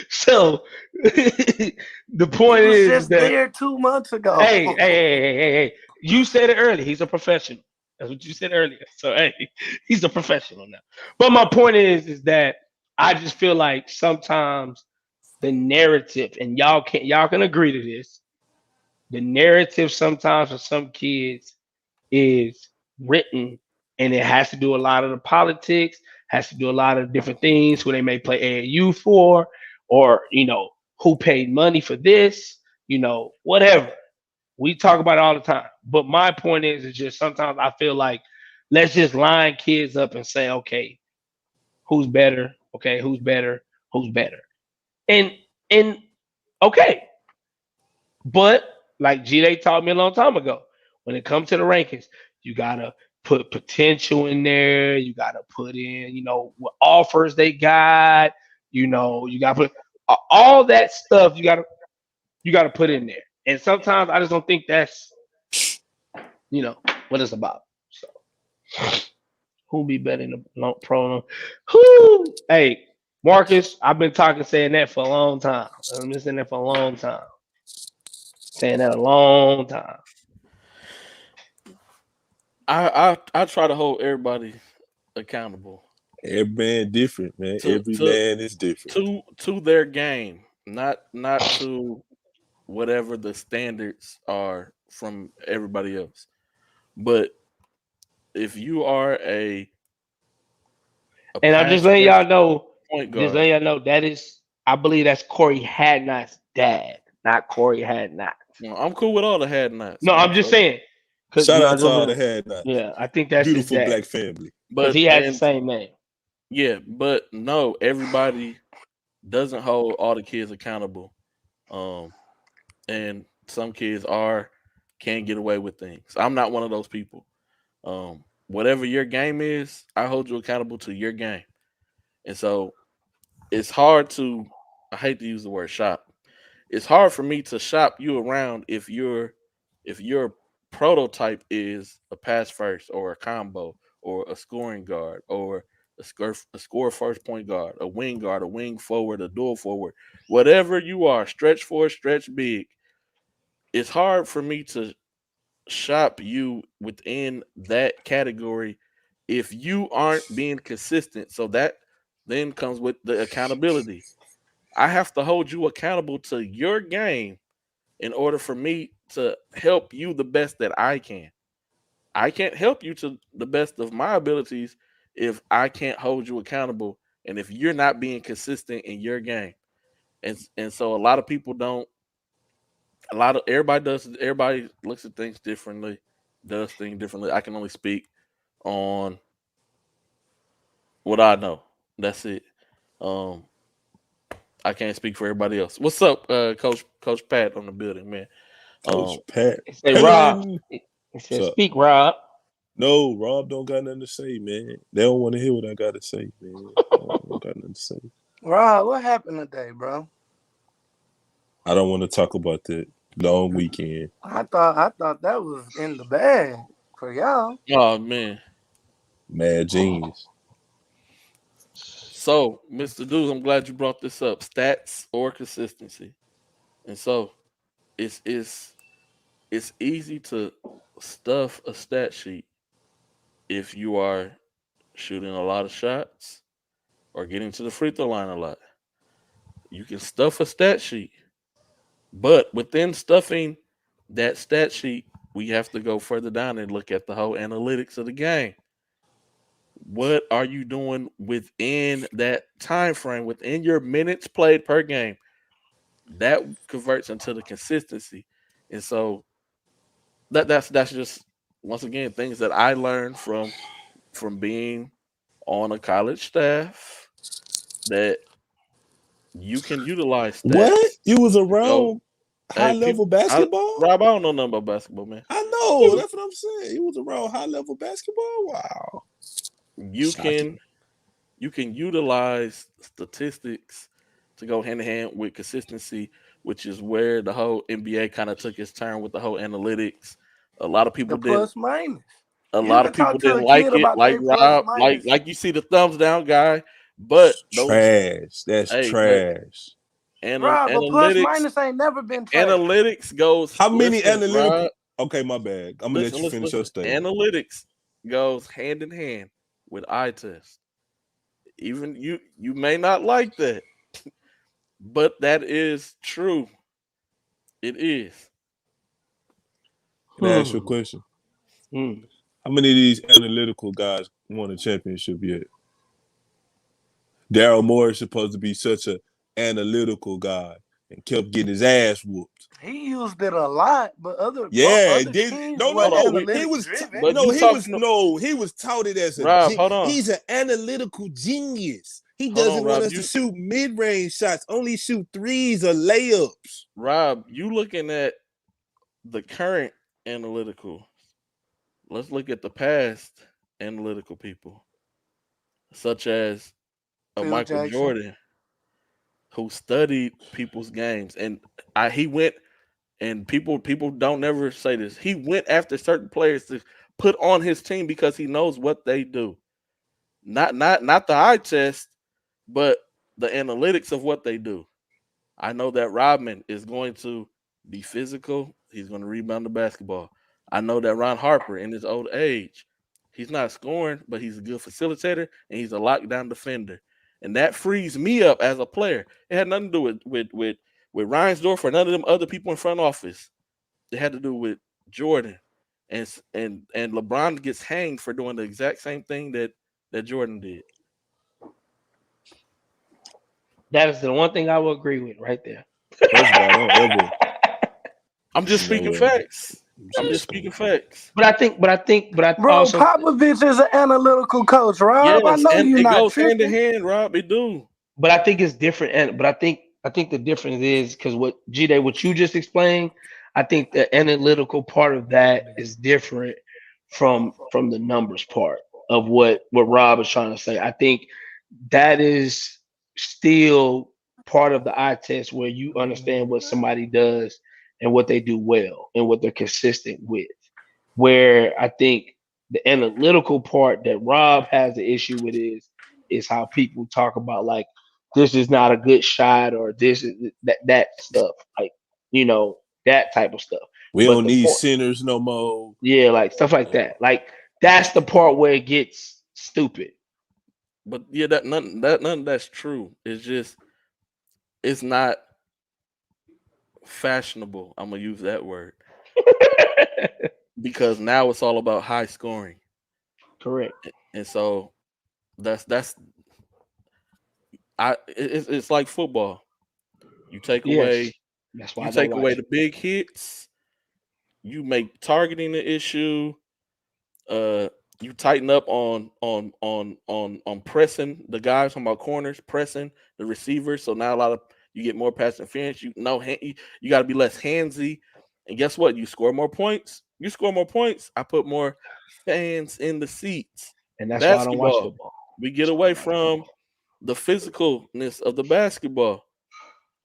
so the He point was is just that there 2 months ago. hey. You said it earlier. He's a professional. That's what you said earlier. So hey, he's a professional now. But my point is that I just feel like sometimes the narrative, and y'all can agree to this, the narrative sometimes for some kids is written, and it has to do a lot of the politics, has to do a lot of different things, who they may play AAU for, or who paid money for this, whatever. We talk about it all the time. But my point is just sometimes I feel like let's just line kids up and say, okay, who's better? Okay, who's better? Who's better? And okay, but like G taught me a long time ago, when it comes to the rankings, you gotta put potential in there. You gotta put in, what offers they got. You gotta put all that stuff. You gotta put in there. And sometimes I just don't think that's what it's about. So who be better in the pro? Who? Hey, Marcus, I've been saying that for a long time. I've been saying that for a long time. Saying that a long time. I try to hold everybody accountable Every man different, man. to Every to man is different. to their game, not to whatever the standards are from everybody else. But if you are a And I'm just pass letting y'all first know, point guard, that is, I believe that's Corey Hadnot's dad, not Corey Hadnot. I'm cool with all the had nots, No, man. I'm just So, saying, because Shout out to all the had nots. yeah, I think that's his Beautiful dad black family. because but he has the and same name. yeah, but no, everybody doesn't hold all the kids accountable. Um, and some kids can get away with things. I'm not one of those people. Whatever your game is, I hold you accountable to your game. And so it's hard to, I hate to use the word shop. It's hard for me to shop you around if your prototype is a pass first or a combo or a scoring guard, or a score first point guard, a wing forward, a dual forward, whatever you are, stretch four, stretch big. It's hard for me to shop you within that category if you aren't being consistent. So that then comes with the accountability. I have to hold you accountable to your game in order for me to help you the best that I can. I can't help you to the best of my abilities if I can't hold you accountable and if you're not being consistent in your game. And so a lot of people don't a lot of everybody looks at things differently, does things differently. I can only speak on what I know. That's it. Um I can't speak for everybody else. What's up, Coach Pat on the building, man? Coach Um Pat He said, Rob. Pillin. He What's said, up? speak, Rob. No, Rob don't got nothing to say, man. They don't want to hear what I got to say, man. I don't got nothing to say. Rob, what happened today, bro? I don't want to talk about that long weekend. I thought that was in the bag for y'all. oh man. Mad genius. So, Mr. Dudes, I'm glad you brought this up. Stats or consistency. And so it's easy to stuff a stat sheet if you are shooting a lot of shots or getting to the free throw line a lot. You can stuff a stat sheet, but within stuffing that stat sheet, we have to go further down and look at the whole analytics of the game. What are you doing within that time frame, within your minutes played per game? That converts into the consistency. And so that's just once again things that I learned from being on a college staff that you can utilize What? stats You was to go. around high Hey, level people, I basketball? Rob, I don't know nothing about basketball, man. I know. That's what I'm saying. You was around high level basketball? Wow. You Shocking. can you can utilize statistics to go hand in hand with consistency, which is where the whole NBA kind of took its turn with the whole analytics. A lot of The people didn't. plus minus. A You lot can of people talk to didn't a like kid it, about like their plus Rob, like minus. like you see the thumbs down guy. But those, Trash. That's but trash. Rob, a plus analytics, minus ain't never been trash. analytics goes. How many Listen, analytical? Rob, Okay, my bad. I'm gonna let listen, you listen, finish your listen. statement. Analytics goes hand in hand with eye test. Even you may not like that, but that is true. It is. Can I ask you a Hmm. question? Hmm. How many of these analytical guys won a championship yet? Daryl Moore is supposed to be such an analytical guy and kept getting his ass whooped. He used it a lot, but Yeah, other did teams no, were Hold no, on, no. He analytic was driven. but no, you he was talking, no, he was touted as a Rob? Hold on, he's an analytical genius. He hold on, doesn't want Rob. us to shoot mid-range shots, only shoot threes or layups. Rob, you looking at the current analytical. Let's look at the past analytical people, such as a Phil Michael Jackson. Jordan, who studied people's games, and he went and people don't never say this. He went after certain players to put on his team because he knows what they do. Not the eye test, but the analytics of what they do. I know that Rodman is going to be physical. He's going to rebound the basketball. I know that Ron Harper, in his old age, he's not scoring, but he's a good facilitator and he's a lockdown defender. And that frees me up as a player. It had nothing to do with Reinsdorf or none of them other people in front office. It had to do with Jordan, and LeBron gets hanged for doing the exact same thing that Jordan did. That is the one thing I will agree with right there. First of all, don't ever, I'm just you know speaking what? facts. I'm I'm just just speaking gonna facts. But I Bro, also, Popovich is an analytical coach, Rob. I Yes, know and you're it not goes hand in tripping. hand, Rob. It do. but I think it's different. And but I think the difference is because what G Day, what you just explained, I think the analytical part of that is different from the numbers part of what Rob is trying to say. I think that is still part of the eye test where you understand what somebody does and what they do well and what they're consistent with. Where I think the analytical part that Rob has the issue with is how people talk about like this is not a good shot or this is that stuff like you know that type of stuff. We But don't the need point, centers no more. yeah, like stuff like Yeah. that. Like that's the part where it gets stupid. But yeah, none of that's true. It's just it's not fashionable. I'm gonna use that word because now it's all about high scoring, Correct. and so that's it's like football. You take Yes. away That's why you I don't take away watch the it. big hits. You make targeting the issue. Uh, you tighten up on pressing the guys from our corners, pressing the receivers. So now a lot of you get more pass interference. You got to be less handsy, and guess what? You score more points. You score more points. I put more fans in the seats. And that's why I don't watch Basketball, football. we get away from the physicalness of the basketball.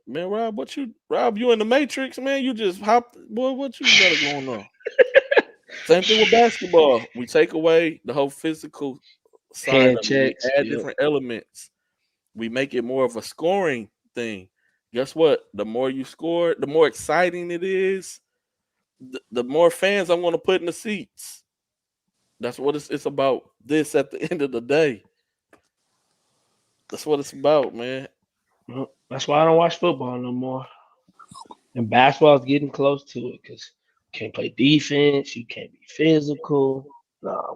Man, Rob, you in the Matrix, man. You just hopped, boy. What you got going on? Same thing with basketball. We take away the whole physical side Hand of it. We checks. add Yep. different elements. We make it more of a scoring thing. Guess what? The more you score, the more exciting it is. The more fans I'm going to put in the seats. That's what it's about. This at the end of the day. That's what it's about, man. That's why I don't watch football no more. And basketball's getting close to it because you can't play defense, you can't be physical. Nah,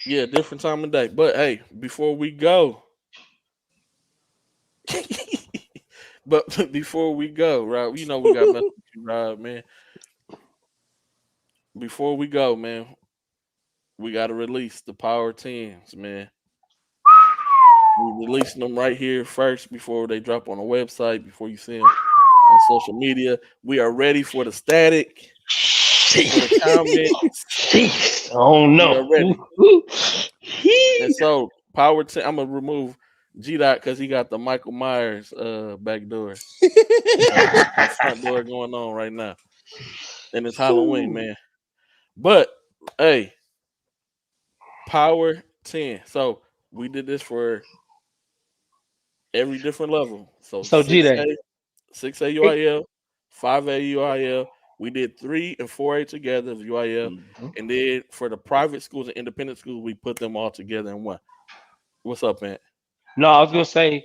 Yeah, different time of day. But hey, before we go, but before we go, Rob, you know we got message with you, Rob, man. Before we go, man, we got to release the Power Tens, man. We releasing them right here first before they drop on the website, before you see them on social media. We are ready for the static, for the comments. jeez. Oh We are no. ready. Ooh. And so, Power 10, I'm going to remove G Dot because he got the Michael Myers back door, the front door going on right now. And it's Halloween, man. But, hey, Power 10. So, we did this for every different level. So, So G Day. 6A UIL, 5A UIL. We did 3 and 4A together of UIL. And then for the private schools and independent schools, we put them all together in one. What's up, man? No, I was gonna say,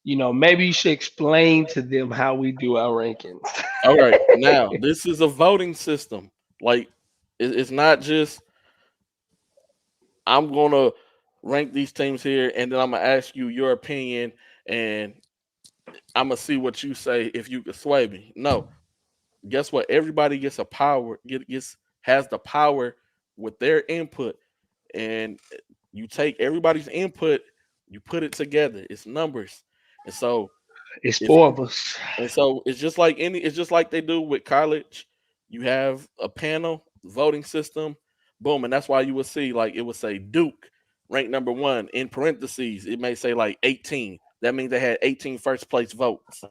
maybe you should explain to them how we do our rankings. All right. Now, this is a voting system. Like, it's not just, I'm going to rank these teams here and then I'm going to ask you your opinion and I'm going to see what you say if you can sway me. No, guess what? Everybody gets a power, has the power with their input, and you take everybody's input, you put it together. It's numbers, and so It's if four you, of us. and so it's just like they do with college. You have a panel voting system, boom, and that's why you would see like it would say Duke ranked number one in parentheses. It may say like 18. That means they had 18 first place votes.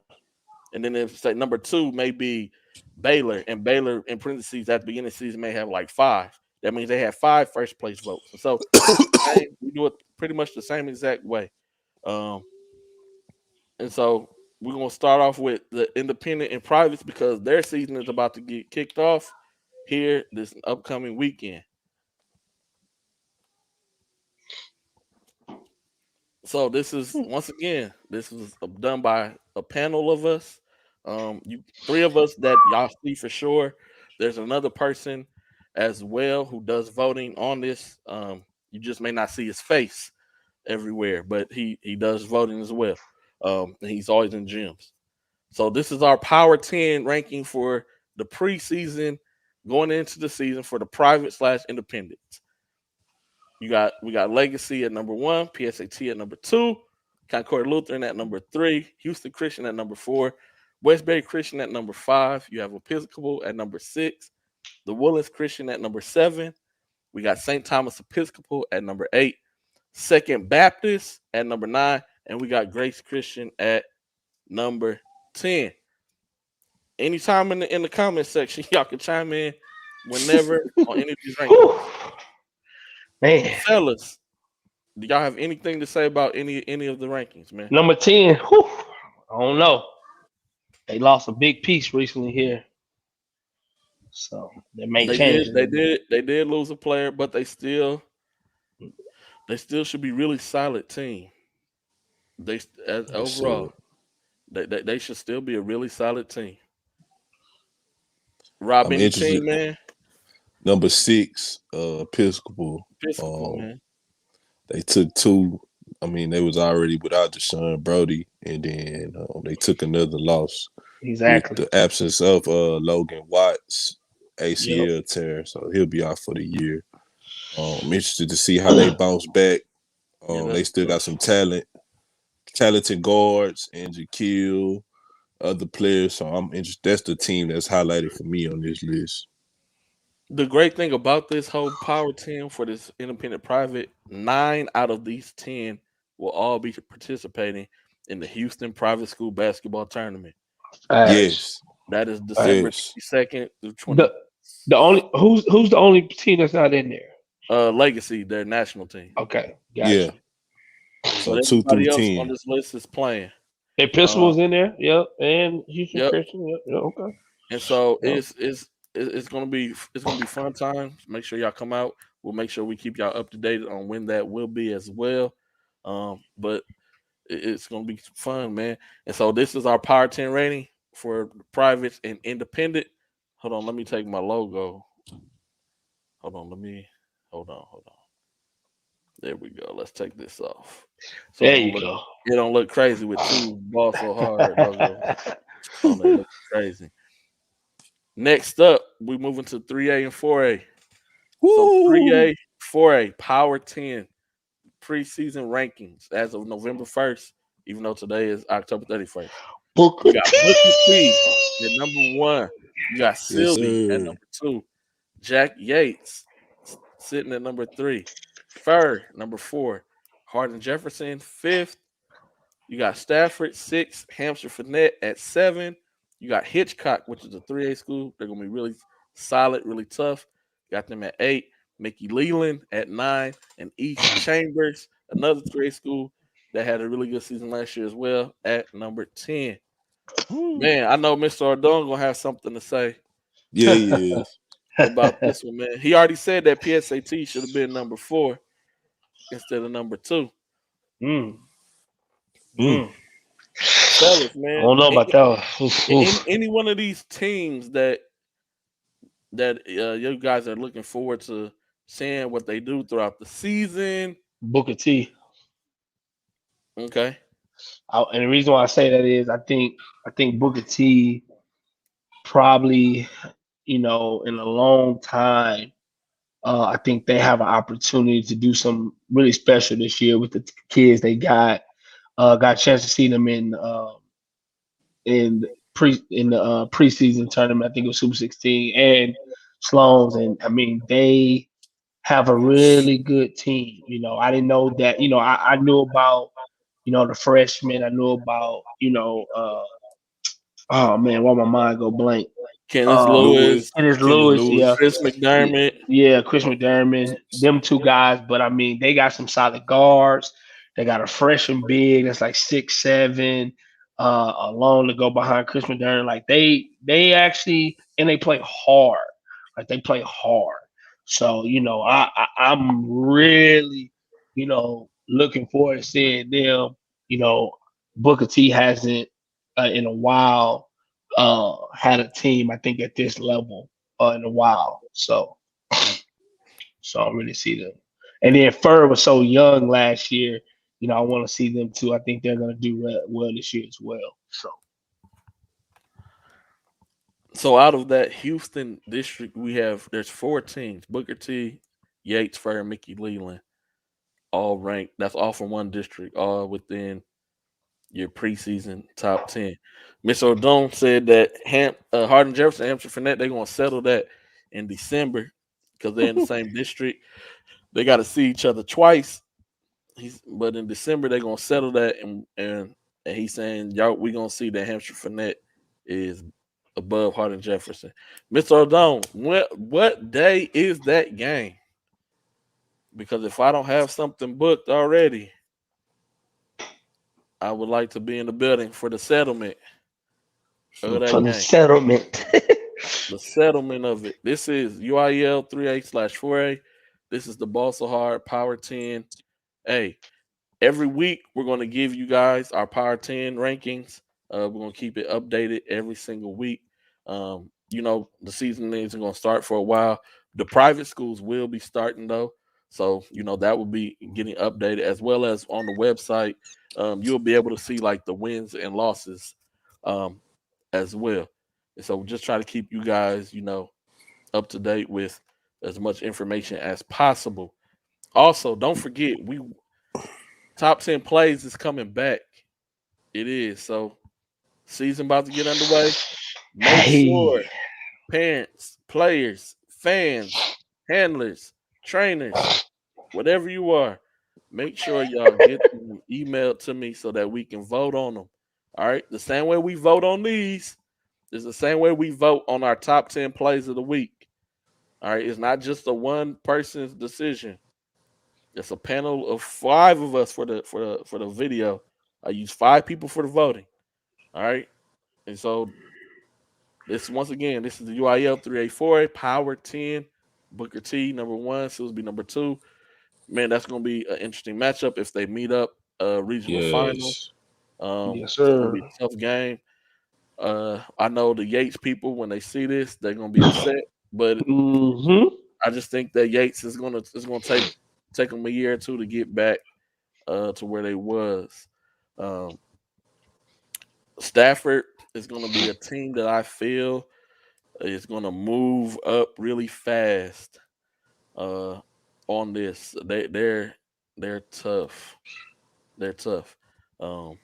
And then if say number two may be Baylor, and Baylor in parentheses at the beginning of the season may have like five. That means they had five first place votes. And so it's the same. We do it pretty much the same exact way. Um, and so we're gonna start off with the independent and privates because their season is about to get kicked off here this upcoming weekend. So this is once again, this was done by a panel of us. You three of us that y'all see for sure. There's another person as well who does voting on this. You just may not see his face everywhere, but he does voting as well. And he's always in gyms. So this is our Power 10 ranking for the preseason going into the season for the private slash independent. We got Legacy at number one, PSAT at number two, Concord Lutheran at number three, Houston Christian at number four, Westbury Christian at number five. You have Episcopal at number six, the Woodlands Christian at number seven. We got St. Thomas Episcopal at number eight, Second Baptist at number nine, and we got Grace Christian at number 10. anytime in the comment section, y'all can chime in whenever on any of these rankings. Whew. Man, Fellas, do y'all have anything to say about any of the rankings, man? number 10. Whew. I don't know. They lost a big piece recently here, so they may They change did, it a they little bit. did, they did lose a player, but they still should be really solid team. Yes, sir. Overall, they should still be a really solid team. Rob, I'm any interested. team, man? Number 6, Episcopal. Episcopal, Um, man. they took two. I mean, they was already without Deshaun Brody, and then they took another loss with Exactly. the absence of Logan Watts Yep. ACL tear, so he'll be out for the year. I'm interested to see how they bounce back. Yeah, They that's still got tough. some talented guards and Jaquil, other players. So I'm interested. That's the team that's highlighted for me on this list. The great thing about this whole power team for this independent private, 9 out of these 10 will all be participating in the Houston Private School Basketball Tournament. Facts. Yes, That is December yes, 22nd through The 20. the only who's the only team that's not in there? Legacy, their national team. Okay, got yeah. you. So But 2 through everybody else on 10. this list is playing. Uh, Episcopal's in there. Yep, and Houston yep. Christian. Yep. Yep. Okay. And so Yep. it's gonna be fun times. Make sure y'all come out. We'll make sure we keep y'all up to date on when that will be as well. But it's gonna be fun, man. And so this is our Power 10 rating for privates and independent. Hold on, let me take my logo. Hold on, hold on. There we go. Let's take this off. So There you go. it don't look crazy with two ball so hard logos on there. Look crazy. Next up, we move into 3A and 4A. So Woo! 3A, 4A, Power 10 preseason rankings as of November 1st, even though today is October 31st. Booker You got T. Booker T at number 1. You got Yes, Sylvie at sir. number 2. Jack Yates sitting at number 3. Fur, number 4. Hardin Jefferson, 5th. You got Stafford, 6th. Hampshire Finette at 7. You got Hitchcock, which is a 3A school. They're going to be really solid, really tough. Got them at 8. Mickey Leland at 9. And East Chambers, another 3A school that had a really good season last year as well, at number 10. Woo. Man, I know Mr. Ardone going to have something to say Yeah, he is. about this one, man. He already said that PSAT should have been number 4 instead of number 2. mm, Mm. mm. Fellas, I man, don't know about that one. Oof, oof. any one of these teams that you guys are looking forward to seeing what they do throughout the season. Booker T. Okay. And the reason why I say that is I think Booker T probably, in a long time, I think they have an opportunity to do some really special this year with the kids they got. Got a chance to see them in the preseason tournament. I think it was Super 16 and Sloan's, and I mean they have a really good team. I didn't know that. I knew about the freshmen. I knew about oh man, why my mind go blank? Kenneth Uh, Lewis, Lewis, Ennis Kenneth Lewis, yeah, Lewis. Chris yeah, McDermott. yeah, Chris McDermott, them two guys. But I mean, they got some solid guards. They got a freshman big that's like 6'7", alone to go behind Chris McDermott. Like they actually and they play hard. Like they play hard. So I'm really looking forward to seeing them. You know, Booker T hasn't in a while had a team, I think, at this level in a while. So I really see them. And then Fur was so young last year. I want to see them too. I think they're going to do well this year as well. So So out of that Houston district, there's 4 teams: Booker T, Yates, Fair, Mickey Leland, all ranked. That's all from one district, all within your preseason top 10. Miss O'Donnell said that Hardin Jefferson, Hampshire Finette, they're gonna settle that in December because they're in the same district. They got to see each other twice. But in December they're gonna settle that, and he's saying y'all we gonna see that Hampshire Finette is above Hardin Jefferson. Mr. O'Donnell, what day is that game? Because if I don't have something booked already, I would like to be in the building for the settlement of that For the game. settlement. The settlement of it. This is UIL 3A/4A. This is the Balsa Hard Power 10. Hey, every week we're going to give you guys our Power 10 rankings. We're going to keep it updated every single week. The season isn't going to start for a while. The private schools will be starting though. So, that will be getting updated as well as on the website. You'll be able to see like the wins and losses um, as well. And so just try to keep you guys, up to date with as much information as possible. Also, don't forget, we top 10 plays is coming back. It is. So season about to get underway. Make Hey. sure parents, players, fans, handlers, trainers, whatever you are, make sure y'all get them emailed to me so that we can vote on them. All right. The same way we vote on these is the same way we vote on our top 10 plays of the week. All right. It's not just a one person's decision. It's a panel of five of us for the video. I use five people for the voting. All right. And so this is the UIL 384 Power 10. Booker T number one, Silsby number two. Man, that's gonna be an interesting matchup if they meet up regional final. Yes. Yes, It's gonna be sir. a tough game. I know the Yates people when they see this, they're gonna be upset, but Mm-hmm. I just think that Yates is gonna take them a year or two to get back to where they was. Um, Stafford is gonna be a team that I feel is gonna move up really fast uh, on this. They're tough. They're tough. Um,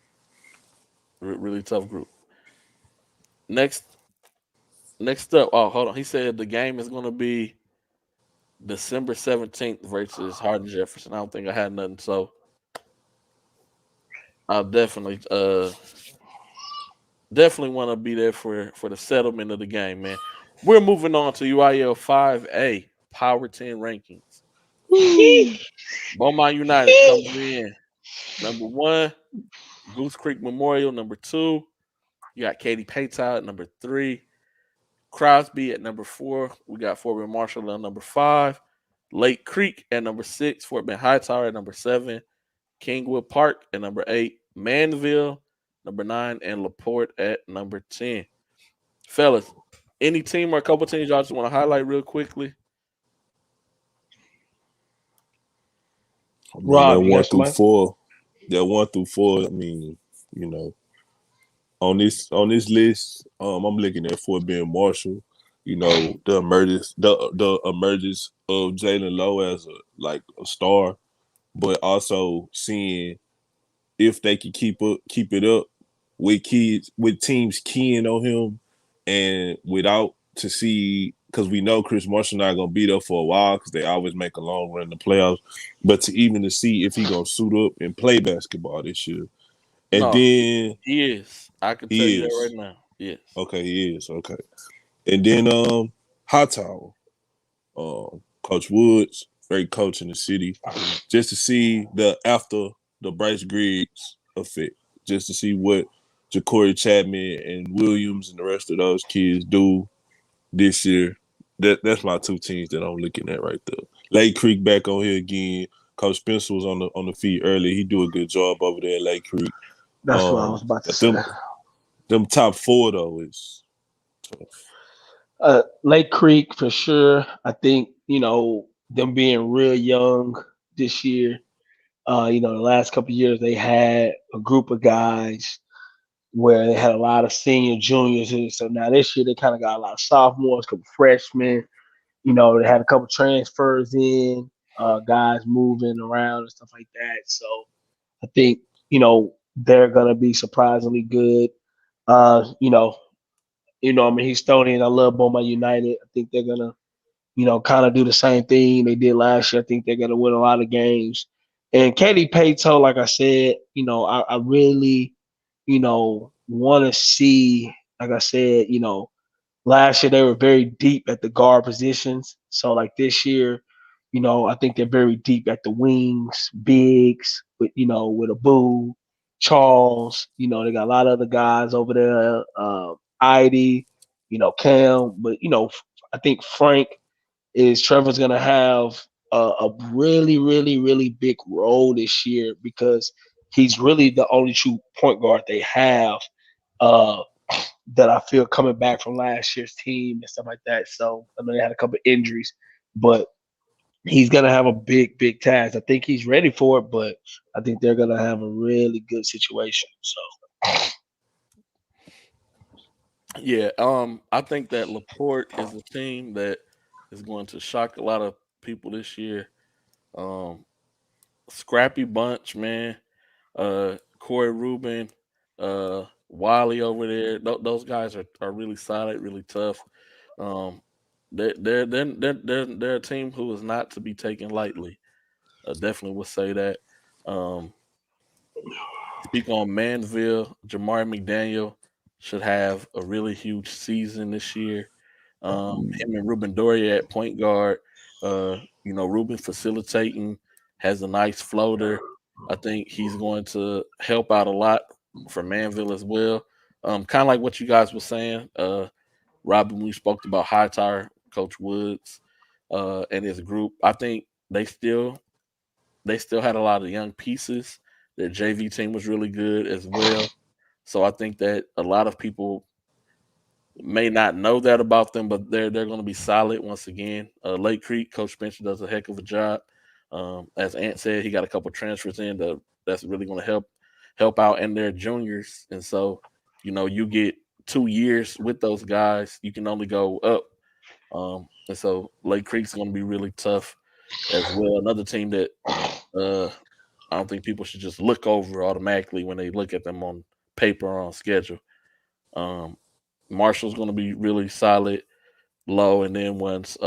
really tough group. Next next up. Oh, hold on. He said the game is gonna be December 17th versus Hardin Jefferson. I don't think I had nothing, so I'll definitely want to be there for the settlement of the game, man. We're moving on to UIL 5A Power 10 rankings. Beaumont United comes in number one. Goose Creek Memorial number two. You got Katy Paytown at number three. Crosby at number four. We got Fort Bend Marshall at number five. Lake Creek at number six. Fort Bend Hightower at number seven. Kingwood Park at number eight. Manville number nine. And LaPorte at number 10. Fellas, any team or a couple teams y'all just want to highlight real quickly? I mean, that Rob, you one got through somebody? four. That 1 through 4. I mean, you know, on this list, I'm looking at Fort Bend Marshall. The emergence of Jalen Lowe as a star, but also seeing if they can keep it up with teams keying on him, and without to see, because we know Chris Marshall not gonna be there for a while because they always make a long run in the playoffs, but to see if he gonna suit up and play basketball this year. And No, then he is. I can tell you he that right is. now. Yes. Okay, he is. Okay. And then Hightower, Coach Woods, great coach in the city. Just to see the after the Bryce Griggs effect, just to see what Ja'Cory Chapman and Williams and the rest of those kids do this year. That's my two teams that I'm looking at right there. Lake Creek back on here again. Coach Spencer was on the feet early. He do a good job over there at Lake Creek. That's what I was about to But say. them top four though is tough. Lake Creek for sure. I think them being real young this year. The last couple of years they had a group of guys where they had a lot of senior juniors. And so now this year they kind of got a lot of sophomores, couple freshmen. They had a couple transfers in, guys moving around and stuff like that. So I think they're gonna be surprisingly good. I'm a Houstonian. I love Beaumont United. I think they're gonna kind of do the same thing they did last year. I think they're gonna win a lot of games. And Katy Pato, like I said, I really, want to see, like I said, Last year they were very deep at the guard positions. So like this year, I think they're very deep at the wings, bigs, with Abu, Charles. They got a lot of other guys over there. Idy, Cam, but I think Trevor's gonna have a really, really, really big role this year because he's really the only true point guard they have. Uh, that I feel coming back from last year's team and stuff like that. So I know they had a couple injuries, but he's gonna have a big, big task. I think he's ready for it, but I think they're gonna have a really good situation. So Yeah, I think that Laporte is a team that is going to shock a lot of people this year. Um, Scrappy bunch, man. Corey Rubin, Wiley over there. Those guys are really solid, really tough. Um, they're a team who is not to be taken lightly. Definitely would say that. Um, Speak on Manville, Jamar McDaniel should have a really huge season this year. Him and Ruben Doria at point guard. Ruben facilitating, has a nice floater. I think he's going to help out a lot for Manville as well. Kind of like what you guys were saying. Robin, we spoke about Hightower, Coach Woods, and his group. I think they still had a lot of young pieces. Their JV team was really good as well. So I think that a lot of people may not know that about them, but they're going to be solid once again. Lake Creek, Coach Spencer does a heck of a job. As Ant said, he got a couple transfers in that's really going to help out, and they're juniors, and so you get 2 years with those guys, you can only go up. And so Lake Creek's going to be really tough as well. Another team that I don't think people should just look over automatically when they look at them on paper or on schedule. Um, Marshall's going to be really solid low, and then once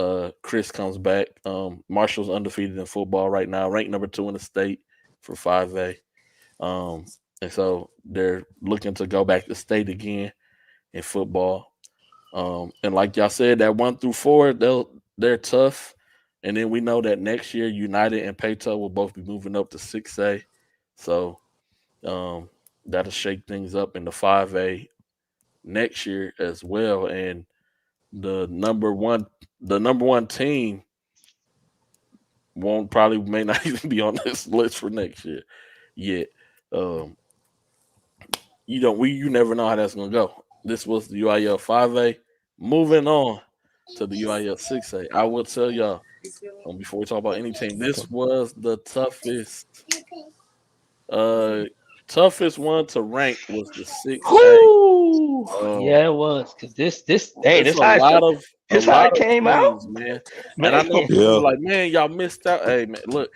Chris comes back, Marshall's undefeated in football right now, ranked number 2 in the state for 5A. And so they're looking to go back to state again in football. And like y'all said, that 1 through 4, they're tough. And then we know that next year, United and Payto will both be moving up to 6A. So that'll shake things up in the 5A next year as well. And the number one team may not even be on this list for next year yet. You never know how that's gonna go. This was the UIL 5A. Moving on to the UIL 6A. I will tell y'all before we talk about any team, this was the toughest one to rank was the 6A. Yeah, it was because It's this how a this how lot it of came out, teams, man. And I man. know people Yeah. are like, man, y'all missed out. Hey, man, look,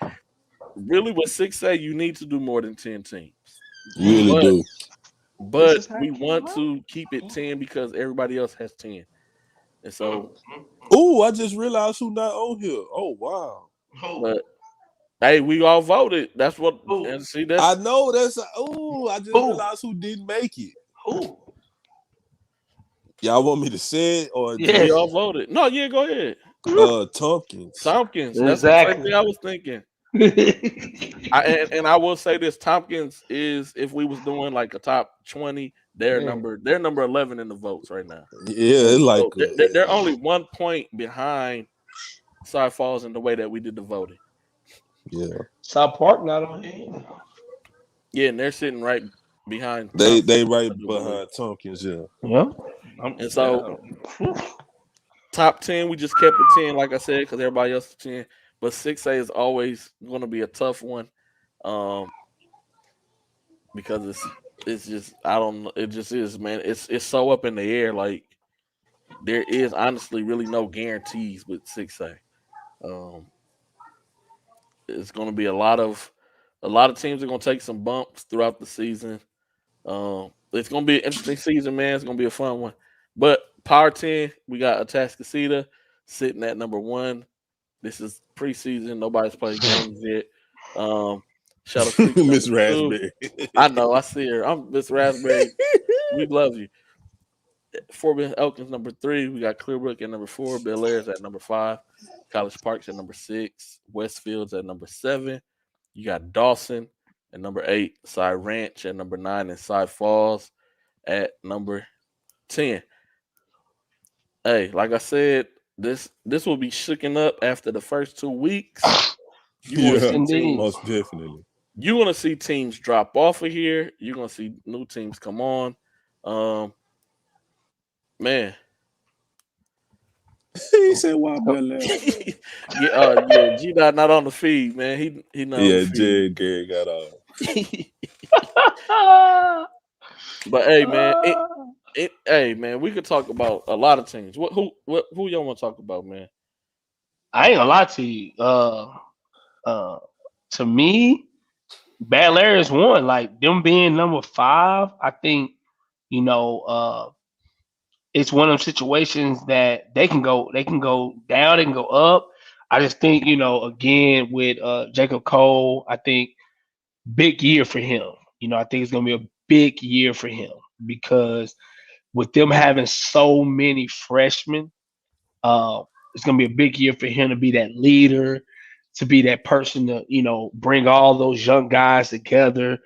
really with 6A, you need to do more than 10 teams. You really But do. This is but how we it came want out. to keep it 10 because everybody else has 10. And so, Oh, I just realized who not on here. Oh wow. but hey, we all voted. That's what, and see, I that's know that's. Oh, I just realized who didn't make it. Who? Y'all want me to say it or we Yes. just all voted. No, yeah, go ahead. Tompkins? Tompkins. That's the same Exactly. thing I was thinking. And I will say this: Tompkins is, if we was doing like a top 20, Man. they're number 11 in the votes right now. Yeah, it's like So they're only 1 point behind Cy Falls in the way that we did the voting. yeah. South Park not on here. Yeah, and they're sitting right behind They Tompkins, right I do believe. behind Tompkins. Yeah. Yeah. And so top 10, we just kept it 10, like I said, because everybody else is 10. But 6A is always going to be a tough one, because it's just, I don't know, it just is, man. It's so up in the air. Like, there is honestly really no guarantees with 6A. Um, it's going to be a lot of teams are going to take some bumps throughout the season. It's going to be an interesting season, man. It's going to be a fun one. But Power 10, we got Atascocita sitting at number 1. This is preseason. Nobody's played games yet. Shadow Creek number Miss 2. Raspberry. I know. I see her. I'm Miss Raspberry. We love you. Fort Bend Elkins number 3. We got Clearbrook at number 4. Bel Air's at number 5. College Park's at number 6. Westfield's at number 7. You got Dawson at number 8. Cy Ranch at number 9, and Cy Falls at number 10. Hey, like I said, this will be shooken up after the first 2 weeks. You gonna Yeah, see Indeed. teams. most definitely. You're gonna see teams drop off of here. You're gonna see new teams come on. Um, man, He said, "Why Bel Air?" yeah. G Dot not on the feed, man. He not on the Yeah, feed. Jed Gary got off. But hey, man, hey man, we could talk about a lot of teams. Who y'all want to talk about, man? I ain't gonna lie to you. Uh, to me, Bel Air is one. Like them being number 5, I think you know. It's one of them situations that they can go down, they can go up. I just think again with Jacob Cole, I think big year for him. I think it's gonna be a big year for him because with them having so many freshmen, uh, it's gonna be a big year for him to be that leader, to be that person to bring all those young guys together.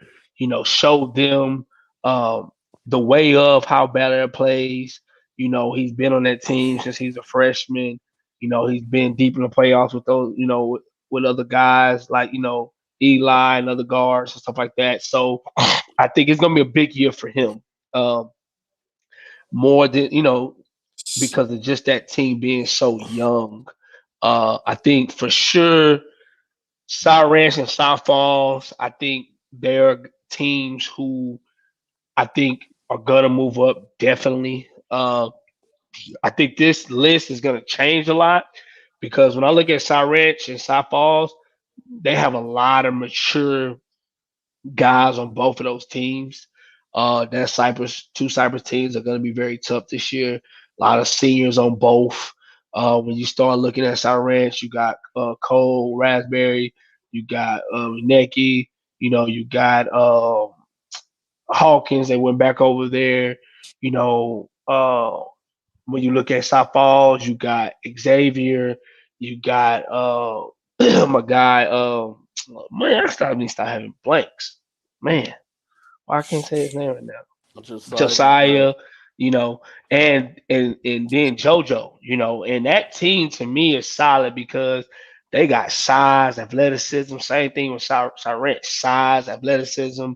Show them um, the way of how Bel plays. He's been on that team since he's a freshman. He's been deep in the playoffs with those. With other guys like Eli and other guards and stuff like that. So I think it's gonna be a big year for him. Um, More than because of just that team being so young. I think for sure, Cy Ranch and South Falls, I think they're teams who I think are gonna move up definitely. I think this list is gonna change a lot because when I look at Cy Ranch and South Falls, they have a lot of mature guys on both of those teams. That Cypress, two Cypress teams are going to be very tough this year. A lot of seniors on both. When you start looking at South Ranch, you got Cole, Raspberry, you got Neki, you got Hawkins. They went back over there. You know, when you look at South Falls, you got Xavier, you got my guy. Man, need to start having blanks. Man, why I can't say his name right now? Josiah Gonzaga. Josiah, you know, and then JoJo, and that team to me is solid because they got size, athleticism. Same thing with Sirent, size, athleticism,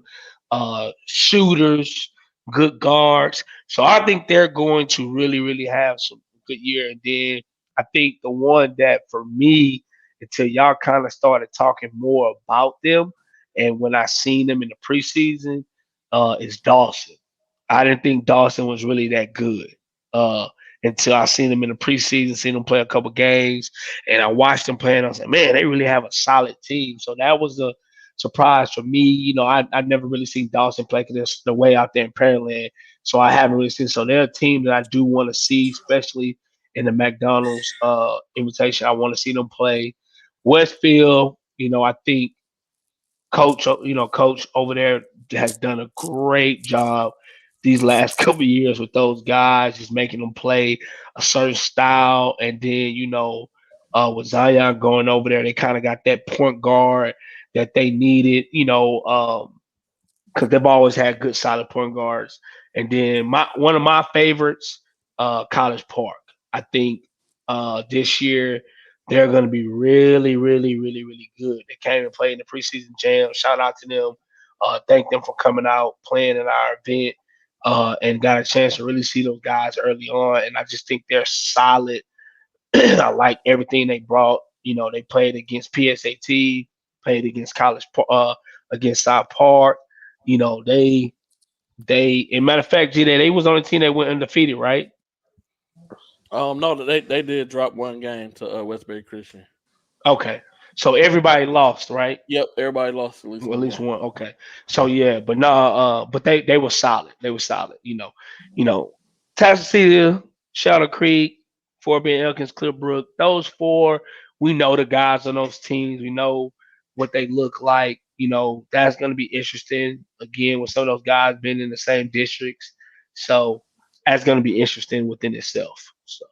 shooters, good guards. So I think they're going to really, really have some good year. And then I think the one that for me, until y'all kind of started talking more about them, and when I seen them in the preseason, is Dawson. I didn't think Dawson was really that good uh, until I seen him in the preseason, seen him play a couple games, and I watched them play, and I was like, man, they really have a solid team. So that was a surprise for me. I never really seen Dawson play because the way out there in Pearland, so I haven't really seen. So they're a team that I do want to see, especially in the McDonald's invitation. I want to see them play. Westfield, I think coach over there has done a great job these last couple of years with those guys, just making them play a certain style. And then, with Zion going over there, they kind of got that point guard that they needed, because they've always had good, solid point guards. And then one of my favorites, College Park. I think this year they're going to be really, really, really, really good. They came and played in the preseason jam. Shout out to them. Thank them for coming out, playing in our event, and got a chance to really see those guys early on. And I just think they're solid. I like everything they brought. They played against PSAT, played against against South Park. They, in matter of fact, G, they was on the team that went undefeated, right? No, they did drop one game to Westbury Christian. Okay, so everybody lost, right? Yep, everybody lost at least Well, at one least game. one. Okay. So yeah, but no, but they were solid. They were solid. You know, Tassacia, Shadow Creek, Fort Bend Elkins, Clearbrook. Those four, we know the guys on those teams. We know what they look like. That's going to be interesting again with some of those guys being in the same districts. So that's going to be interesting within itself. So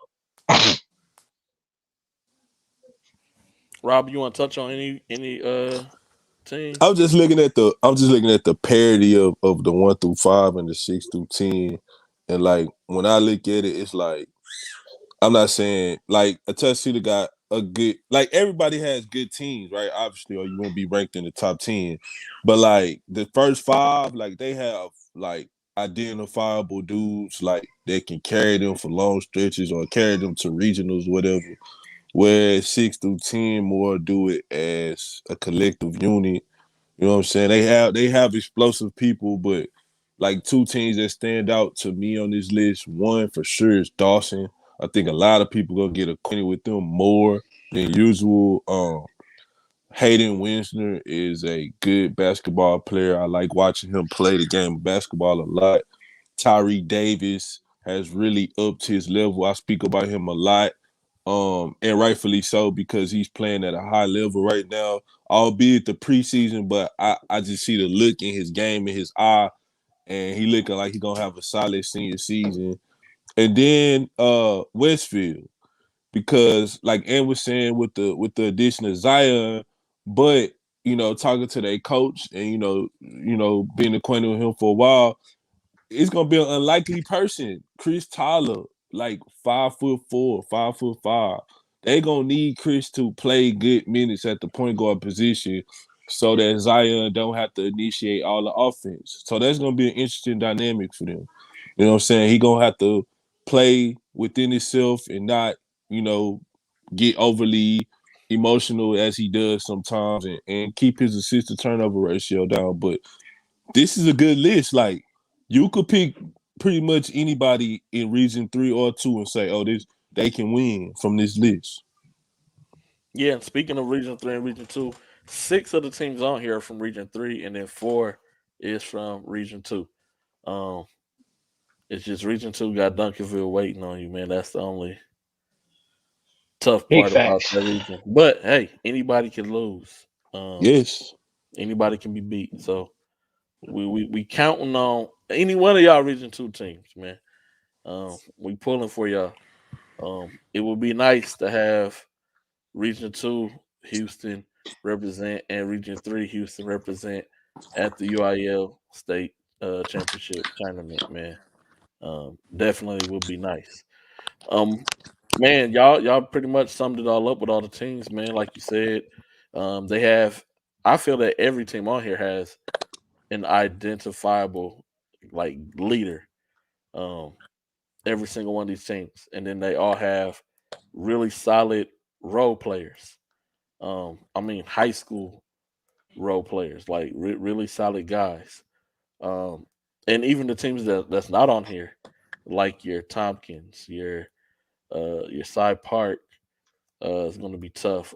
Rob, you want to touch on any I'm teams? just looking at the parity of the 1 through 5 and the 6 through 10, and like when I look at it, it's like I'm not saying like a Tuskegee got a good like everybody has good teams, right? Obviously, or you won't be ranked in the top 10. But like the first 5, like they have like identifiable dudes like that can carry them for long stretches or carry them to regionals, whatever. Whereas 6 through 10 more do it as a collective unit. You know what I'm saying? They have explosive people, but like 2 teams that stand out to me on this list, one for sure is Dawson. I think a lot of people gonna get acquainted with them more than usual. Hayden Winsner is a good basketball player. I like watching him play the game of basketball a lot. Tyree Davis has really upped his level. I speak about him a lot, and rightfully so because he's playing at a high level right now, albeit the preseason. But I just see the look in his game, in his eye, and he looking like he gonna have a solid senior season. And then Westfield, because like Ed was saying with the addition of Zion, but talking to their coach and being acquainted with him for a while, it's gonna be an unlikely person. Chris Tyler, like 5'4", 5'5". They gonna need Chris to play good minutes at the point guard position so that Zion don't have to initiate all the offense. So that's gonna be an interesting dynamic for them. You know what I'm saying? He gonna have to play within himself and not, get overly emotional as he does sometimes and keep his assist to turnover ratio down. But this is a good list. Like you could pick pretty much anybody in Region 3 or 2 and say, "Oh, they can win from this list." Yeah, and speaking of Region 3 and Region 2, 6 of the teams on here are from Region 3, and then 4 is from Region 2. Um, it's just Region 2 got Duncanville waiting on you, man. That's the only tough big part about facts. that region. But hey, anybody can lose. Um, Yes. anybody can be beat. So we counting on any one of y'all Region 2 teams, man. We pulling for y'all. It would be nice to have Region 2 Houston represent and Region 3 Houston represent at the UIL state championship tournament, man. Definitely would be nice. Um, man, y'all pretty much summed it all up with all the teams, man. Like you said, they have. I feel that every team on here has an identifiable like leader. Um, every single one of these teams, and then they all have really solid role players. I mean, high school role players, like really solid guys. Um, and even the teams that's not on here, like your Tompkins, your Cy Park, is going to be tough.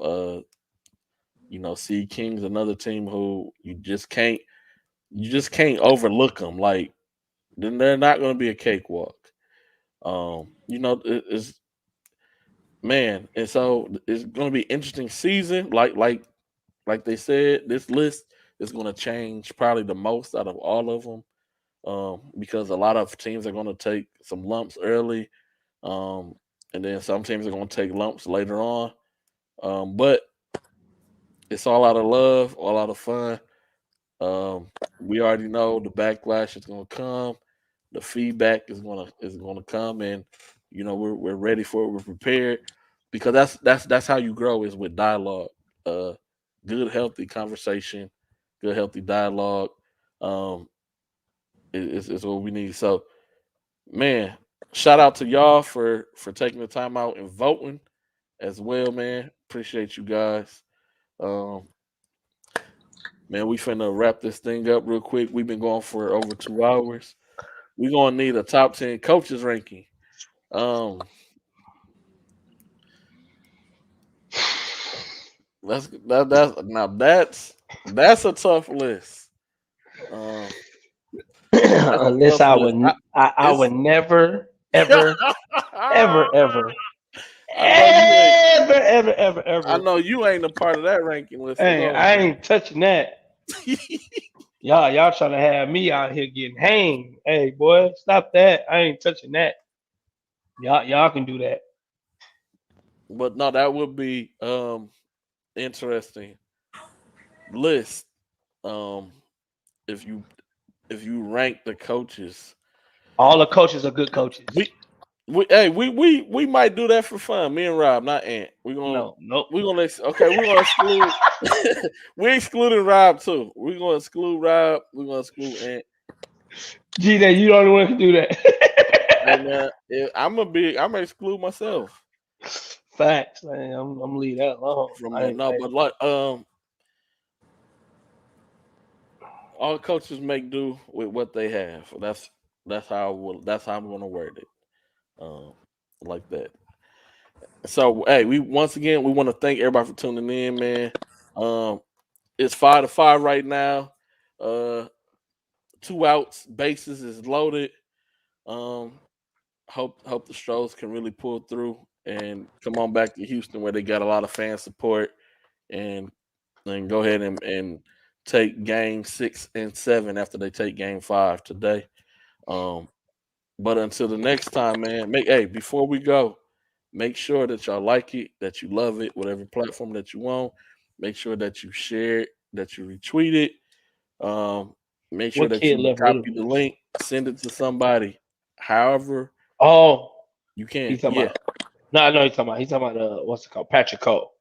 Sea Kings, another team who you just can't overlook them. Like then they're not going to be a cakewalk. It's man, and so it's going to be interesting season. Like they said, this list is going to change probably the most out of all of them, because a lot of teams are going to take some lumps early, um, and then some teams are going to take lumps later on. But it's all out of love, all out of fun. We already know the backlash is going to come, the feedback is gonna come, and we're ready for it. We're prepared because that's how you grow is with dialogue, uh, good healthy conversation, good healthy dialogue. Um, is what we need. So, man, shout out to y'all for taking the time out and voting as well, man. Appreciate you guys. Um, man, we finna wrap this thing up real quick. We've been going for over 2 hours. We're gonna need a top 10 coaches ranking. Um, that's a tough list. Um, that's a Unless tough I list. would, I It's would never, ever, ever, ever, I know you ain't. ever, I ever. know you ain't a part of that ranking list. So Hey, go I ahead. ain't touching that. Y'all trying to have me out here getting hanged. Hey, boy, stop that. I ain't touching that. Y'all can do that. But no, that would be interesting list. Um, if you rank the coaches, All the coaches are good coaches. we might do that for fun. Me and Rob, not Ant. Nope. We're gonna exclude. We excluding Rob too. We're gonna exclude Rob. We're gonna exclude Ant. Gee, that you the only one can do that. Hey man, I'm gonna exclude myself Facts, man. I'm gonna leave that alone. from that. No, but like all coaches make do with what they have. That's how I'm gonna word it. Like that. So hey, we want to thank everybody for tuning in, man. It's 5-5 right now. 2 outs, bases is loaded. Hope the Stros can really pull through and come on back to Houston where they got a lot of fan support and go ahead and take game 6 and 7 after they take game 5 today. But until the next time, man, before we go, make sure that y'all like it, that you love it, whatever platform that you want. Make sure that you share it, that you retweet it. Make sure What that kid you left copy the Woodbridge? link, send it to somebody, however Oh, you can. he's talking Yeah, about. No, I know he's talking about what's it called? Patrick Cole.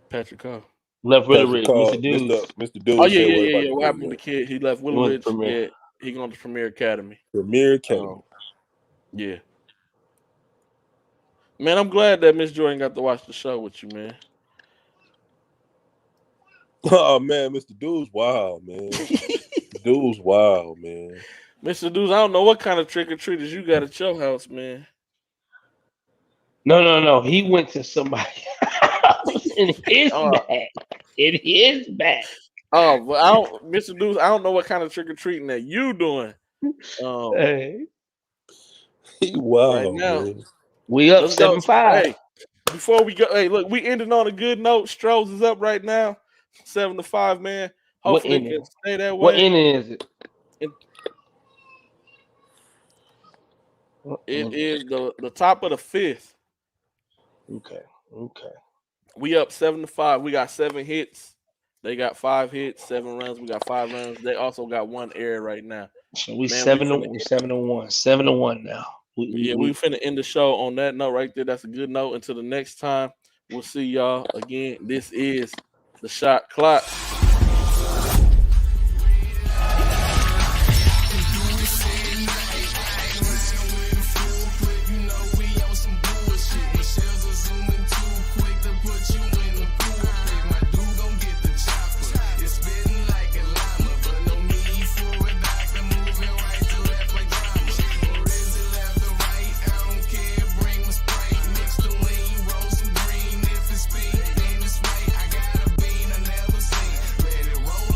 Patrick Cole. Left Patrick Ridge, Mr. Call, Dudes. Mr. Oh Dude yeah, said yeah, what yeah, about yeah. the What kid, happened to man? the kid? He left He went to Willowridge. Premier. Yeah, he going to Premier Academy. Premier Academy. Yeah, man, I'm glad that Miss Jordan got to watch the show with you, man. Oh man, Mr. Dude's wild, man. Dude's wild, man. Mr. Deuce, I don't know what kind of trick or treaters you got at your house, man. No. He went to somebody house in his Uh, bag. In his bag. oh, well, Mr. Deuce, I don't know what kind of trick or treating that you doing. Hey, He Right wild, now, man. we up let's go. 7-5. Hey, before we go, hey, look, we ended on a good note. Strohs is up right now, 7-5, man. What Hopefully, it can inning? stay that What way. inning is it? It is the top of the 5th. Okay. We up 7-5. We got 7 hits. They got 5 hits, 7 runs. We got 5 runs. They also got 1 error right now. So we Man, 7-1. 7-1 now. We finna end the show on that note right there. That's a good note. Until the next time, we'll see y'all again. This is the Shot Clock.